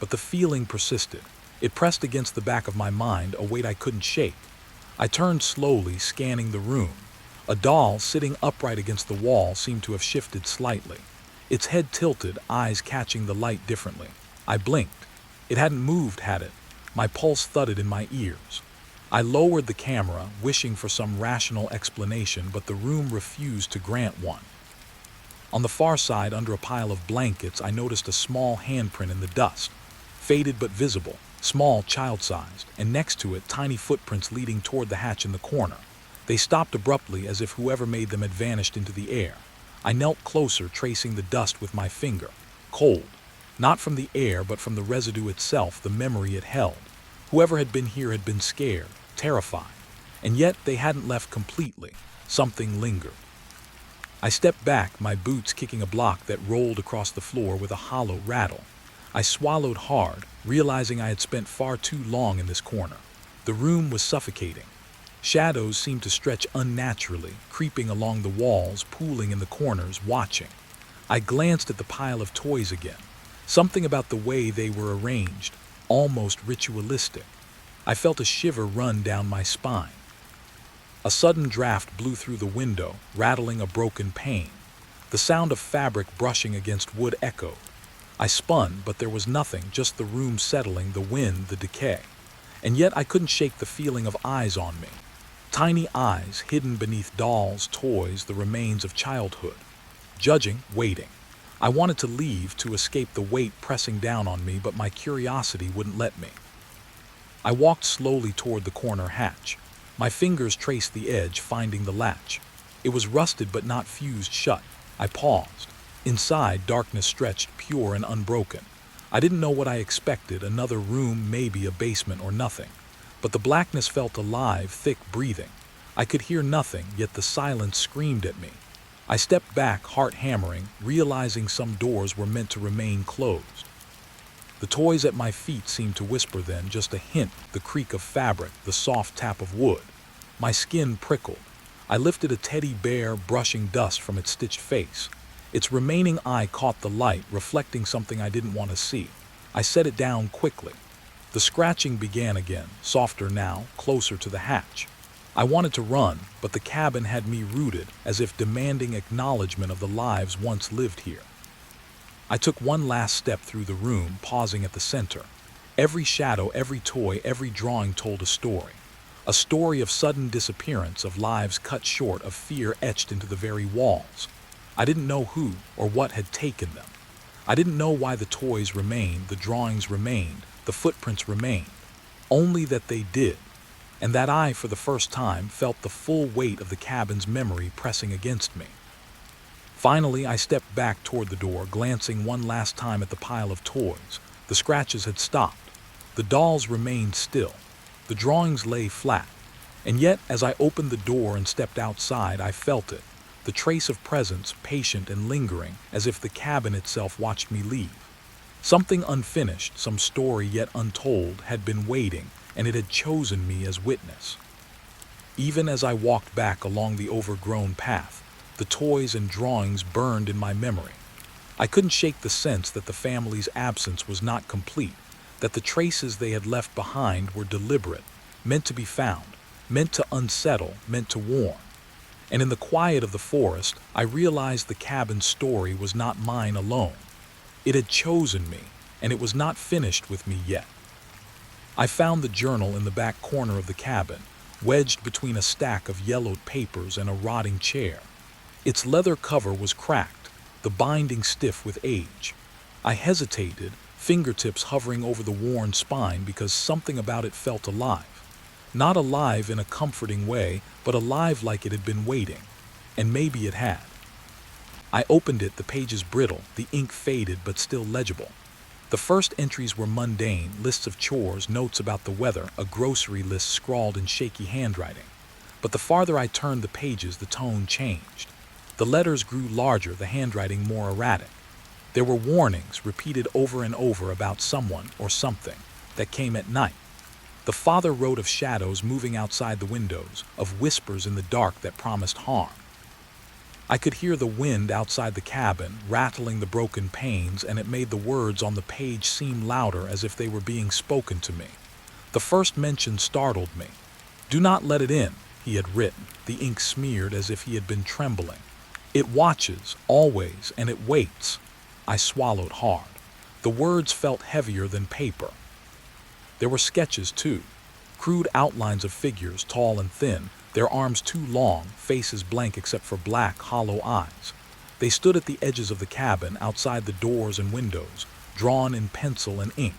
But the feeling persisted. It pressed against the back of my mind, a weight I couldn't shake. I turned slowly, scanning the room. A doll sitting upright against the wall seemed to have shifted slightly. Its head tilted, eyes catching the light differently. I blinked. It hadn't moved, had it? My pulse thudded in my ears. I lowered the camera, wishing for some rational explanation, but the room refused to grant one. On the far side, under a pile of blankets, I noticed a small handprint in the dust. Faded but visible, small, child-sized, and next to it, tiny footprints leading toward the hatch in the corner. They stopped abruptly, as if whoever made them had vanished into the air. I knelt closer, tracing the dust with my finger. Cold. Not from the air, but from the residue itself, the memory it held. Whoever had been here had been scared, terrified. And yet they hadn't left completely. Something lingered. I stepped back, my boots kicking a block that rolled across the floor with a hollow rattle. I swallowed hard, realizing I had spent far too long in this corner. The room was suffocating. Shadows seemed to stretch unnaturally, creeping along the walls, pooling in the corners, watching. I glanced at the pile of toys again. Something about the way they were arranged, almost ritualistic. I felt a shiver run down my spine. A sudden draft blew through the window, rattling a broken pane. The sound of fabric brushing against wood echoed. I spun, but there was nothing, just the room settling, the wind, the decay. And yet I couldn't shake the feeling of eyes on me. Tiny eyes hidden beneath dolls, toys, the remains of childhood. Judging, waiting. I wanted to leave, to escape the weight pressing down on me, but my curiosity wouldn't let me. I walked slowly toward the corner hatch. My fingers traced the edge, finding the latch. It was rusted but not fused shut. I paused. Inside, darkness stretched, pure and unbroken. I didn't know what I expected, another room, maybe a basement or nothing. But the blackness felt alive, thick, breathing. I could hear nothing, yet the silence screamed at me. I stepped back, heart hammering, realizing some doors were meant to remain closed. The toys at my feet seemed to whisper then, just a hint, the creak of fabric, the soft tap of wood. My skin prickled. I lifted a teddy bear, brushing dust from its stitched face. Its remaining eye caught the light, reflecting something I didn't want to see. I set it down quickly. The scratching began again, softer now, closer to the hatch. I wanted to run, but the cabin had me rooted, as if demanding acknowledgement of the lives once lived here. I took one last step through the room, pausing at the center. Every shadow, every toy, every drawing told a story. A story of sudden disappearance, of lives cut short, of fear etched into the very walls. I didn't know who or what had taken them. I didn't know why the toys remained, the drawings remained, the footprints remained. Only that they did, and that I, for the first time, felt the full weight of the cabin's memory pressing against me. Finally, I stepped back toward the door, glancing one last time at the pile of toys. The scratches had stopped. The dolls remained still. The drawings lay flat. And yet, as I opened the door and stepped outside, I felt it. The trace of presence, patient and lingering, as if the cabin itself watched me leave. Something unfinished, some story yet untold, had been waiting, and it had chosen me as witness. Even as I walked back along the overgrown path, the toys and drawings burned in my memory. I couldn't shake the sense that the family's absence was not complete, that the traces they had left behind were deliberate, meant to be found, meant to unsettle, meant to warn. And in the quiet of the forest, I realized the cabin's story was not mine alone. It had chosen me, and it was not finished with me yet. I found the journal in the back corner of the cabin, wedged between a stack of yellowed papers and a rotting chair. Its leather cover was cracked, the binding stiff with age. I hesitated, fingertips hovering over the worn spine, because something about it felt alive. Not alive in a comforting way, but alive like it had been waiting. And maybe it had. I opened it, the pages brittle, the ink faded but still legible. The first entries were mundane, lists of chores, notes about the weather, a grocery list scrawled in shaky handwriting. But the farther I turned the pages, the tone changed. The letters grew larger, the handwriting more erratic. There were warnings, repeated over and over, about someone or something that came at night. The father wrote of shadows moving outside the windows, of whispers in the dark that promised harm. I could hear the wind outside the cabin, rattling the broken panes, and it made the words on the page seem louder, as if they were being spoken to me. The first mention startled me. "Do not let it in," he had written, the ink smeared as if he had been trembling. "It watches, always, and it waits." I swallowed hard. The words felt heavier than paper. There were sketches, too. Crude outlines of figures, tall and thin, their arms too long, faces blank except for black, hollow eyes. They stood at the edges of the cabin, outside the doors and windows, drawn in pencil and ink.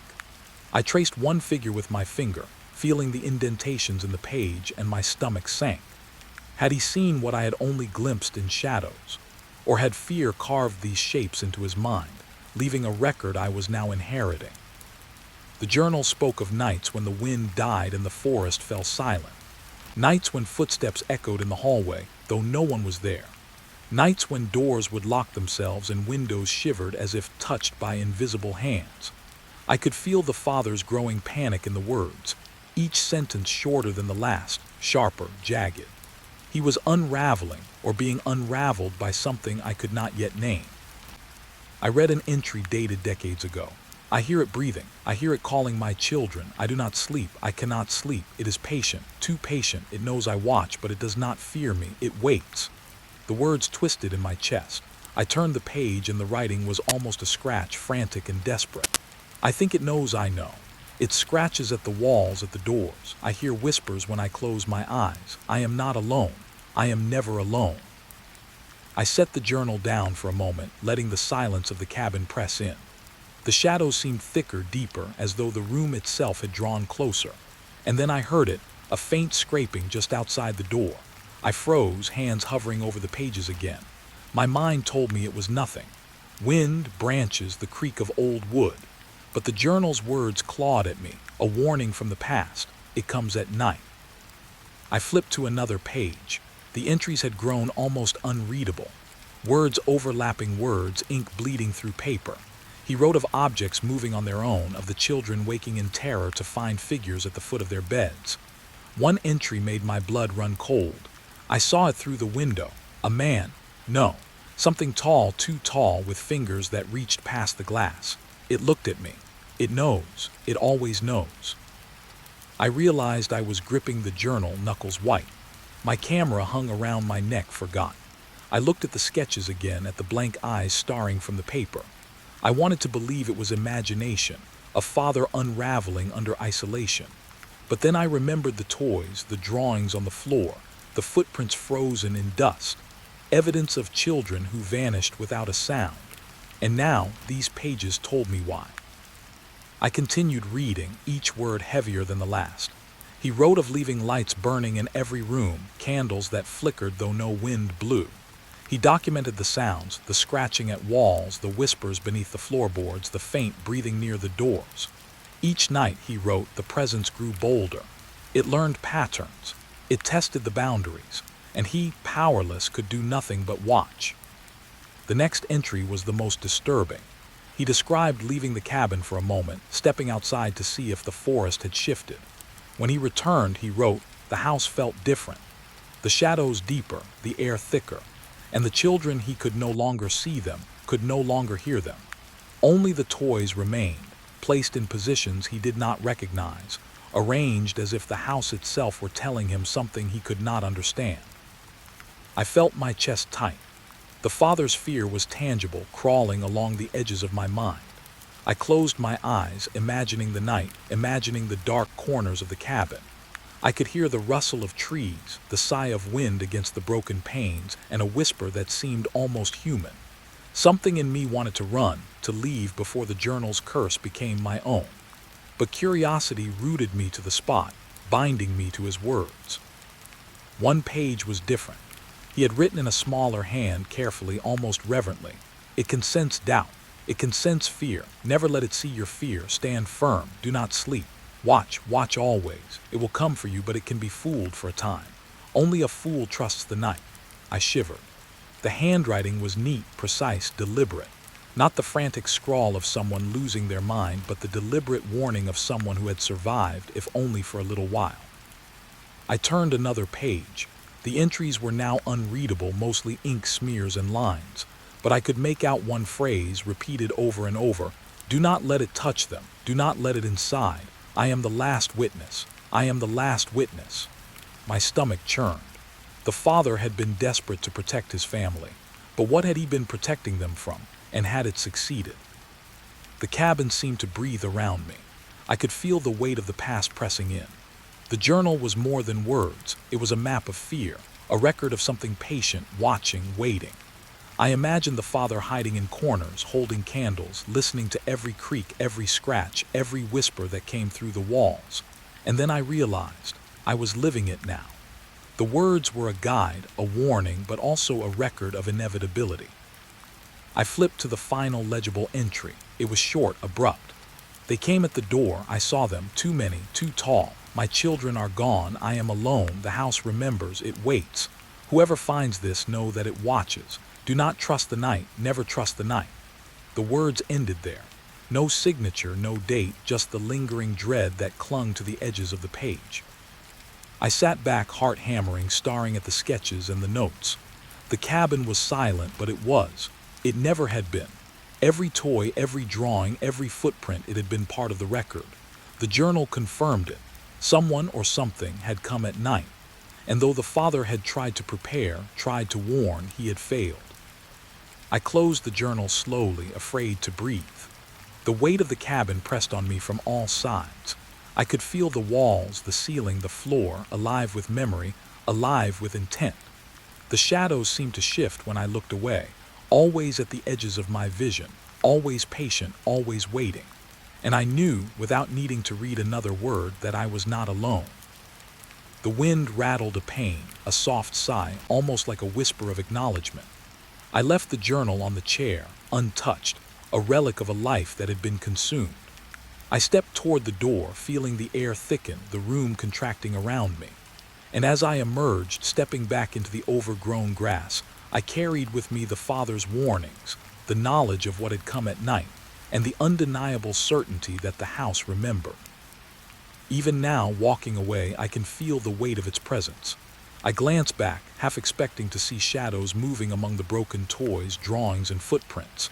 I traced one figure with my finger, feeling the indentations in the page, and my stomach sank. Had he seen what I had only glimpsed in shadows? Or had fear carved these shapes into his mind, leaving a record I was now inheriting? The journal spoke of nights when the wind died and the forest fell silent. Nights when footsteps echoed in the hallway, though no one was there. Nights when doors would lock themselves and windows shivered as if touched by invisible hands. I could feel the father's growing panic in the words, each sentence shorter than the last, sharper, jagged. He was unraveling, or being unraveled by something I could not yet name. I read an entry dated decades ago. "I hear it breathing. I hear it calling my children. I do not sleep. I cannot sleep. It is patient, too patient. It knows I watch, but it does not fear me. It waits." The words twisted in my chest. I turned the page, and the writing was almost a scratch, frantic and desperate. "I think it knows I know. It scratches at the walls, at the doors. I hear whispers when I close my eyes. I am not alone. I am never alone." I set the journal down for a moment, letting the silence of the cabin press in. The shadows seemed thicker, deeper, as though the room itself had drawn closer. And then I heard it, a faint scraping just outside the door. I froze, hands hovering over the pages again. My mind told me it was nothing. Wind, branches, the creak of old wood. But the journal's words clawed at me, a warning from the past. It comes at night. I flipped to another page. The entries had grown almost unreadable. Words overlapping words, ink bleeding through paper. He wrote of objects moving on their own, of the children waking in terror to find figures at the foot of their beds. One entry made my blood run cold. I saw it through the window. A man. No. Something tall, too tall, with fingers that reached past the glass. It looked at me. It knows. It always knows. I realized I was gripping the journal, knuckles white. My camera hung around my neck forgotten. I looked at the sketches again, at the blank eyes staring from the paper. I wanted to believe it was imagination, a father unraveling under isolation. But then I remembered the toys, the drawings on the floor, the footprints frozen in dust, evidence of children who vanished without a sound. And now these pages told me why. I continued reading, each word heavier than the last. He wrote of leaving lights burning in every room, candles that flickered though no wind blew. He documented the sounds, the scratching at walls, the whispers beneath the floorboards, the faint breathing near the doors. Each night, he wrote, the presence grew bolder. It learned patterns. It tested the boundaries. And he, powerless, could do nothing but watch. The next entry was the most disturbing. He described leaving the cabin for a moment, stepping outside to see if the forest had shifted. When he returned, he wrote, the house felt different. The shadows deeper, the air thicker. And the children, he could no longer see them, could no longer hear them. Only the toys remained, placed in positions he did not recognize, arranged as if the house itself were telling him something he could not understand. I felt my chest tight. The father's fear was tangible, crawling along the edges of my mind. I closed my eyes, imagining the night, imagining the dark corners of the cabin. I could hear the rustle of trees, the sigh of wind against the broken panes, and a whisper that seemed almost human. Something in me wanted to run, to leave before the journal's curse became my own. But curiosity rooted me to the spot, binding me to his words. One page was different. He had written in a smaller hand, carefully, almost reverently. It can sense doubt. It can sense fear. Never let it see your fear. Stand firm. Do not sleep. Watch always. It will come for you, but it can be fooled for a time. Only a fool trusts the night. I shivered. The handwriting was neat, precise, deliberate. Not the frantic scrawl of someone losing their mind, but the deliberate warning of someone who had survived, if only for a little while. I turned another page. The entries were now unreadable, mostly ink smears and lines. But I could make out one phrase, repeated over and over. Do not let it touch them. Do not let it inside. I am the last witness. I am the last witness. My stomach churned. The father had been desperate to protect his family. But what had he been protecting them from? And had it succeeded? The cabin seemed to breathe around me. I could feel the weight of the past pressing in. The journal was more than words. It was a map of fear, a record of something patient, watching, waiting. I imagined the father hiding in corners, holding candles, listening to every creak, every scratch, every whisper that came through the walls. And then I realized I was living it now. The words were a guide, a warning, but also a record of inevitability. I flipped to the final legible entry. It was short, abrupt. They came at the door. I saw them, too many, too tall. My children are gone. I am alone. The house remembers. It waits. Whoever finds this, know that it watches. Do not trust the night. Never trust the night. The words ended there. No signature, no date, just the lingering dread that clung to the edges of the page. I sat back, heart hammering, staring at the sketches and the notes. The cabin was silent, but it was. It never had been. Every toy, every drawing, every footprint, it had been part of the record. The journal confirmed it. Someone or something had come at night. And though the father had tried to prepare, tried to warn, he had failed. I closed the journal slowly, afraid to breathe. The weight of the cabin pressed on me from all sides. I could feel the walls, the ceiling, the floor, alive with memory, alive with intent. The shadows seemed to shift when I looked away, always at the edges of my vision, always patient, always waiting. And I knew, without needing to read another word, that I was not alone. The wind rattled a pane, a soft sigh, almost like a whisper of acknowledgement. I left the journal on the chair, untouched, a relic of a life that had been consumed. I stepped toward the door, feeling the air thicken, the room contracting around me. And as I emerged, stepping back into the overgrown grass, I carried with me the father's warnings, the knowledge of what had come at night, and the undeniable certainty that the house remembered. Even now, walking away, I can feel the weight of its presence. I glance back, half expecting to see shadows moving among the broken toys, drawings, and footprints.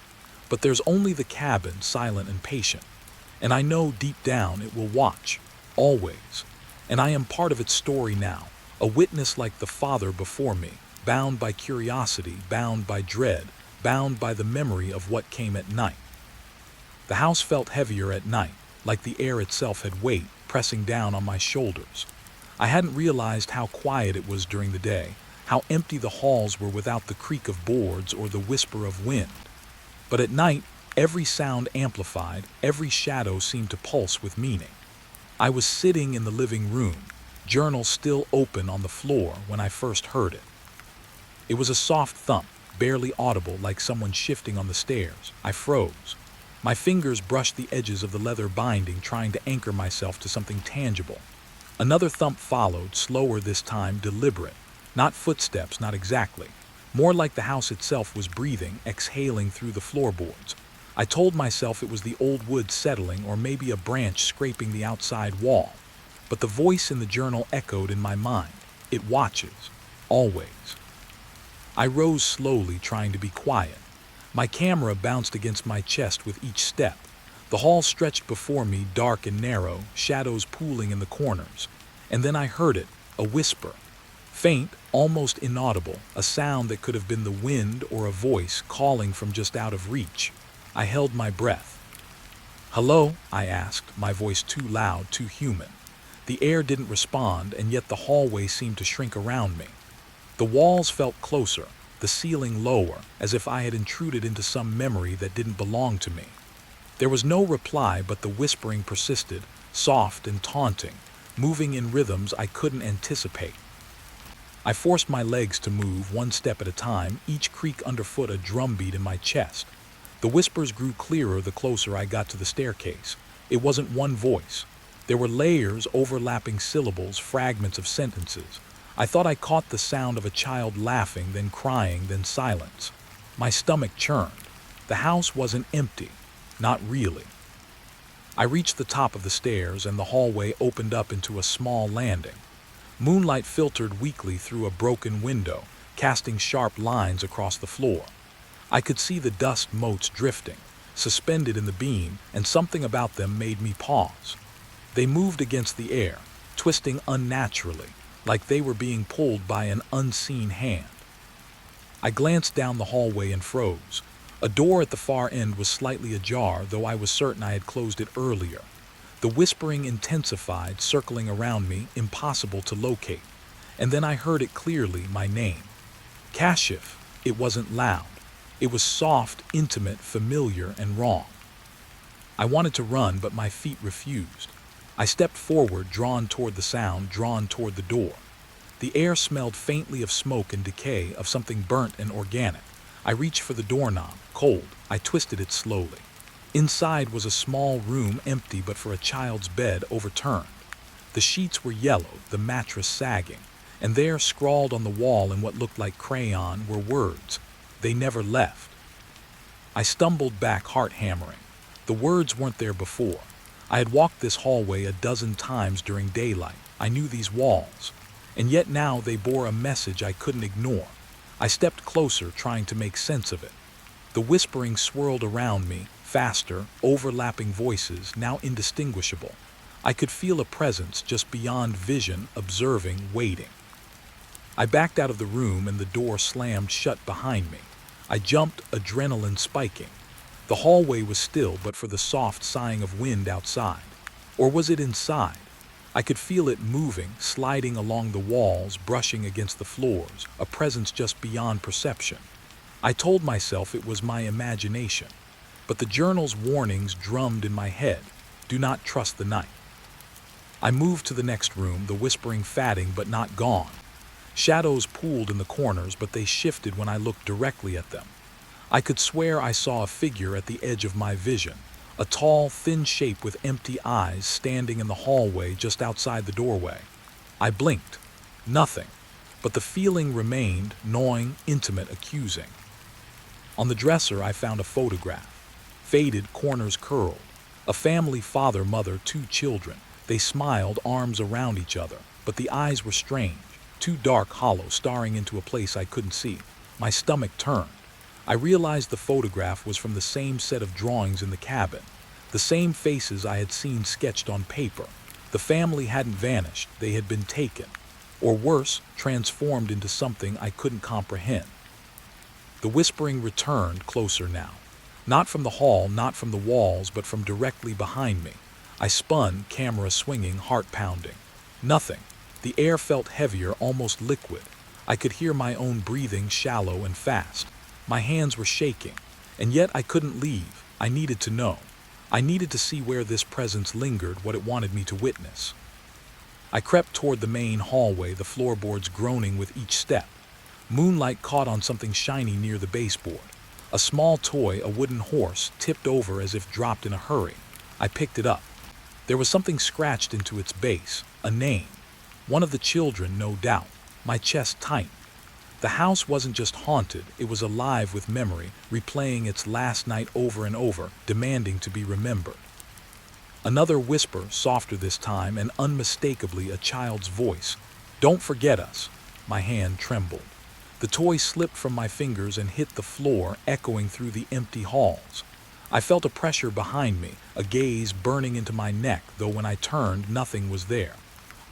But there's only the cabin, silent and patient. And I know deep down it will watch, always. And I am part of its story now, A witness like the father before me, bound by curiosity, bound by dread, bound by the memory of what came at night. The house felt heavier at night, like the air itself had weight pressing down on my shoulders. I hadn't realized how quiet it was during the day, how empty the halls were without the creak of boards or the whisper of wind. But at night, every sound amplified, every shadow seemed to pulse with meaning. I was sitting in the living room, journal still open on the floor when I first heard it. It was a soft thump, barely audible, like someone shifting on the stairs. I froze. My fingers brushed the edges of the leather binding, trying to anchor myself to something tangible. Another thump followed, slower this time, deliberate. Not footsteps, not exactly. More like the house itself was breathing, exhaling through the floorboards. I told myself it was the old wood settling, or maybe a branch scraping the outside wall. But the voice in the journal echoed in my mind. It watches. Always. I rose slowly, trying to be quiet. My camera bounced against my chest with each step. The hall stretched before me, dark and narrow, shadows pooling in the corners. And then I heard it, a whisper. Faint, almost inaudible, a sound that could have been the wind or a voice calling from just out of reach. I held my breath. "Hello?" I asked, my voice too loud, too human. The air didn't respond, and yet the hallway seemed to shrink around me. The walls felt closer, the ceiling lower, as if I had intruded into some memory that didn't belong to me. There was no reply, but the whispering persisted, soft and taunting, moving in rhythms I couldn't anticipate. I forced my legs to move, one step at a time, each creak underfoot a drumbeat in my chest. The whispers grew clearer the closer I got to the staircase. It wasn't one voice. There were layers, overlapping syllables, fragments of sentences. I thought I caught the sound of a child laughing, then crying, then silence. My stomach churned. The house wasn't empty. Not really. I reached the top of the stairs, and the hallway opened up into a small landing. Moonlight filtered weakly through a broken window, casting sharp lines across the floor. I could see the dust motes drifting, suspended in the beam, and something about them made me pause. They moved against the air, twisting unnaturally, like they were being pulled by an unseen hand. I glanced down the hallway and froze. A door at the far end was slightly ajar, though I was certain I had closed it earlier. The whispering intensified, circling around me, impossible to locate. And then I heard it clearly, my name. Kashif. It wasn't loud. It was soft, intimate, familiar, and wrong. I wanted to run, but my feet refused. I stepped forward, drawn toward the sound, drawn toward the door. The air smelled faintly of smoke and decay, of something burnt and organic. I reached for the doorknob, cold. I twisted it slowly. Inside was a small room, empty but for a child's bed, overturned. The sheets were yellow, the mattress sagging, and there, scrawled on the wall in what looked like crayon, were words. They never left. I stumbled back, heart hammering. The words weren't there before. I had walked this hallway a dozen times during daylight. I knew these walls. And yet now they bore a message I couldn't ignore. I stepped closer, trying to make sense of it. The whispering swirled around me, faster, overlapping voices, now indistinguishable. I could feel a presence just beyond vision, observing, waiting. I backed out of the room, and the door slammed shut behind me. I jumped, adrenaline spiking. The hallway was still but for the soft sighing of wind outside. Or was it inside? I could feel it moving, sliding along the walls, brushing against the floors, a presence just beyond perception. I told myself it was my imagination, but the journal's warnings drummed in my head. Do not trust the night. I moved to the next room, the whispering fading but not gone. Shadows pooled in the corners, but they shifted when I looked directly at them. I could swear I saw a figure at the edge of my vision, a tall, thin shape with empty eyes standing in the hallway just outside the doorway. I blinked. Nothing. But the feeling remained, gnawing, intimate, accusing. On the dresser I found a photograph. Faded, corners curled. A family, father, mother, 2 children. They smiled, arms around each other, but the eyes were strange, too dark, hollow, staring into a place I couldn't see. My stomach turned. I realized the photograph was from the same set of drawings in the cabin, the same faces I had seen sketched on paper. The family hadn't vanished, they had been taken. or worse, transformed into something I couldn't comprehend. The whispering returned closer now. Not from the hall, not from the walls, but from directly behind me. I spun, camera swinging, heart pounding. Nothing. The air felt heavier, almost liquid. I could hear my own breathing, shallow and fast. My hands were shaking, and yet I couldn't leave. I needed to know. I needed to see where this presence lingered, what it wanted me to witness. I crept toward the main hallway, the floorboards groaning with each step. Moonlight caught on something shiny near the baseboard. A small toy, a wooden horse, tipped over as if dropped in a hurry. I picked it up. There was something scratched into its base, a name. One of the children, no doubt. My chest tightened. The house wasn't just haunted, it was alive with memory, replaying its last night over and over, demanding to be remembered. Another whisper, softer this time, and unmistakably a child's voice. "Don't forget us." My hand trembled. The toy slipped from my fingers and hit the floor, echoing through the empty halls. I felt a pressure behind me, a gaze burning into my neck, though when I turned, nothing was there.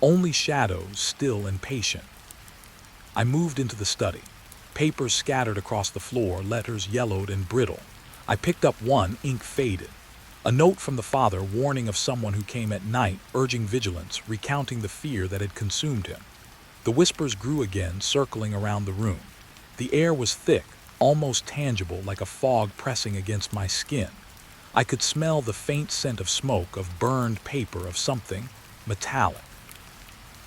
Only shadows, still and patient. I moved into the study. Papers scattered across the floor, letters yellowed and brittle. I picked up one, ink faded. A note from the father, warning of someone who came at night, urging vigilance, recounting the fear that had consumed him. The whispers grew again, circling around the room. The air was thick, almost tangible, like a fog pressing against my skin. I could smell the faint scent of smoke, of burned paper, of something metallic.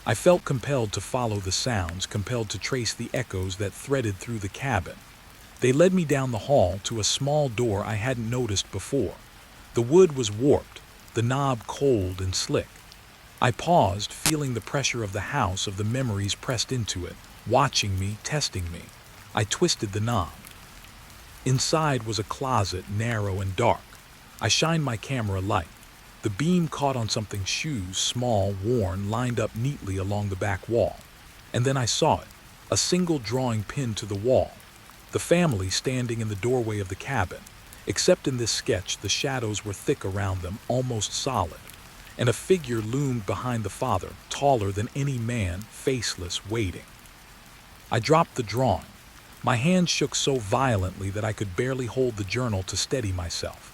I felt compelled to follow the sounds, compelled to trace the echoes that threaded through the cabin. They led me down the hall to a small door I hadn't noticed before. The wood was warped, the knob cold and slick. I paused, feeling the pressure of the house, of the memories pressed into it, watching me, testing me. I twisted the knob. Inside was a closet, narrow and dark. I shined my camera light. The beam caught on something, shoes, small, worn, lined up neatly along the back wall. And then I saw it, a single drawing pinned to the wall. The family standing in the doorway of the cabin. Except in this sketch, the shadows were thick around them, almost solid. And a figure loomed behind the father, taller than any man, faceless, waiting. I dropped the drawing. My hand shook so violently that I could barely hold the journal to steady myself.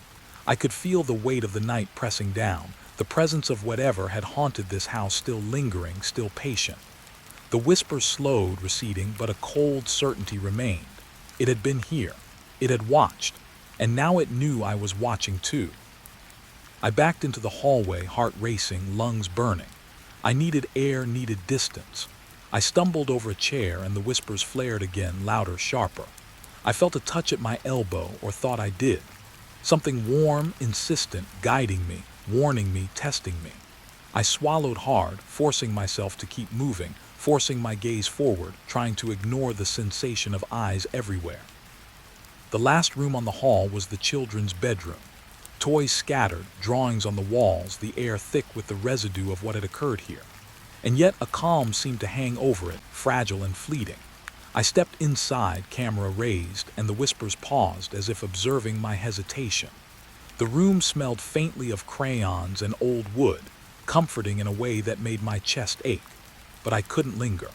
I could feel the weight of the night pressing down, the presence of whatever had haunted this house still lingering, still patient. The whispers slowed, receding, but a cold certainty remained. It had been here. It had watched. And now it knew I was watching too. I backed into the hallway, heart racing, lungs burning. I needed air, needed distance. I stumbled over a chair and the whispers flared again, louder, sharper. I felt a touch at my elbow, or thought I did. Something warm, insistent, guiding me, warning me, testing me. I swallowed hard, forcing myself to keep moving, forcing my gaze forward, trying to ignore the sensation of eyes everywhere. The last room on the hall was the children's bedroom. Toys scattered, drawings on the walls, the air thick with the residue of what had occurred here. And yet a calm seemed to hang over it, fragile and fleeting. I stepped inside, camera raised, and the whispers paused as if observing my hesitation. The room smelled faintly of crayons and old wood, comforting in a way that made my chest ache. But I couldn't linger.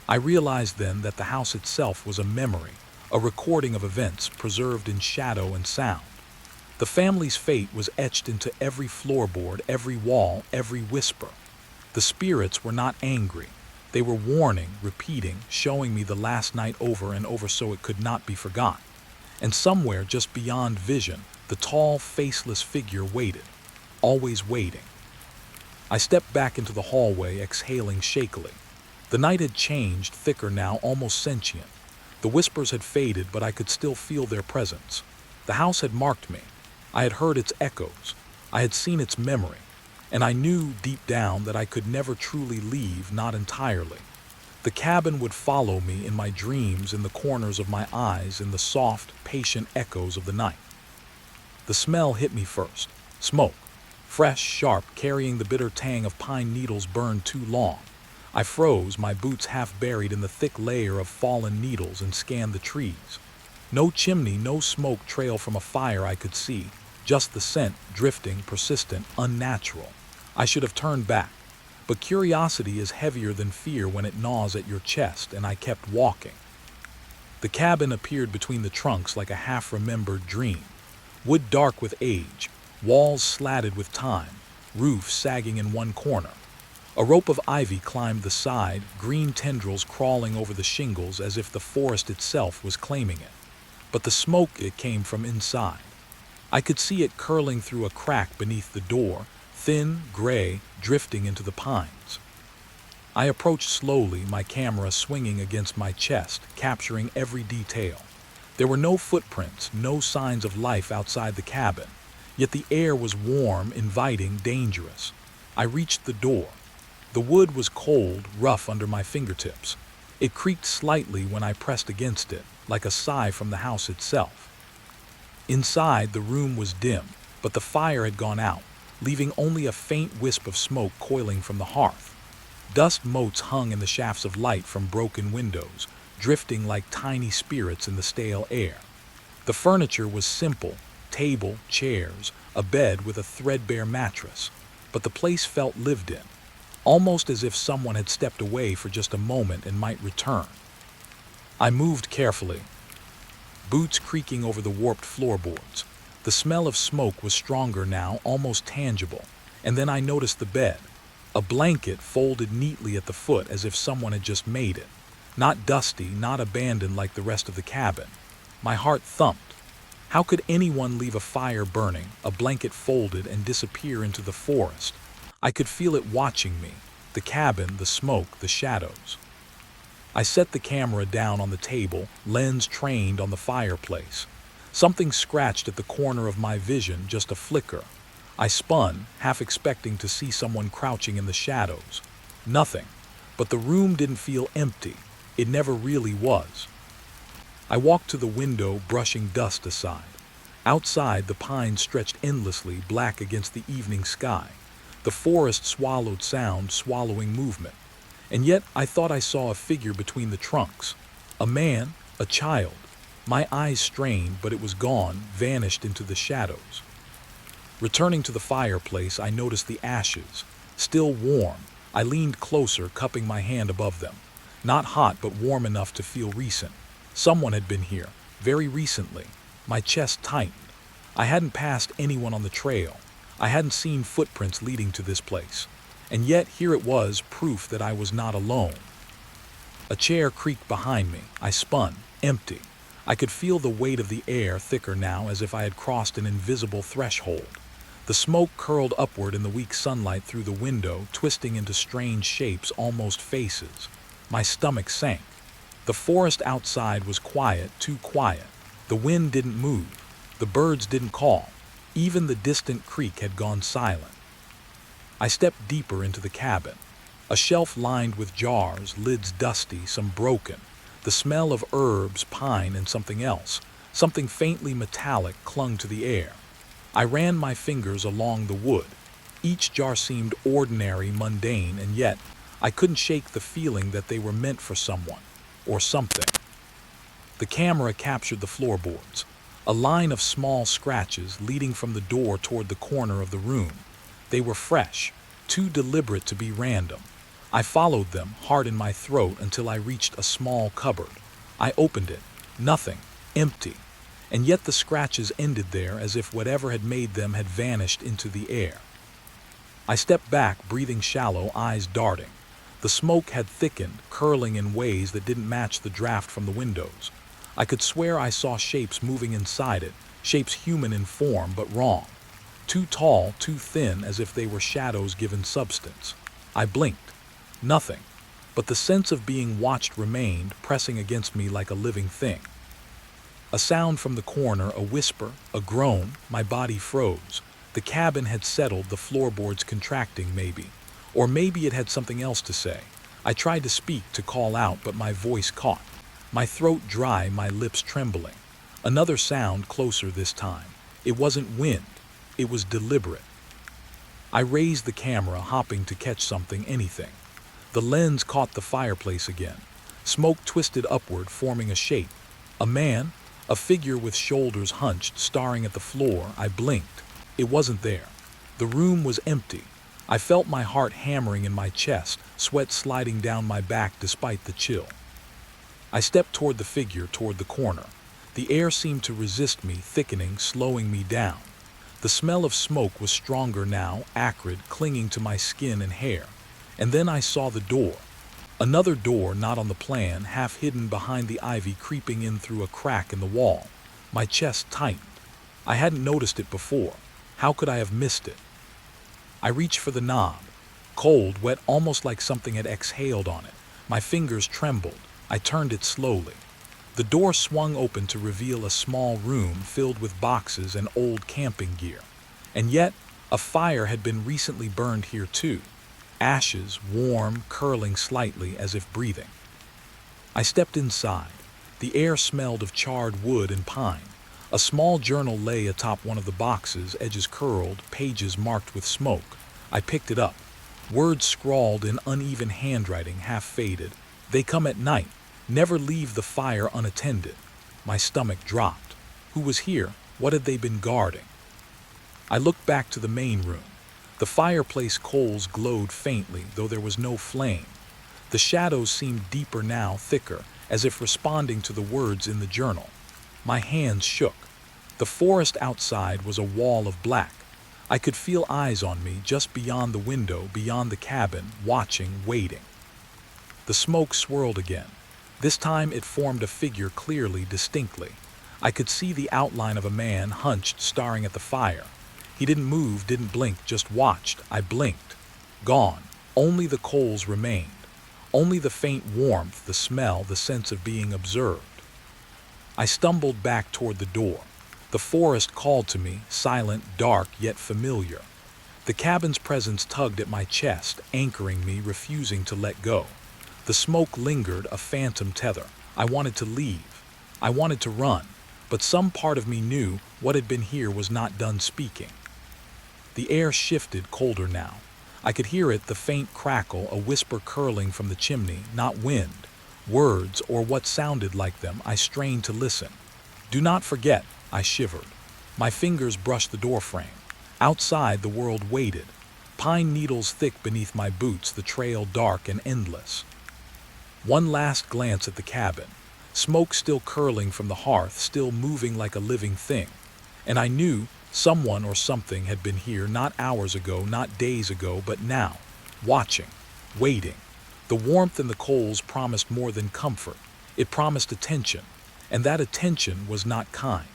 I realized then that the house itself was a memory, a recording of events preserved in shadow and sound. The family's fate was etched into every floorboard, every wall, every whisper. The spirits were not angry. They were warning, repeating, showing me the last night over and over so it could not be forgotten. And somewhere just beyond vision, the tall, faceless figure waited, always waiting. I stepped back into the hallway, exhaling shakily. The night had changed, thicker now, almost sentient. The whispers had faded, but I could still feel their presence. The house had marked me. I had heard its echoes. I had seen its memory. And I knew deep down that I could never truly leave, not entirely. The cabin would follow me in my dreams, in the corners of my eyes, in the soft, patient echoes of the night. The smell hit me first. Smoke. Fresh, sharp, carrying the bitter tang of pine needles burned too long. I froze, my boots half buried in the thick layer of fallen needles, and scanned the trees. No chimney, no smoke trail from a fire I could see, just the scent, drifting, persistent, unnatural. I should have turned back. But curiosity is heavier than fear when it gnaws at your chest, and I kept walking. The cabin appeared between the trunks like a half-remembered dream. Wood dark with age, walls slatted with time, roof sagging in one corner. A rope of ivy climbed the side, green tendrils crawling over the shingles as if the forest itself was claiming it. But the smoke, it came from inside. I could see it curling through a crack beneath the door, thin, gray, drifting into the pines. I approached slowly, my camera swinging against my chest, capturing every detail. There were no footprints, no signs of life outside the cabin, yet the air was warm, inviting, dangerous. I reached the door. The wood was cold, rough under my fingertips. It creaked slightly when I pressed against it, like a sigh from the house itself. Inside, the room was dim, but the fire had gone out, leaving only a faint wisp of smoke coiling from the hearth. Dust motes hung in the shafts of light from broken windows, drifting like tiny spirits in the stale air. The furniture was simple: table, chairs, a bed with a threadbare mattress, but the place felt lived in, almost as if someone had stepped away for just a moment and might return. I moved carefully, boots creaking over the warped floorboards. The smell of smoke was stronger now, almost tangible, and then I noticed the bed. A blanket folded neatly at the foot as if someone had just made it. Not dusty, not abandoned like the rest of the cabin. My heart thumped. How could anyone leave a fire burning, a blanket folded, and disappear into the forest? I could feel it watching me, the cabin, the smoke, the shadows. I set the camera down on the table, lens trained on the fireplace. Something scratched at the corner of my vision, just a flicker. I spun, half expecting to see someone crouching in the shadows. Nothing. But the room didn't feel empty. It never really was. I walked to the window, brushing dust aside. Outside, the pines stretched endlessly, black against the evening sky. The forest swallowed sound, swallowing movement. And yet I thought I saw a figure between the trunks. A man, a child. My eyes strained, but it was gone, vanished into the shadows. Returning to the fireplace, I noticed the ashes. Still warm, I leaned closer, cupping my hand above them. Not hot, but warm enough to feel recent. Someone had been here, very recently. My chest tightened. I hadn't passed anyone on the trail. I hadn't seen footprints leading to this place. And yet here it was, proof that I was not alone. A chair creaked behind me. I spun, empty. I could feel the weight of the air, thicker now, as if I had crossed an invisible threshold. The smoke curled upward in the weak sunlight through the window, twisting into strange shapes, almost faces. My stomach sank. The forest outside was quiet, too quiet. The wind didn't move. The birds didn't call. Even the distant creek had gone silent. I stepped deeper into the cabin. A shelf lined with jars, lids dusty, some broken. The smell of herbs, pine, and something else, something faintly metallic, clung to the air. I ran my fingers along the wood. Each jar seemed ordinary, mundane, and yet I couldn't shake the feeling that they were meant for someone, or something. The camera captured the floorboards, a line of small scratches leading from the door toward the corner of the room. They were fresh, too deliberate to be random. I followed them, heart in my throat, until I reached a small cupboard. I opened it. Nothing. Empty. And yet the scratches ended there, as if whatever had made them had vanished into the air. I stepped back, breathing shallow, eyes darting. The smoke had thickened, curling in ways that didn't match the draft from the windows. I could swear I saw shapes moving inside it, shapes human in form, but wrong. Too tall, too thin, as if they were shadows given substance. I blinked. Nothing. But the sense of being watched remained, pressing against me like a living thing. A sound from the corner, a whisper, a groan. My body froze. The cabin had settled, the floorboards contracting, maybe. Or maybe it had something else to say. I tried to speak, to call out, but my voice caught. My throat dry, my lips trembling. Another sound, closer this time. It wasn't wind. It was deliberate. I raised the camera, hopping to catch something, anything. The lens caught the fireplace again. Smoke twisted upward, forming a shape. A man, a figure with shoulders hunched, staring at the floor. I blinked. It wasn't there. The room was empty. I felt my heart hammering in my chest, sweat sliding down my back despite the chill. I stepped toward the figure, toward the corner. The air seemed to resist me, thickening, slowing me down. The smell of smoke was stronger now, acrid, clinging to my skin and hair. And then I saw the door. Another door not on the plan, half hidden behind the ivy, creeping in through a crack in the wall. My chest tightened. I hadn't noticed it before. How could I have missed it? I reached for the knob. Cold, wet, almost like something had exhaled on it. My fingers trembled. I turned it slowly. The door swung open to reveal a small room filled with boxes and old camping gear. And yet, a fire had been recently burned here too. Ashes, warm, curling slightly as if breathing. I stepped inside. The air smelled of charred wood and pine. A small journal lay atop one of the boxes, edges curled, pages marked with smoke. I picked it up. Words scrawled in uneven handwriting, half faded. They come at night. Never leave the fire unattended. My stomach dropped. Who was here? What had they been guarding? I looked back to the main room. The fireplace coals glowed faintly, though there was no flame. The shadows seemed deeper now, thicker, as if responding to the words in the journal. My hands shook. The forest outside was a wall of black. I could feel eyes on me just beyond the window, beyond the cabin, watching, waiting. The smoke swirled again. This time it formed a figure clearly, distinctly. I could see the outline of a man hunched, staring at the fire. He didn't move, didn't blink, just watched. I blinked. Gone. Only the coals remained. Only the faint warmth, the smell, the sense of being observed. I stumbled back toward the door. The forest called to me, silent, dark, yet familiar. The cabin's presence tugged at my chest, anchoring me, refusing to let go. The smoke lingered, a phantom tether. I wanted to leave. I wanted to run. But some part of me knew what had been here was not done speaking. The air shifted, colder now. I could hear it, the faint crackle, a whisper curling from the chimney, not wind. Words, or what sounded like them. I strained to listen. Do not forget, I shivered. My fingers brushed the doorframe. Outside, the world waited. Pine needles thick beneath my boots, the trail dark and endless. One last glance at the cabin. Smoke still curling from the hearth, still moving like a living thing. And I knew someone or something had been here, not hours ago, not days ago, but now. Watching. Waiting. The warmth in the coals promised more than comfort. It promised attention. And that attention was not kind.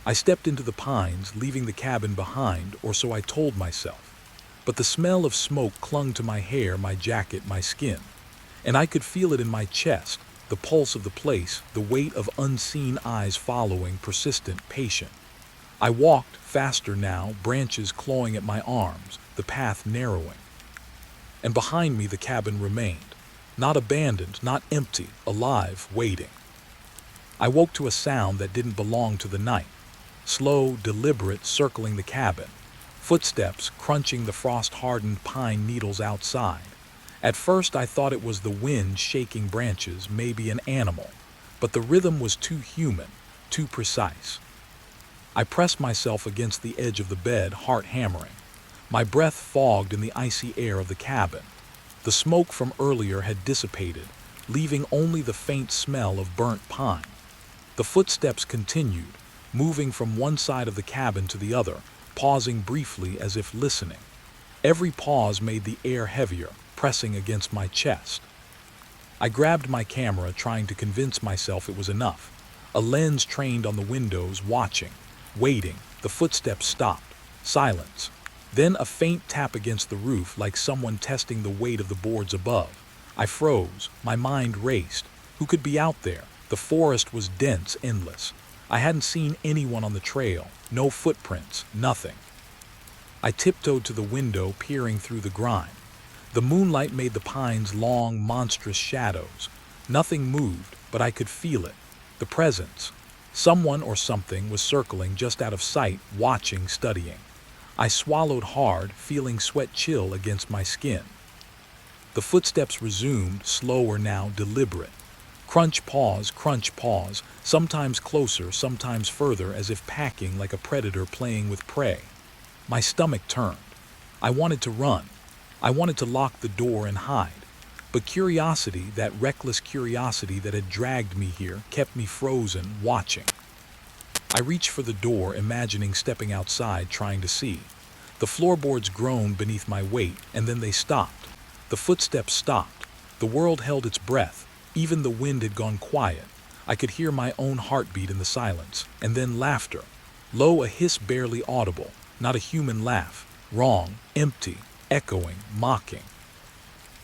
I stepped into the pines, leaving the cabin behind, or so I told myself. But the smell of smoke clung to my hair, my jacket, my skin. And I could feel it in my chest, the pulse of the place, the weight of unseen eyes following, persistent, patient. I walked, faster now, branches clawing at my arms, the path narrowing. And behind me the cabin remained, not abandoned, not empty, alive, waiting. I woke to a sound that didn't belong to the night. Slow, deliberate, circling the cabin. Footsteps crunching the frost-hardened pine needles outside. At first I thought it was the wind shaking branches, maybe an animal. But the rhythm was too human, too precise. I pressed myself against the edge of the bed, heart hammering. My breath fogged in the icy air of the cabin. The smoke from earlier had dissipated, leaving only the faint smell of burnt pine. The footsteps continued, moving from one side of the cabin to the other, pausing briefly as if listening. Every pause made the air heavier, pressing against my chest. I grabbed my camera, trying to convince myself it was enough. A lens trained on the windows, watching, waiting. The footsteps stopped. Silence. Then a faint tap against the roof, like someone testing the weight of the boards above. I froze. My mind raced. Who could be out there? The forest was dense, endless. I hadn't seen anyone on the trail. No footprints. Nothing. I tiptoed to the window, peering through the grime. The moonlight made the pines long, monstrous shadows. Nothing moved, but I could feel it. The presence. Someone or something was circling just out of sight, watching, studying. I swallowed hard, feeling sweat chill against my skin. The footsteps resumed, slower now, deliberate. Crunch, pause, sometimes closer, sometimes further, as if packing like a predator playing with prey. My stomach turned. I wanted to run. I wanted to lock the door and hide. But curiosity, that reckless curiosity that had dragged me here, kept me frozen, watching. I reached for the door, imagining stepping outside, trying to see. The floorboards groaned beneath my weight, and then they stopped. The footsteps stopped. The world held its breath. Even the wind had gone quiet. I could hear my own heartbeat in the silence, and then laughter. Low, a hiss barely audible, not a human laugh. Wrong, empty, echoing, mocking.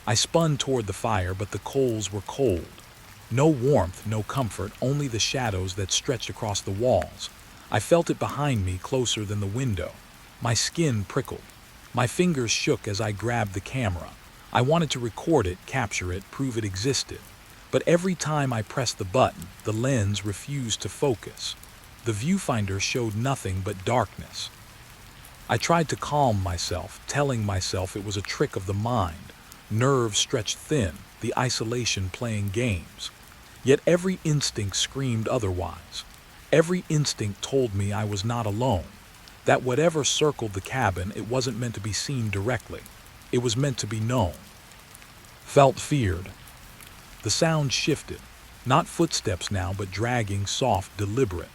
I spun toward the fire, but the coals were cold. No warmth, no comfort, only the shadows that stretched across the walls. I felt it behind me, closer than the window. My skin prickled. My fingers shook as I grabbed the camera. I wanted to record it, capture it, prove it existed. But every time I pressed the button, the lens refused to focus. The viewfinder showed nothing but darkness. I tried to calm myself, telling myself it was a trick of the mind. Nerves stretched thin, the isolation playing games. Yet every instinct screamed otherwise. Every instinct told me I was not alone, that whatever circled the cabin, it wasn't meant to be seen directly. It was meant to be known. Felt feared. The sound shifted, not footsteps now, but dragging, soft, deliberate.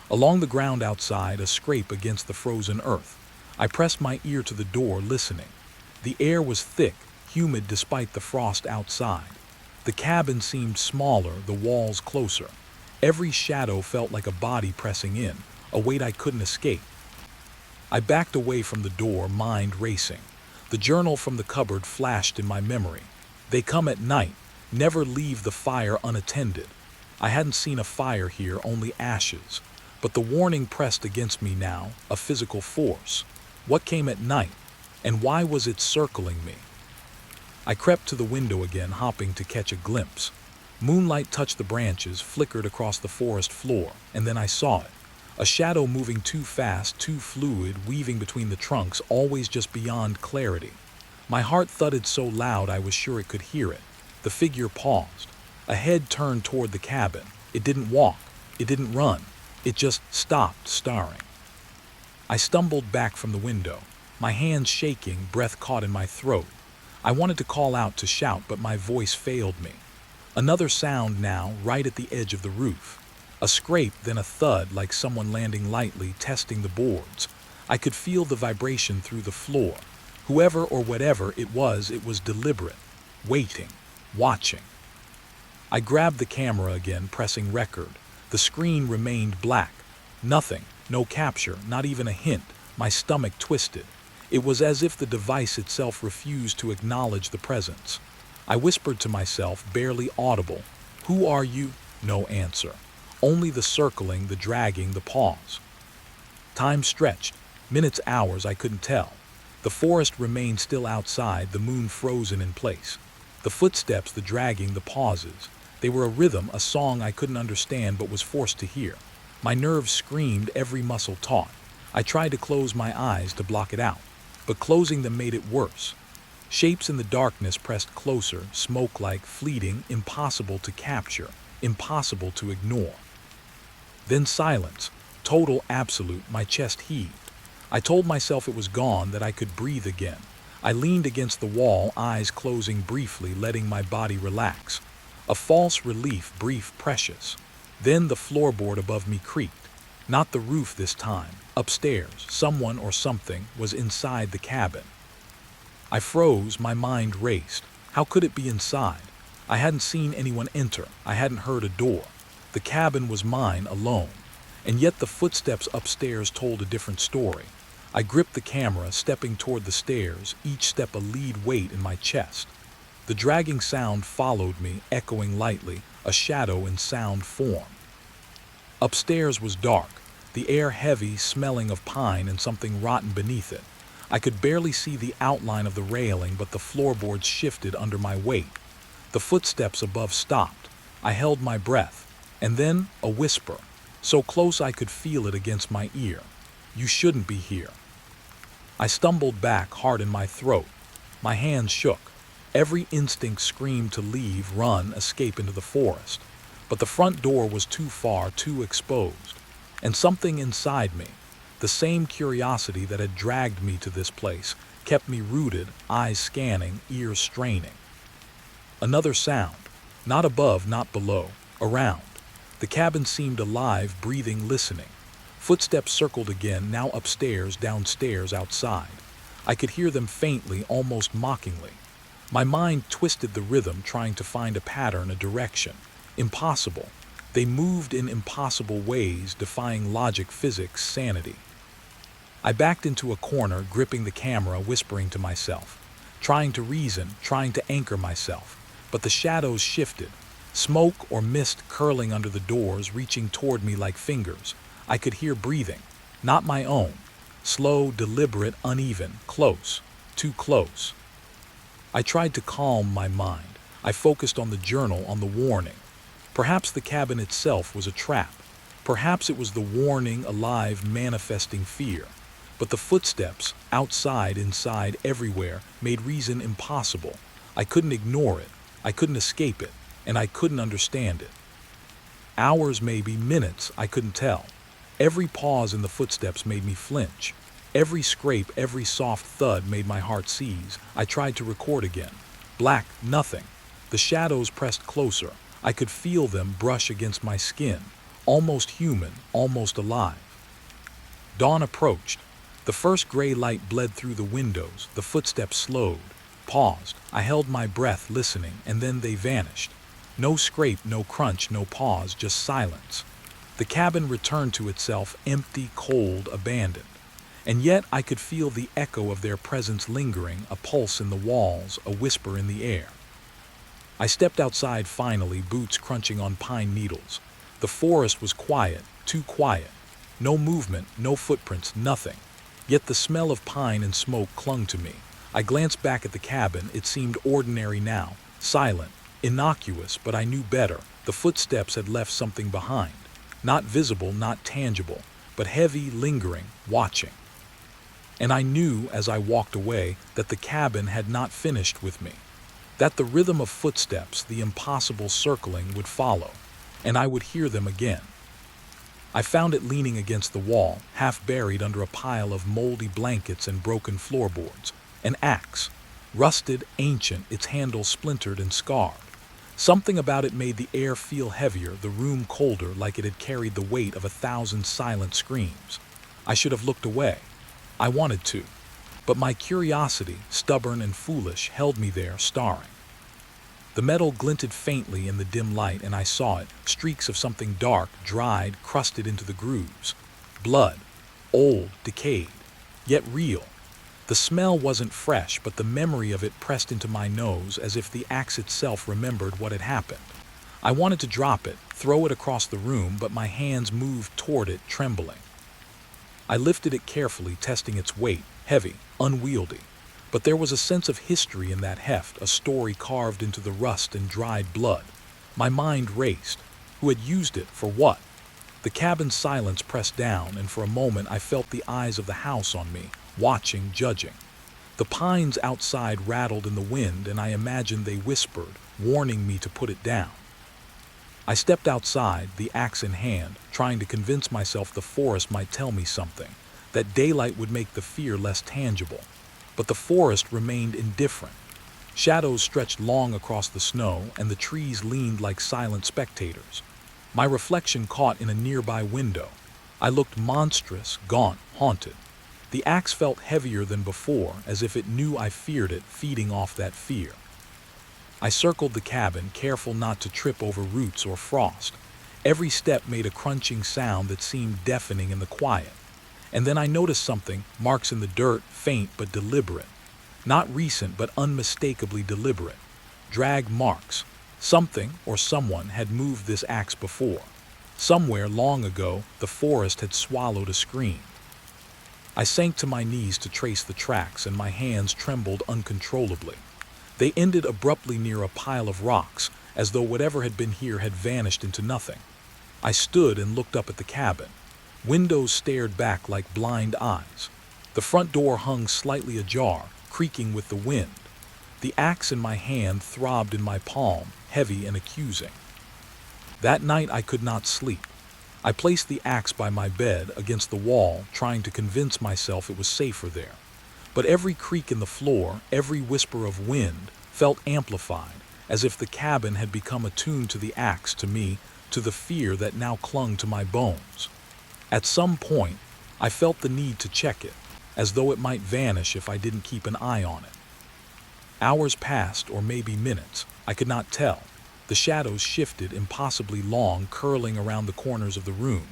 Along the ground outside, a scrape against the frozen earth. I pressed my ear to the door, listening. The air was thick, humid despite the frost outside. The cabin seemed smaller, the walls closer. Every shadow felt like a body pressing in, a weight I couldn't escape. I backed away from the door, mind racing. The journal from the cupboard flashed in my memory. They come at night, never leave the fire unattended. I hadn't seen a fire here, only ashes. But the warning pressed against me now, a physical force. What came at night? And why was it circling me? I crept to the window again, hoping to catch a glimpse. Moonlight touched the branches, flickered across the forest floor, and then I saw it. A shadow moving too fast, too fluid, weaving between the trunks, always just beyond clarity. My heart thudded so loud I was sure it could hear it. The figure paused. A head turned toward the cabin. It didn't walk. It didn't run. It just stopped, staring. I stumbled back from the window, my hands shaking, breath caught in my throat. I wanted to call out, to shout, but my voice failed me. Another sound now, right at the edge of the roof. A scrape, then a thud, like someone landing lightly, testing the boards. I could feel the vibration through the floor. Whoever or whatever it was deliberate, waiting, watching. I grabbed the camera again, pressing record. The screen remained black. Nothing, no capture, not even a hint. My stomach twisted. It was as if the device itself refused to acknowledge the presence. I whispered to myself, barely audible, "Who are you?" No answer. Only the circling, the dragging, the pause. Time stretched. Minutes, hours, I couldn't tell. The forest remained still outside, the moon frozen in place. The footsteps, the dragging, the pauses. They were a rhythm, a song I couldn't understand but was forced to hear. My nerves screamed, every muscle taut. I tried to close my eyes to block it out, but closing them made it worse. Shapes in the darkness pressed closer, smoke-like, fleeting, impossible to capture, impossible to ignore. Then silence, total, absolute. My chest heaved. I told myself it was gone, that I could breathe again. I leaned against the wall, eyes closing briefly, letting my body relax. A false relief, brief, precious. Then the floorboard above me creaked. Not the roof this time. Upstairs, someone or something was inside the cabin. I froze, my mind raced. How could it be inside? I hadn't seen anyone enter. I hadn't heard a door. The cabin was mine, alone. And yet the footsteps upstairs told a different story. I gripped the camera, stepping toward the stairs, each step a lead weight in my chest. The dragging sound followed me, echoing lightly, a shadow in sound form. Upstairs was dark, the air heavy, smelling of pine and something rotten beneath it. I could barely see the outline of the railing, but the floorboards shifted under my weight. The footsteps above stopped. I held my breath, and then a whisper, so close I could feel it against my ear. "You shouldn't be here." I stumbled back, heart in my throat. My hands shook. Every instinct screamed to leave, run, escape into the forest. But the front door was too far, too exposed. And something inside me, the same curiosity that had dragged me to this place, kept me rooted, eyes scanning, ears straining. Another sound. Not above, not below. Around. The cabin seemed alive, breathing, listening. Footsteps circled again, now upstairs, downstairs, outside. I could hear them faintly, almost mockingly. My mind twisted the rhythm, trying to find a pattern, a direction. Impossible. They moved in impossible ways, defying logic, physics, sanity. I backed into a corner, gripping the camera, whispering to myself, trying to reason, trying to anchor myself. But the shadows shifted. Smoke or mist curling under the doors, reaching toward me like fingers. I could hear breathing. Not my own. Slow, deliberate, uneven, close. Too close. I tried to calm my mind. I focused on the journal, on the warning. Perhaps the cabin itself was a trap. Perhaps it was the warning, alive, manifesting fear. But the footsteps, outside, inside, everywhere, made reason impossible. I couldn't ignore it. I couldn't escape it. And I couldn't understand it. Hours, maybe minutes, I couldn't tell. Every pause in the footsteps made me flinch. Every scrape, every soft thud made my heart seize. I tried to record again. Black, nothing. The shadows pressed closer. I could feel them brush against my skin. Almost human, almost alive. Dawn approached. The first gray light bled through the windows. The footsteps slowed, paused. I held my breath, listening, and then they vanished. No scrape, no crunch, no pause, just silence. The cabin returned to itself, empty, cold, abandoned. And yet I could feel the echo of their presence lingering, a pulse in the walls, a whisper in the air. I stepped outside finally, boots crunching on pine needles. The forest was quiet, too quiet. No movement, no footprints, nothing. Yet the smell of pine and smoke clung to me. I glanced back at the cabin. It seemed ordinary now, silent, innocuous, but I knew better. The footsteps had left something behind. Not visible, not tangible, but heavy, lingering, watching. And I knew as I walked away that the cabin had not finished with me. That the rhythm of footsteps, the impossible circling, would follow, and I would hear them again. I found it leaning against the wall, half buried under a pile of moldy blankets and broken floorboards. An axe. Rusted, ancient, its handle splintered and scarred. Something about it made the air feel heavier, the room colder, like it had carried the weight of 1,000 silent screams. I should have looked away. I wanted to. But my curiosity, stubborn and foolish, held me there, staring. The metal glinted faintly in the dim light, and I saw it, streaks of something dark, dried, crusted into the grooves. Blood. Old, decayed, yet real. The smell wasn't fresh, but the memory of it pressed into my nose as if the axe itself remembered what had happened. I wanted to drop it, throw it across the room, but my hands moved toward it, trembling. I lifted it carefully, testing its weight, heavy, unwieldy. But there was a sense of history in that heft, a story carved into the rust and dried blood. My mind raced. Who had used it? For what? The cabin's silence pressed down, and for a moment I felt the eyes of the house on me, watching, judging. The pines outside rattled in the wind, and I imagined they whispered, warning me to put it down. I stepped outside, the axe in hand, trying to convince myself the forest might tell me something, that daylight would make the fear less tangible. But the forest remained indifferent. Shadows stretched long across the snow, and the trees leaned like silent spectators. My reflection caught in a nearby window. I looked monstrous, gaunt, haunted. The axe felt heavier than before, as if it knew I feared it, feeding off that fear. I circled the cabin, careful not to trip over roots or frost. Every step made a crunching sound that seemed deafening in the quiet. And then I noticed something, marks in the dirt, faint but deliberate. Not recent, but unmistakably deliberate. Drag marks. Something or someone had moved this axe before. Somewhere long ago, the forest had swallowed a scream. I sank to my knees to trace the tracks, and my hands trembled uncontrollably. They ended abruptly near a pile of rocks, as though whatever had been here had vanished into nothing. I stood and looked up at the cabin. Windows stared back like blind eyes. The front door hung slightly ajar, creaking with the wind. The axe in my hand throbbed in my palm, heavy and accusing. That night I could not sleep. I placed the axe by my bed, against the wall, trying to convince myself it was safer there. But every creak in the floor, every whisper of wind, felt amplified, as if the cabin had become attuned to the axe, to me, to the fear that now clung to my bones. At some point, I felt the need to check it, as though it might vanish if I didn't keep an eye on it. Hours passed, or maybe minutes, I could not tell. The shadows shifted, impossibly long, curling around the corners of the room.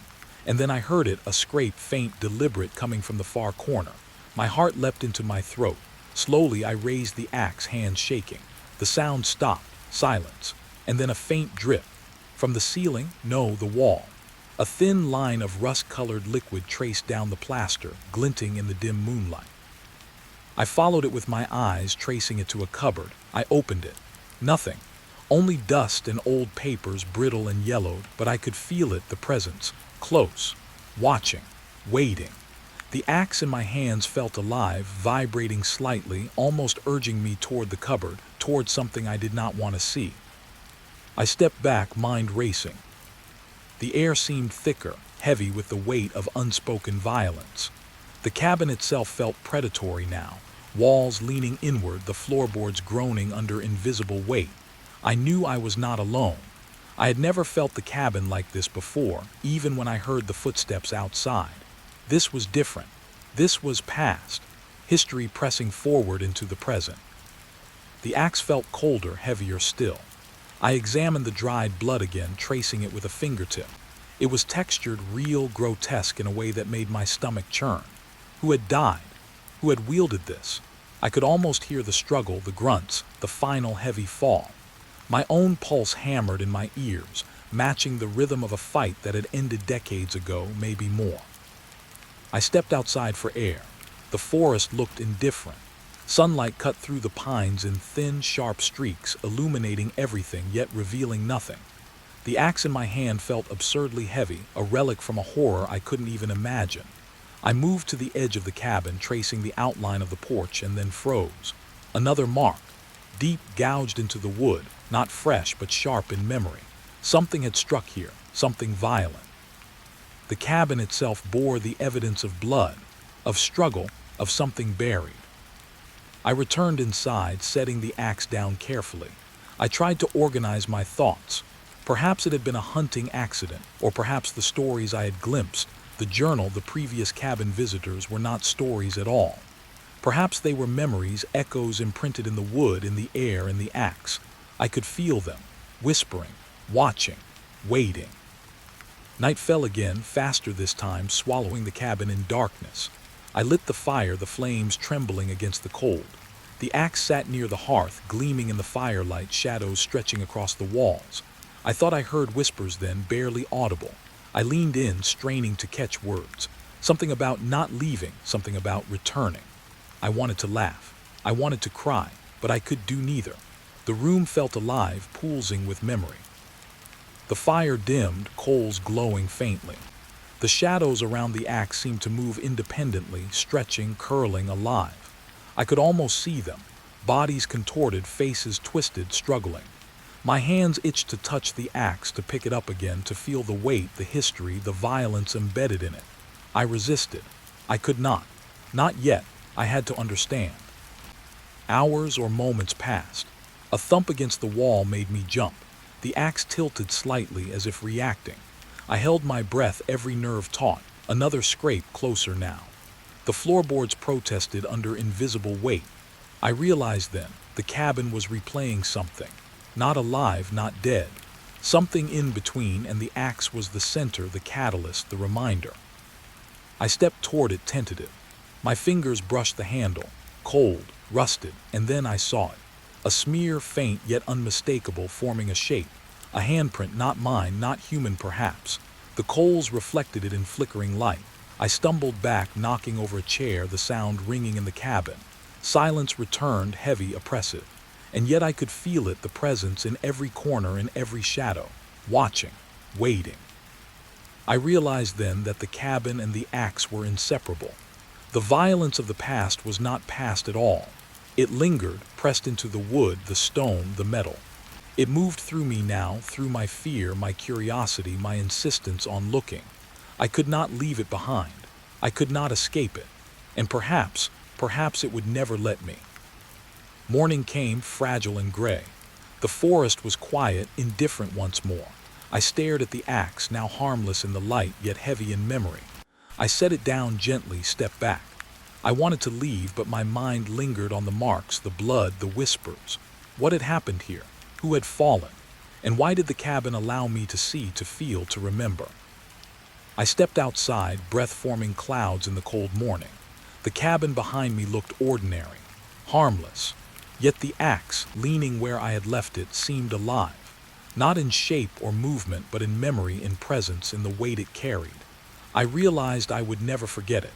And then I heard it, a scrape, faint, deliberate, coming from the far corner. My heart leapt into my throat. Slowly I raised the axe, hands shaking. The sound stopped, silence, and then a faint drip. From the ceiling, no, the wall. A thin line of rust-colored liquid traced down the plaster, glinting in the dim moonlight. I followed it with my eyes, tracing it to a cupboard. I opened it. Nothing. Only dust and old papers, brittle and yellowed, but I could feel it, the presence, close, watching, waiting. The axe in my hands felt alive, vibrating slightly, almost urging me toward the cupboard, toward something I did not want to see. I stepped back, mind racing. The air seemed thicker, heavy with the weight of unspoken violence. The cabin itself felt predatory now, walls leaning inward, the floorboards groaning under invisible weight. I knew I was not alone. I had never felt the cabin like this before, even when I heard the footsteps outside. This was different. This was past, history pressing forward into the present. The axe felt colder, heavier still. I examined the dried blood again, tracing it with a fingertip. It was textured, real, grotesque in a way that made my stomach churn. Who had died? Who had wielded this? I could almost hear the struggle, the grunts, the final heavy fall. My own pulse hammered in my ears, matching the rhythm of a fight that had ended decades ago, maybe more. I stepped outside for air. The forest looked indifferent. Sunlight cut through the pines in thin, sharp streaks, illuminating everything yet revealing nothing. The axe in my hand felt absurdly heavy, a relic from a horror I couldn't even imagine. I moved to the edge of the cabin, tracing the outline of the porch, and then froze. Another mark, deep gouged into the wood, not fresh but sharp in memory. Something had struck here, something violent. The cabin itself bore the evidence of blood, of struggle, of something buried. I returned inside, setting the axe down carefully. I tried to organize my thoughts. Perhaps it had been a hunting accident, or perhaps the stories I had glimpsed, the journal, the previous cabin visitors, were not stories at all. Perhaps they were memories, echoes imprinted in the wood, in the air, in the axe. I could feel them, whispering, watching, waiting. Night fell again, faster this time, swallowing the cabin in darkness. I lit the fire, the flames trembling against the cold. The axe sat near the hearth, gleaming in the firelight, shadows stretching across the walls. I thought I heard whispers then, barely audible. I leaned in, straining to catch words. Something about not leaving, something about returning. I wanted to laugh. I wanted to cry, but I could do neither. The room felt alive, pulsing with memory. The fire dimmed, coals glowing faintly. The shadows around the axe seemed to move independently, stretching, curling, alive. I could almost see them, bodies contorted, faces twisted, struggling. My hands itched to touch the axe, to pick it up again, to feel the weight, the history, the violence embedded in it. I resisted. I could not. Not yet. I had to understand. Hours or moments passed. A thump against the wall made me jump. The axe tilted slightly, as if reacting. I held my breath, every nerve taut. Another scrape, closer now. The floorboards protested under invisible weight. I realized then, the cabin was replaying something. Not alive, not dead. Something in between, and the axe was the center, the catalyst, the reminder. I stepped toward it, tentative. My fingers brushed the handle, cold, rusted, and then I saw it. A smear, faint yet unmistakable, forming a shape. A handprint, not mine, not human perhaps. The coals reflected it in flickering light. I stumbled back, knocking over a chair, the sound ringing in the cabin. Silence returned, heavy, oppressive. And yet I could feel it, the presence in every corner, in every shadow. Watching, waiting. I realized then that the cabin and the axe were inseparable. The violence of the past was not past at all. It lingered, pressed into the wood, the stone, the metal. It moved through me now, through my fear, my curiosity, my insistence on looking. I could not leave it behind. I could not escape it. And perhaps, perhaps it would never let me. Morning came, fragile and gray. The forest was quiet, indifferent once more. I stared at the axe, now harmless in the light, yet heavy in memory. I set it down gently, stepped back. I wanted to leave, but my mind lingered on the marks, the blood, the whispers. What had happened here? Who had fallen? And why did the cabin allow me to see, to feel, to remember? I stepped outside, breath forming clouds in the cold morning. The cabin behind me looked ordinary, harmless. Yet the axe, leaning where I had left it, seemed alive. Not in shape or movement, but in memory, in presence, in the weight it carried. I realized I would never forget it.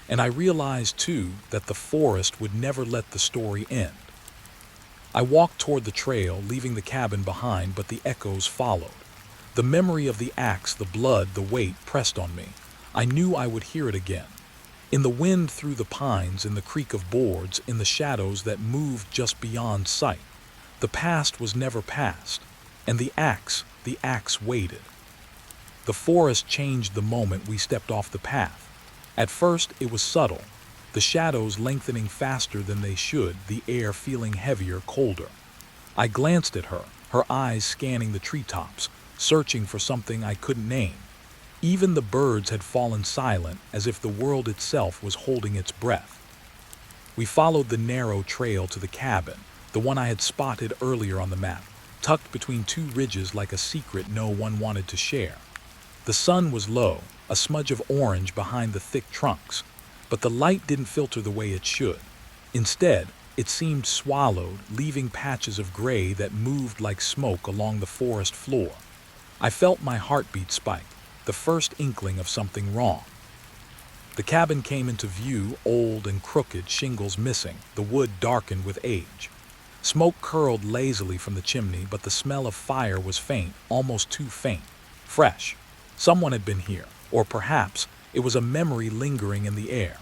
And I realized, too, that the forest would never let the story end. I walked toward the trail, leaving the cabin behind, but the echoes followed. The memory of the axe, the blood, the weight pressed on me. I knew I would hear it again. In the wind through the pines, in the creak of boards, in the shadows that moved just beyond sight. The past was never past, and the axe waited. The forest changed the moment we stepped off the path. At first, it was subtle, the shadows lengthening faster than they should, the air feeling heavier, colder. I glanced at her, her eyes scanning the treetops, searching for something I couldn't name. Even the birds had fallen silent, as if the world itself was holding its breath. We followed the narrow trail to the cabin, the one I had spotted earlier on the map, tucked between two ridges like a secret no one wanted to share. The sun was low, a smudge of orange behind the thick trunks, but the light didn't filter the way it should. Instead, it seemed swallowed, leaving patches of gray that moved like smoke along the forest floor. I felt my heartbeat spike, the first inkling of something wrong. The cabin came into view, old and crooked, shingles missing, the wood darkened with age. Smoke curled lazily from the chimney, but the smell of fire was faint, almost too faint. Fresh. Someone had been here, or perhaps it was a memory lingering in the air.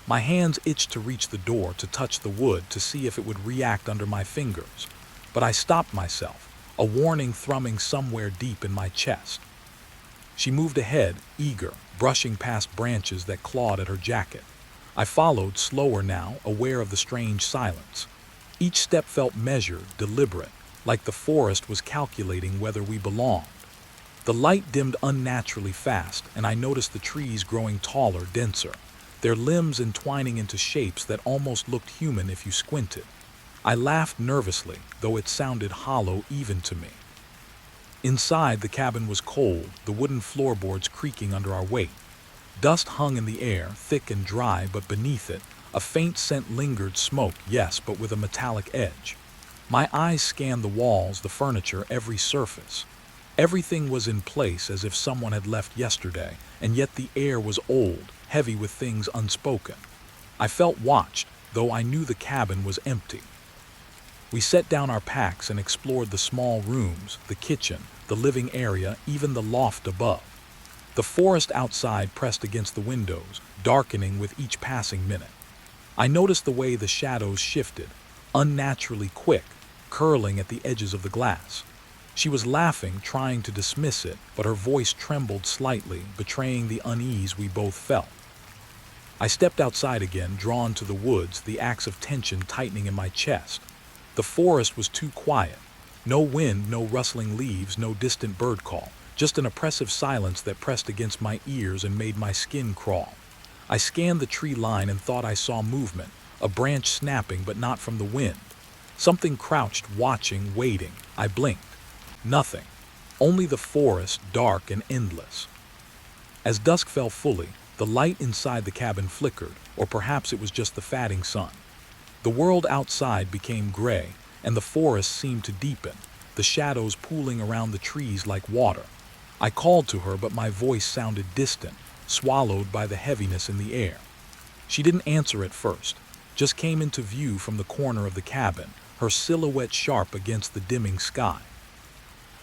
My hands itched to reach the door, to touch the wood, to see if it would react under my fingers. But I stopped myself, a warning thrumming somewhere deep in my chest. She moved ahead, eager, brushing past branches that clawed at her jacket. I followed, slower now, aware of the strange silence. Each step felt measured, deliberate, like the forest was calculating whether we belonged. The light dimmed unnaturally fast, and I noticed the trees growing taller, denser, their limbs entwining into shapes that almost looked human if you squinted. I laughed nervously, though it sounded hollow even to me. Inside, the cabin was cold, the wooden floorboards creaking under our weight. Dust hung in the air, thick and dry, but beneath it, a faint scent lingered, smoke, yes, but with a metallic edge. My eyes scanned the walls, the furniture, every surface. Everything was in place as if someone had left yesterday, and yet the air was old, heavy with things unspoken. I felt watched, though I knew the cabin was empty. We set down our packs and explored the small rooms, the kitchen, the living area, even the loft above. The forest outside pressed against the windows, darkening with each passing minute. I noticed the way the shadows shifted, unnaturally quick, curling at the edges of the glass. She was laughing, trying to dismiss it, but her voice trembled slightly, betraying the unease we both felt. I stepped outside again, drawn to the woods, the axe of tension tightening in my chest. The forest was too quiet. No wind, no rustling leaves, no distant bird call, just an oppressive silence that pressed against my ears and made my skin crawl. I scanned the tree line and thought I saw movement, a branch snapping but not from the wind. Something crouched, watching, waiting. I blinked. Nothing. Only the forest, dark and endless. As dusk fell fully, the light inside the cabin flickered, or perhaps it was just the fading sun. The world outside became gray, and the forest seemed to deepen, the shadows pooling around the trees like water. I called to her, but my voice sounded distant, swallowed by the heaviness in the air. She didn't answer at first, just came into view from the corner of the cabin, her silhouette sharp against the dimming sky.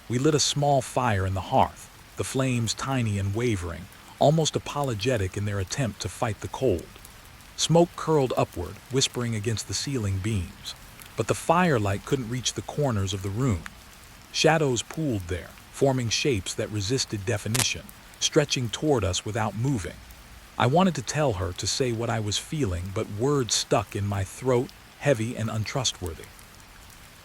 We lit a small fire in the hearth, the flames tiny and wavering, almost apologetic in their attempt to fight the cold. Smoke curled upward, whispering against the ceiling beams, but the firelight couldn't reach the corners of the room. Shadows pooled there, forming shapes that resisted definition, stretching toward us without moving. I wanted to tell her, to say what I was feeling, but words stuck in my throat, heavy and untrustworthy.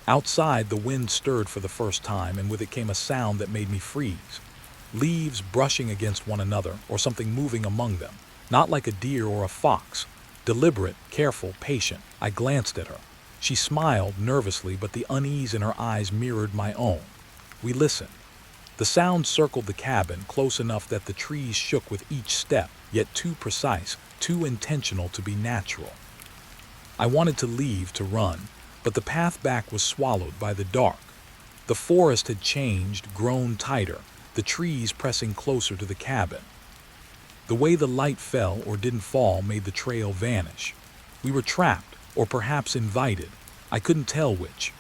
Outside, the wind stirred for the first time, and with it came a sound that made me freeze. Leaves brushing against one another, or something moving among them. Not like a deer or a fox. Deliberate, careful, patient. I glanced at her. She smiled nervously, but the unease in her eyes mirrored my own. We listened. The sound circled the cabin, close enough that the trees shook with each step, yet too precise, too intentional to be natural. I wanted to leave, to run, but the path back was swallowed by the dark. The forest had changed, grown tighter, the trees pressing closer to the cabin. The way the light fell or didn't fall made the trail vanish. We were trapped, or perhaps invited. I couldn't tell which.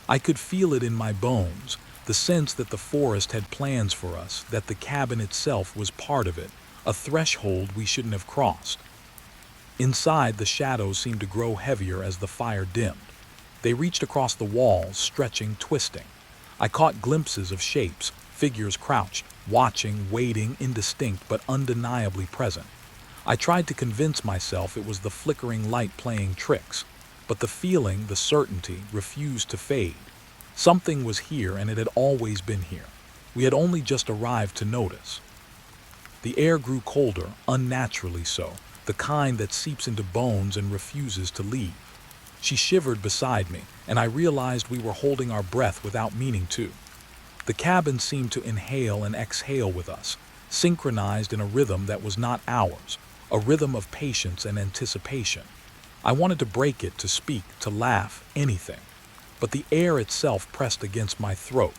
I could feel it in my bones, the sense that the forest had plans for us, that the cabin itself was part of it, a threshold we shouldn't have crossed. Inside, the shadows seemed to grow heavier as the fire dimmed. They reached across the walls, stretching, twisting. I caught glimpses of shapes, figures crouched, watching, waiting, indistinct but undeniably present. I tried to convince myself it was the flickering light playing tricks, but the feeling, the certainty, refused to fade. Something was here, and it had always been here. We had only just arrived to notice. The air grew colder, unnaturally so, the kind that seeps into bones and refuses to leave. She shivered beside me, and I realized we were holding our breath without meaning to. The cabin seemed to inhale and exhale with us, synchronized in a rhythm that was not ours, a rhythm of patience and anticipation. I wanted to break it, to speak, to laugh, anything. But the air itself pressed against my throat.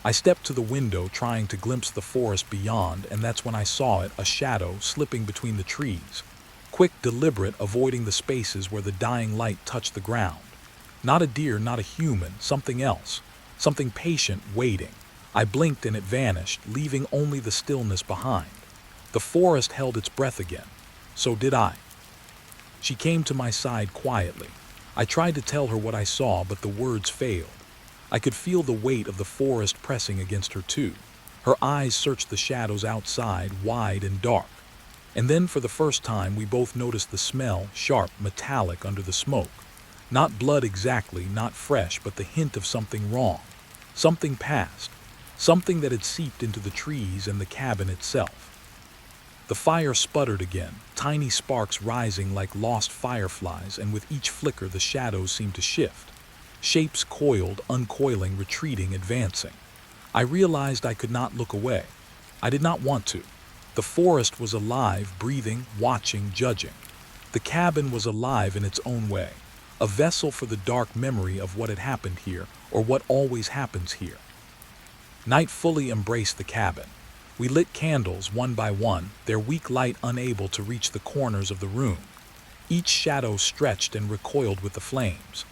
I stepped to the window, trying to glimpse the forest beyond, and that's when I saw it, a shadow slipping between the trees. Quick, deliberate, avoiding the spaces where the dying light touched the ground. Not a deer, not a human, something else. Something patient, waiting. I blinked and it vanished, leaving only the stillness behind. The forest held its breath again. So did I. She came to my side quietly. I tried to tell her what I saw, but the words failed. I could feel the weight of the forest pressing against her too. Her eyes searched the shadows outside, wide and dark. And then for the first time we both noticed the smell, sharp, metallic under the smoke. Not blood exactly, not fresh, but the hint of something wrong. Something past. Something that had seeped into the trees and the cabin itself. The fire sputtered again, tiny sparks rising like lost fireflies, and with each flicker the shadows seemed to shift. Shapes coiled, uncoiling, retreating, advancing. I realized I could not look away. I did not want to. The forest was alive, breathing, watching, judging. The cabin was alive in its own way, a vessel for the dark memory of what had happened here, or what always happens here. Night fully embraced the cabin. We lit candles one by one, their weak light unable to reach the corners of the room. Each shadow stretched and recoiled with the flames.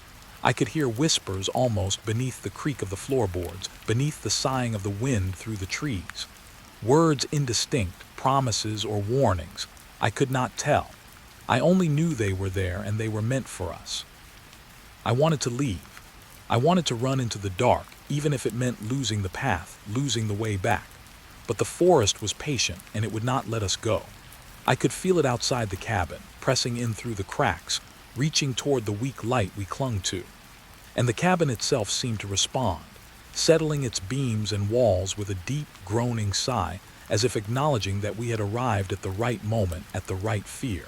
I could hear whispers almost beneath the creak of the floorboards, beneath the sighing of the wind through the trees. Words indistinct, promises or warnings. I could not tell. I only knew they were there, and they were meant for us. I wanted to leave. I wanted to run into the dark, even if it meant losing the path, losing the way back. But the forest was patient, and it would not let us go. I could feel it outside the cabin, pressing in through the cracks, reaching toward the weak light we clung to. And the cabin itself seemed to respond, settling its beams and walls with a deep, groaning sigh, as if acknowledging that we had arrived at the right moment, at the right fear.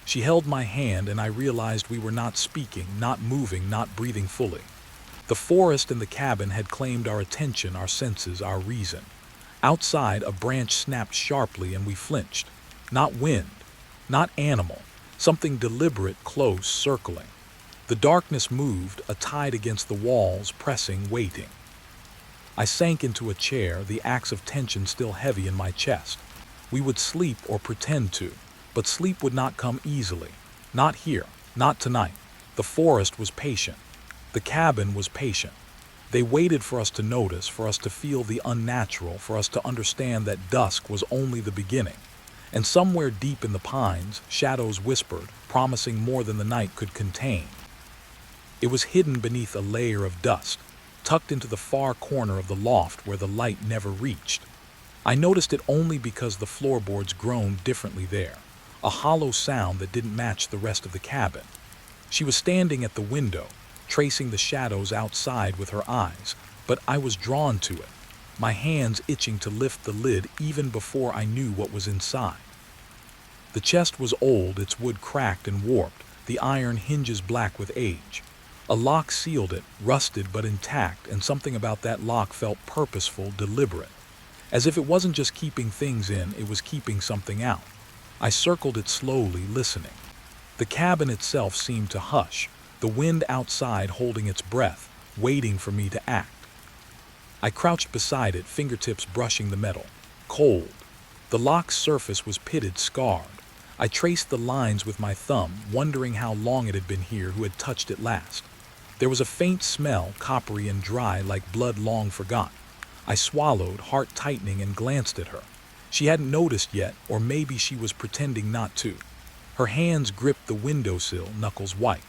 She held my hand, and I realized we were not speaking, not moving, not breathing fully. The forest and the cabin had claimed our attention, our senses, our reason. Outside, a branch snapped sharply, and we flinched. Not wind, not animal, something deliberate, close, circling. The darkness moved, a tide against the walls, pressing, waiting. I sank into a chair, the axe of tension still heavy in my chest. We would sleep, or pretend to, but sleep would not come easily. Not here, not tonight. The forest was patient. The cabin was patient. They waited for us to notice, for us to feel the unnatural, for us to understand that dusk was only the beginning. And somewhere deep in the pines, shadows whispered, promising more than the night could contain. It was hidden beneath a layer of dust, tucked into the far corner of the loft where the light never reached. I noticed it only because the floorboards groaned differently there, a hollow sound that didn't match the rest of the cabin. She was standing at the window, tracing the shadows outside with her eyes, but I was drawn to it, my hands itching to lift the lid even before I knew what was inside. The chest was old, its wood cracked and warped, the iron hinges black with age. A lock sealed it, rusted but intact, and something about that lock felt purposeful, deliberate. As if it wasn't just keeping things in, it was keeping something out. I circled it slowly, listening. The cabin itself seemed to hush, the wind outside holding its breath, waiting for me to act. I crouched beside it, fingertips brushing the metal. Cold. The lock's surface was pitted, scarred. I traced the lines with my thumb, wondering how long it had been here, who had touched it last. There was a faint smell, coppery and dry, like blood long forgotten. I swallowed, heart tightening, and glanced at her. She hadn't noticed yet, or maybe she was pretending not to. Her hands gripped the windowsill, knuckles white.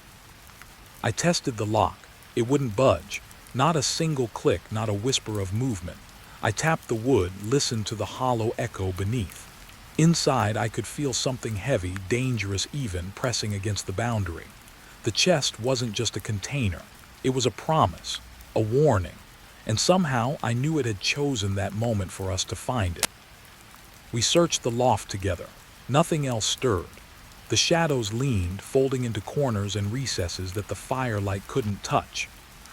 I tested the lock. It wouldn't budge. Not a single click, not a whisper of movement. I tapped the wood, listened to the hollow echo beneath. Inside, I could feel something heavy, dangerous even, pressing against the boundary. The chest wasn't just a container. It was a promise, a warning, and somehow I knew it had chosen that moment for us to find it. We searched the loft together. Nothing else stirred. The shadows leaned, folding into corners and recesses that the firelight couldn't touch.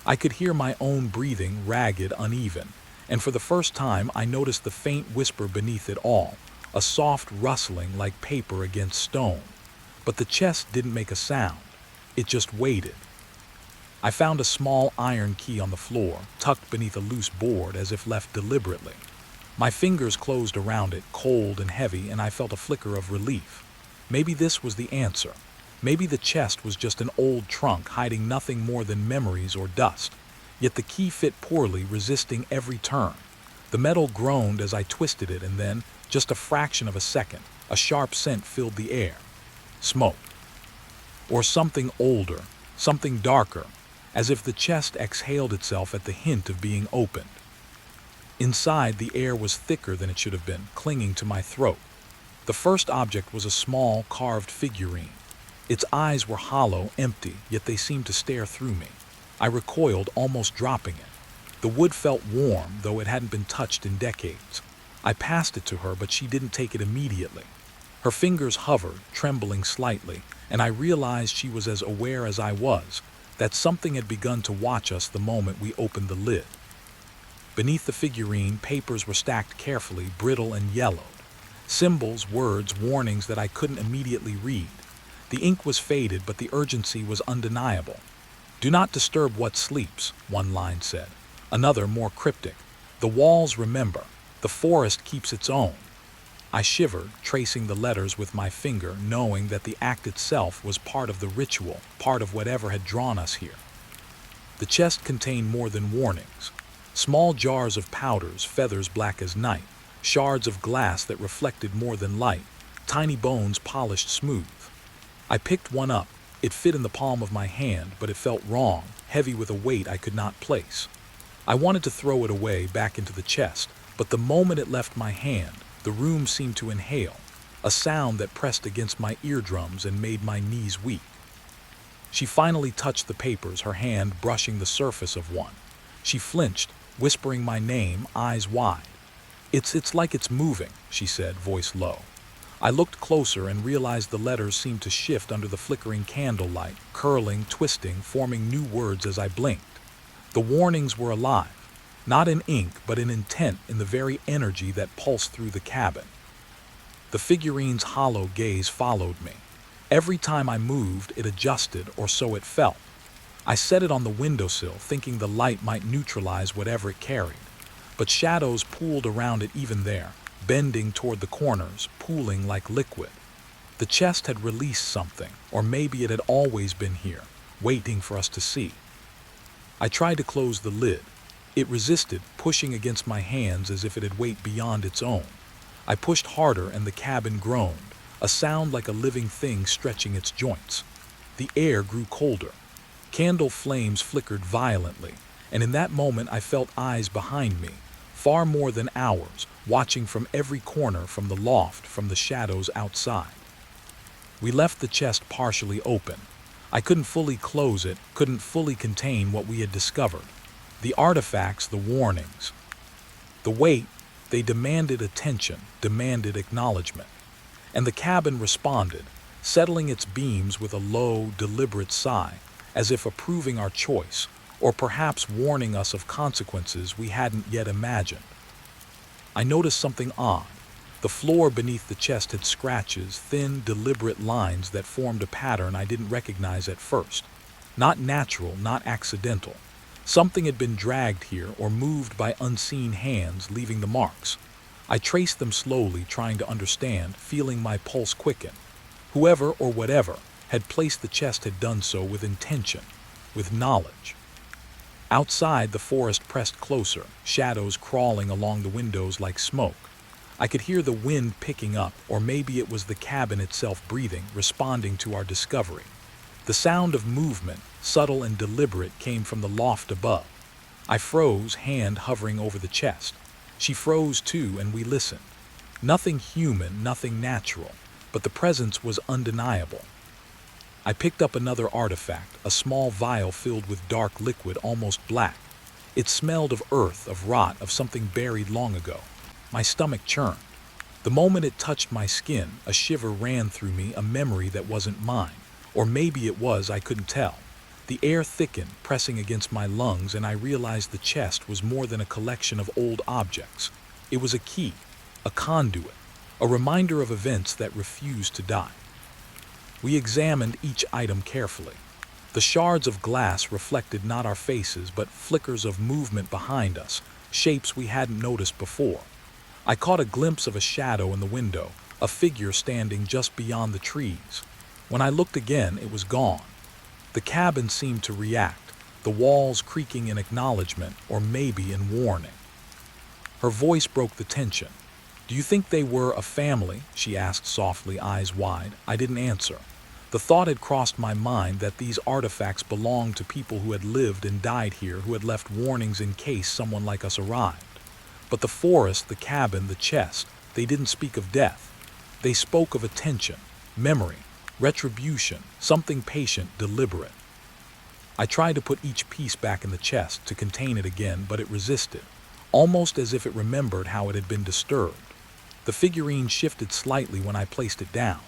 I could hear my own breathing, ragged, uneven, and for the first time I noticed the faint whisper beneath it all, a soft rustling like paper against stone. But the chest didn't make a sound. It just waited. I found a small iron key on the floor, tucked beneath a loose board as if left deliberately. My fingers closed around it, cold and heavy, and I felt a flicker of relief. Maybe this was the answer. Maybe the chest was just an old trunk hiding nothing more than memories or dust. Yet the key fit poorly, resisting every turn. The metal groaned as I twisted it, and then, just a fraction of a second, a sharp scent filled the air. Smoke. Or something older, something darker, as if the chest exhaled itself at the hint of being opened. Inside, the air was thicker than it should have been, clinging to my throat. The first object was a small, carved figurine. Its eyes were hollow, empty, yet they seemed to stare through me. I recoiled, almost dropping it. The wood felt warm, though it hadn't been touched in decades. I passed it to her, but she didn't take it immediately. Her fingers hovered, trembling slightly, and I realized she was as aware as I was, that something had begun to watch us the moment we opened the lid. Beneath the figurine, papers were stacked carefully, brittle and yellowed. Symbols, words, warnings that I couldn't immediately read. The ink was faded, but the urgency was undeniable. "Do not disturb what sleeps," one line said. Another, more cryptic. "The walls remember. The forest keeps its own." I shivered, tracing the letters with my finger, knowing that the act itself was part of the ritual, part of whatever had drawn us here. The chest contained more than warnings. Small jars of powders, feathers black as night, shards of glass that reflected more than light, tiny bones polished smooth. I picked one up. It fit in the palm of my hand, but it felt wrong, heavy with a weight I could not place. I wanted to throw it away, back into the chest, but the moment it left my hand, the room seemed to inhale, a sound that pressed against my eardrums and made my knees weak. She finally touched the papers, her hand brushing the surface of one. She flinched, whispering my name, eyes wide. It's like it's moving," she said, voice low. I looked closer and realized the letters seemed to shift under the flickering candlelight, curling, twisting, forming new words as I blinked. The warnings were alive, not in ink, but in intent, in the very energy that pulsed through the cabin. The figurine's hollow gaze followed me. Every time I moved, it adjusted, or so it felt. I set it on the windowsill, thinking the light might neutralize whatever it carried. But shadows pooled around it even there, bending toward the corners, pooling like liquid. The chest had released something, or maybe it had always been here, waiting for us to see. I tried to close the lid. It resisted, pushing against my hands as if it had weight beyond its own. I pushed harder and the cabin groaned, a sound like a living thing stretching its joints. The air grew colder. Candle flames flickered violently, and in that moment I felt eyes behind me, far more than hours, watching from every corner, from the loft, from the shadows outside. We left the chest partially open. I couldn't fully close it, couldn't fully contain what we had discovered. The artifacts, the warnings, the weight, they demanded attention, demanded acknowledgement. And the cabin responded, settling its beams with a low, deliberate sigh, as if approving our choice, or perhaps warning us of consequences we hadn't yet imagined. I noticed something odd. The floor beneath the chest had scratches, thin, deliberate lines that formed a pattern I didn't recognize at first. Not natural, not accidental. Something had been dragged here or moved by unseen hands, leaving the marks. I traced them slowly, trying to understand, feeling my pulse quicken. Whoever or whatever had placed the chest had done so with intention, with knowledge. Outside, the forest pressed closer, shadows crawling along the windows like smoke. I could hear the wind picking up, or maybe it was the cabin itself breathing, responding to our discovery. The sound of movement, subtle and deliberate, came from the loft above. I froze, hand hovering over the chest. She froze too, and we listened. Nothing human, nothing natural, but the presence was undeniable. I picked up another artifact, a small vial filled with dark liquid, almost black. It smelled of earth, of rot, of something buried long ago. My stomach churned. The moment it touched my skin, a shiver ran through me, a memory that wasn't mine. Or maybe it was, I couldn't tell. The air thickened, pressing against my lungs, and I realized the chest was more than a collection of old objects. It was a key, a conduit, a reminder of events that refused to die. We examined each item carefully. The shards of glass reflected not our faces, but flickers of movement behind us, shapes we hadn't noticed before. I caught a glimpse of a shadow in the window, a figure standing just beyond the trees. When I looked again, it was gone. The cabin seemed to react, the walls creaking in acknowledgement, or maybe in warning. Her voice broke the tension. "Do you think they were a family?" she asked softly, eyes wide. I didn't answer. The thought had crossed my mind that these artifacts belonged to people who had lived and died here, who had left warnings in case someone like us arrived. But the forest, the cabin, the chest, they didn't speak of death. They spoke of attention, memory, retribution, something patient, deliberate. I tried to put each piece back in the chest, to contain it again, but it resisted, almost as if it remembered how it had been disturbed. The figurine shifted slightly when I placed it down.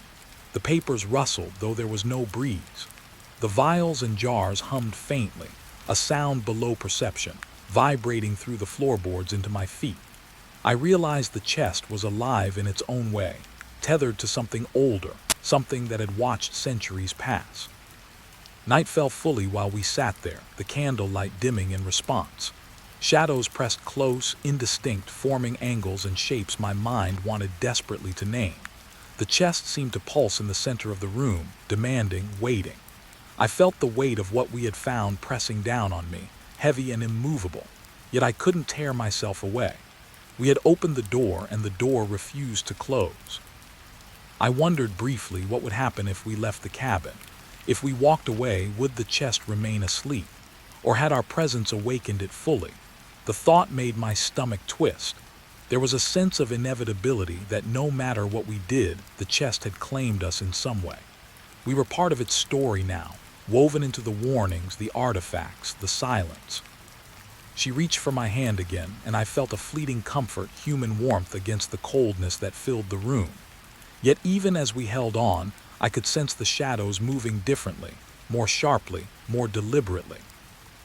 The papers rustled, though there was no breeze. The vials and jars hummed faintly, a sound below perception, vibrating through the floorboards into my feet. I realized the chest was alive in its own way, tethered to something older, something that had watched centuries pass. Night fell fully while we sat there, the candlelight dimming in response. Shadows pressed close, indistinct, forming angles and shapes my mind wanted desperately to name. The chest seemed to pulse in the center of the room, demanding, waiting. I felt the weight of what we had found pressing down on me, heavy and immovable, yet I couldn't tear myself away. We had opened the door, and the door refused to close. I wondered briefly what would happen if we left the cabin. If we walked away, would the chest remain asleep? Or had our presence awakened it fully? The thought made my stomach twist. There was a sense of inevitability that no matter what we did, the chest had claimed us in some way. We were part of its story now, woven into the warnings, the artifacts, the silence. She reached for my hand again, and I felt a fleeting comfort, human warmth against the coldness that filled the room. Yet even as we held on, I could sense the shadows moving differently, more sharply, more deliberately.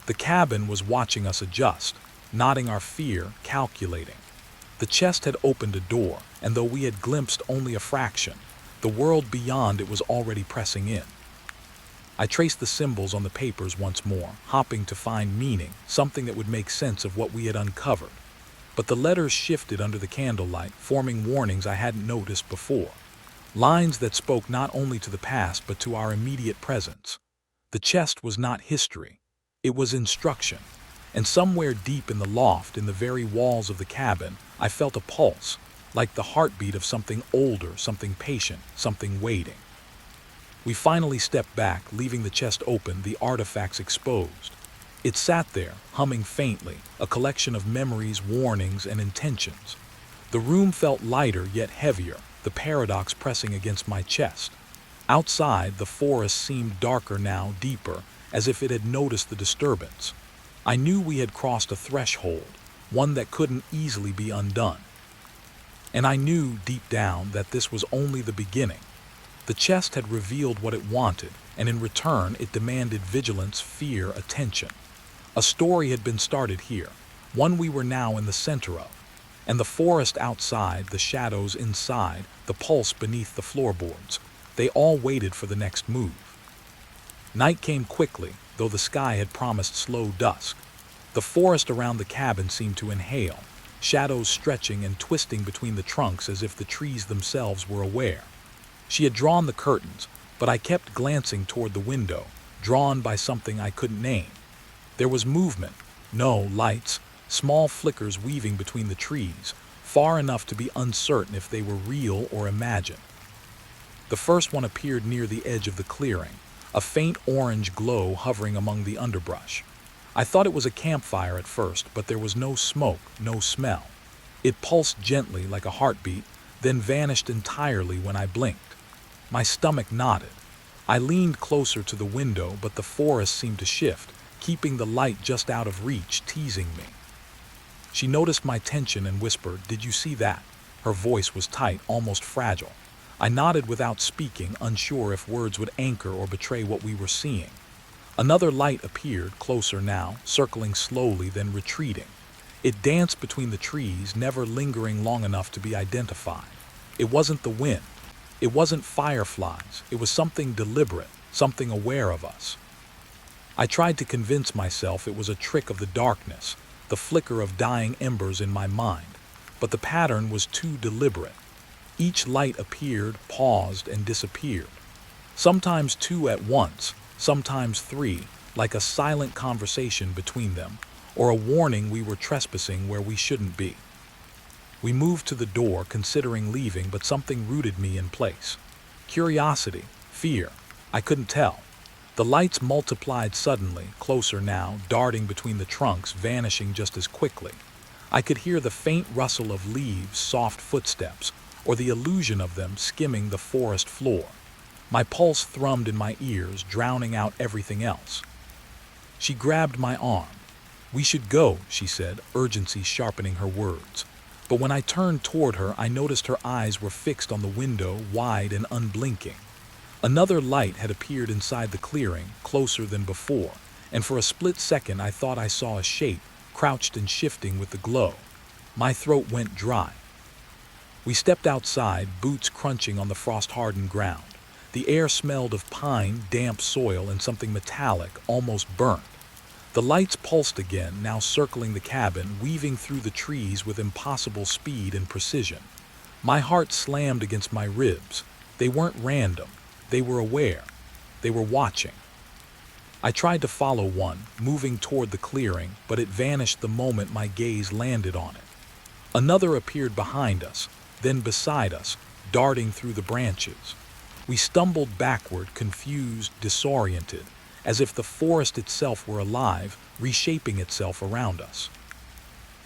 The cabin was watching us adjust, nodding our fear, calculating. The chest had opened a door, and though we had glimpsed only a fraction, the world beyond it was already pressing in. I traced the symbols on the papers once more, hopping to find meaning, something that would make sense of what we had uncovered. But the letters shifted under the candlelight, forming warnings I hadn't noticed before. Lines that spoke not only to the past but to our immediate presence. The chest was not history. It was instruction. And somewhere deep in the loft, in the very walls of the cabin, I felt a pulse, like the heartbeat of something older, something patient, something waiting. We finally stepped back, leaving the chest open, the artifacts exposed. It sat there, humming faintly, a collection of memories, warnings, and intentions. The room felt lighter yet heavier, the paradox pressing against my chest. Outside, the forest seemed darker now, deeper, as if it had noticed the disturbance. I knew we had crossed a threshold, one that couldn't easily be undone. And I knew, deep down, that this was only the beginning. The chest had revealed what it wanted, and in return it demanded vigilance, fear, attention. A story had been started here, one we were now in the center of. And the forest outside, the shadows inside, the pulse beneath the floorboards, they all waited for the next move. Night came quickly, though the sky had promised slow dusk. The forest around the cabin seemed to inhale, shadows stretching and twisting between the trunks as if the trees themselves were aware. She had drawn the curtains, but I kept glancing toward the window, drawn by something I couldn't name. There was movement, no lights, small flickers weaving between the trees, far enough to be uncertain if they were real or imagined. The first one appeared near the edge of the clearing, a faint orange glow hovering among the underbrush. I thought it was a campfire at first, but there was no smoke, no smell. It pulsed gently like a heartbeat, then vanished entirely when I blinked. My stomach knotted. I leaned closer to the window, but the forest seemed to shift, keeping the light just out of reach, teasing me. She noticed my tension and whispered, "Did you see that?" Her voice was tight, almost fragile. I nodded without speaking, unsure if words would anchor or betray what we were seeing. Another light appeared, closer now, circling slowly, then retreating. It danced between the trees, never lingering long enough to be identified. It wasn't the wind. It wasn't fireflies. It was something deliberate, something aware of us. I tried to convince myself it was a trick of the darkness, the flicker of dying embers in my mind, but the pattern was too deliberate. Each light appeared, paused, and disappeared. Sometimes two at once, sometimes three, like a silent conversation between them, or a warning we were trespassing where we shouldn't be. We moved to the door, considering leaving, but something rooted me in place. Curiosity, fear, I couldn't tell. The lights multiplied suddenly, closer now, darting between the trunks, vanishing just as quickly. I could hear the faint rustle of leaves, soft footsteps, or the illusion of them skimming the forest floor. My pulse thrummed in my ears, drowning out everything else. She grabbed my arm. "We should go," she said, urgency sharpening her words. But when I turned toward her, I noticed her eyes were fixed on the window, wide and unblinking. Another light had appeared inside the clearing, closer than before, and for a split second I thought I saw a shape, crouched and shifting with the glow. My throat went dry. We stepped outside, boots crunching on the frost-hardened ground. The air smelled of pine, damp soil, and something metallic, almost burnt. The lights pulsed again, now circling the cabin, weaving through the trees with impossible speed and precision. My heart slammed against my ribs. They weren't random. They were aware. They were watching. I tried to follow one, moving toward the clearing, but it vanished the moment my gaze landed on it. Another appeared behind us, then beside us, darting through the branches. We stumbled backward, confused, disoriented, as if the forest itself were alive, reshaping itself around us.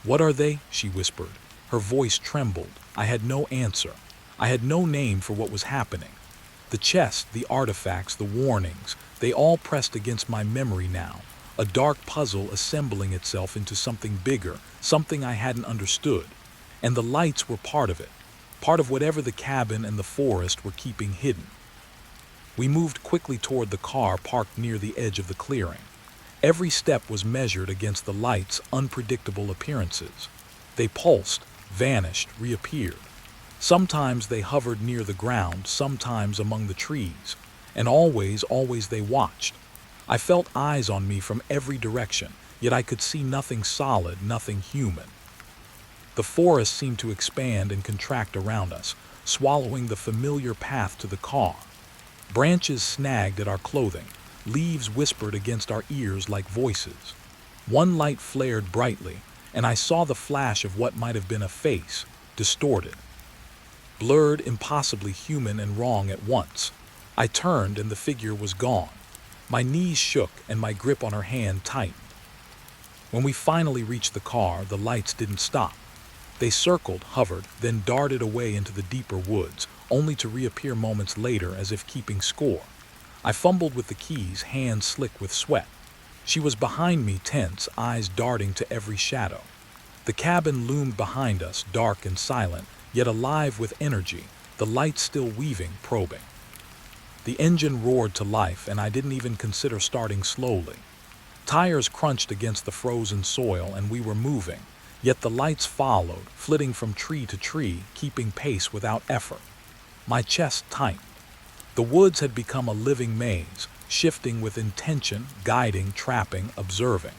"What are they?" she whispered. Her voice trembled. I had no answer. I had no name for what was happening. The chest, the artifacts, the warnings, they all pressed against my memory now, a dark puzzle assembling itself into something bigger, something I hadn't understood. And the lights were part of it, part of whatever the cabin and the forest were keeping hidden. We moved quickly toward the car parked near the edge of the clearing. Every step was measured against the lights' unpredictable appearances. They pulsed, vanished, reappeared. Sometimes they hovered near the ground, sometimes among the trees, and always they watched. I felt eyes on me from every direction, yet I could see nothing solid, nothing human. The forest seemed to expand and contract around us, swallowing the familiar path to the car. Branches snagged at our clothing, leaves whispered against our ears like voices. One light flared brightly, and I saw the flash of what might have been a face, distorted. Blurred, impossibly human and wrong at once. I turned and the figure was gone. My knees shook and my grip on her hand tightened. When we finally reached the car, the lights didn't stop. They circled, hovered, then darted away into the deeper woods, only to reappear moments later as if keeping score. I fumbled with the keys, hands slick with sweat. She was behind me, tense, eyes darting to every shadow. The cabin loomed behind us, dark and silent, yet alive with energy, the lights still weaving, probing. The engine roared to life, and I didn't even consider starting slowly. Tires crunched against the frozen soil, and we were moving, yet the lights followed, flitting from tree to tree, keeping pace without effort. My chest tightened. The woods had become a living maze, shifting with intention, guiding, trapping, observing.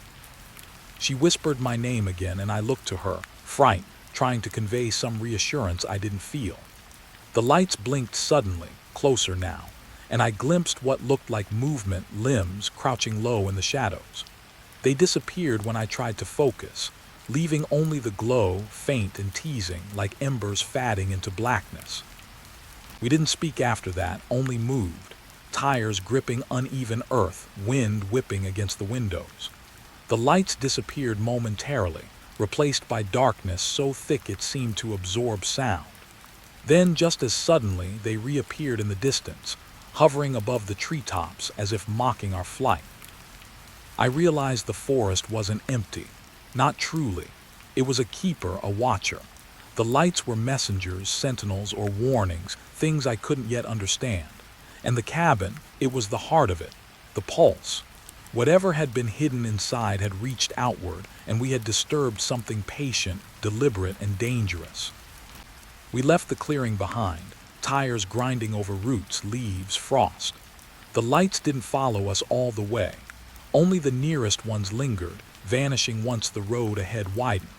She whispered my name again, and I looked to her, frightened, trying to convey some reassurance I didn't feel. The lights blinked suddenly, closer now, and I glimpsed what looked like movement, limbs crouching low in the shadows. They disappeared when I tried to focus, leaving only the glow, faint and teasing, like embers fading into blackness. We didn't speak after that, only moved, tires gripping uneven earth, wind whipping against the windows. The lights disappeared momentarily, replaced by darkness so thick it seemed to absorb sound. Then, just as suddenly, they reappeared in the distance, hovering above the treetops as if mocking our flight. I realized the forest wasn't empty, not truly. It was a keeper, a watcher. The lights were messengers, sentinels, or warnings, things I couldn't yet understand. And the cabin, it was the heart of it, the pulse. Whatever had been hidden inside had reached outward, and we had disturbed something patient, deliberate, and dangerous. We left the clearing behind, tires grinding over roots, leaves, frost. The lights didn't follow us all the way. Only the nearest ones lingered, vanishing once the road ahead widened.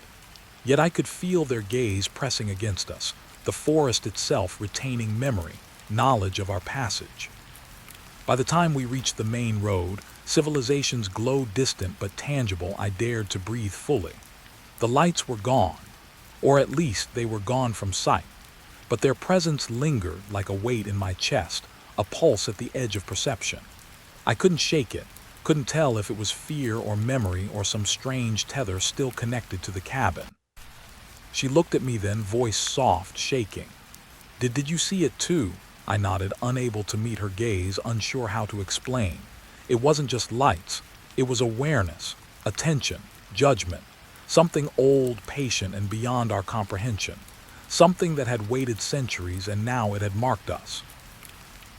Yet I could feel their gaze pressing against us, the forest itself retaining memory, knowledge of our passage. By the time we reached the main road, civilization's glow distant but tangible, I dared to breathe fully. The lights were gone, or at least they were gone from sight, but their presence lingered like a weight in my chest, a pulse at the edge of perception. I couldn't shake it, couldn't tell if it was fear or memory or some strange tether still connected to the cabin. She looked at me then, voice soft, shaking. Did you see it too?" I nodded, unable to meet her gaze, unsure how to explain. It wasn't just lights. It was awareness, attention, judgment, something old, patient, and beyond our comprehension, something that had waited centuries and now it had marked us.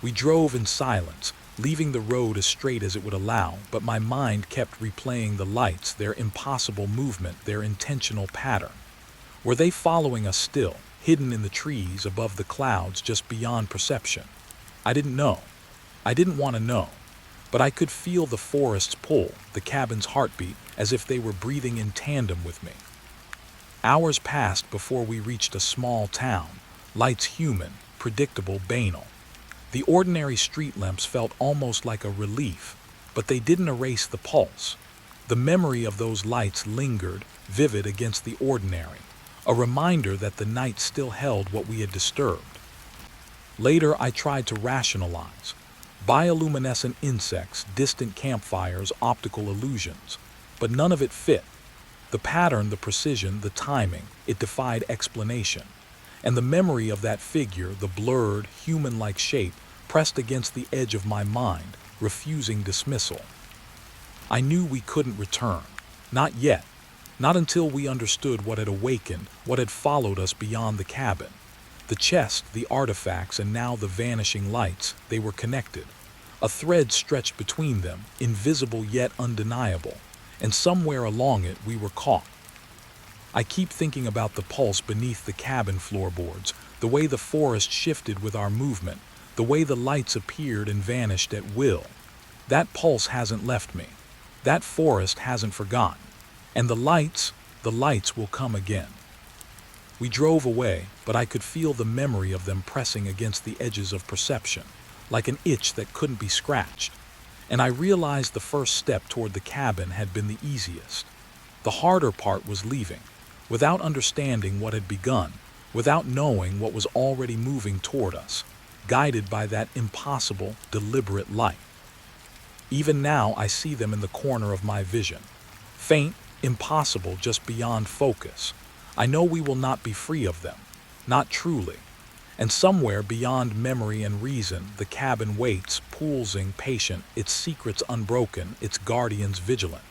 We drove in silence, leaving the road as straight as it would allow, but my mind kept replaying the lights, their impossible movement, their intentional pattern. Were they following us still, hidden in the trees, above the clouds, just beyond perception? I didn't know. I didn't want to know. But I could feel the forest's pull, the cabin's heartbeat, as if they were breathing in tandem with me. Hours passed before we reached a small town, lights human, predictable, banal. The ordinary street lamps felt almost like a relief, but they didn't erase the pulse. The memory of those lights lingered, vivid against the ordinary, a reminder that the night still held what we had disturbed. Later, I tried to rationalize. Bioluminescent insects, distant campfires, optical illusions. But none of it fit. The pattern, the precision, the timing, it defied explanation. And the memory of that figure, the blurred, human-like shape, pressed against the edge of my mind, refusing dismissal. I knew we couldn't return. Not yet. Not until we understood what had awakened, what had followed us beyond the cabin. The chest, the artifacts, and now the vanishing lights, they were connected. A thread stretched between them, invisible yet undeniable, and somewhere along it we were caught. I keep thinking about the pulse beneath the cabin floorboards, the way the forest shifted with our movement, the way the lights appeared and vanished at will. That pulse hasn't left me. That forest hasn't forgotten. And the lights will come again. We drove away, but I could feel the memory of them pressing against the edges of perception, like an itch that couldn't be scratched. And I realized the first step toward the cabin had been the easiest. The harder part was leaving, without understanding what had begun, without knowing what was already moving toward us, guided by that impossible, deliberate light. Even now I see them in the corner of my vision. Faint, impossible, just beyond focus. I know we will not be free of them, not truly. And somewhere beyond memory and reason, the cabin waits, pulsing, patient, its secrets unbroken, its guardians vigilant.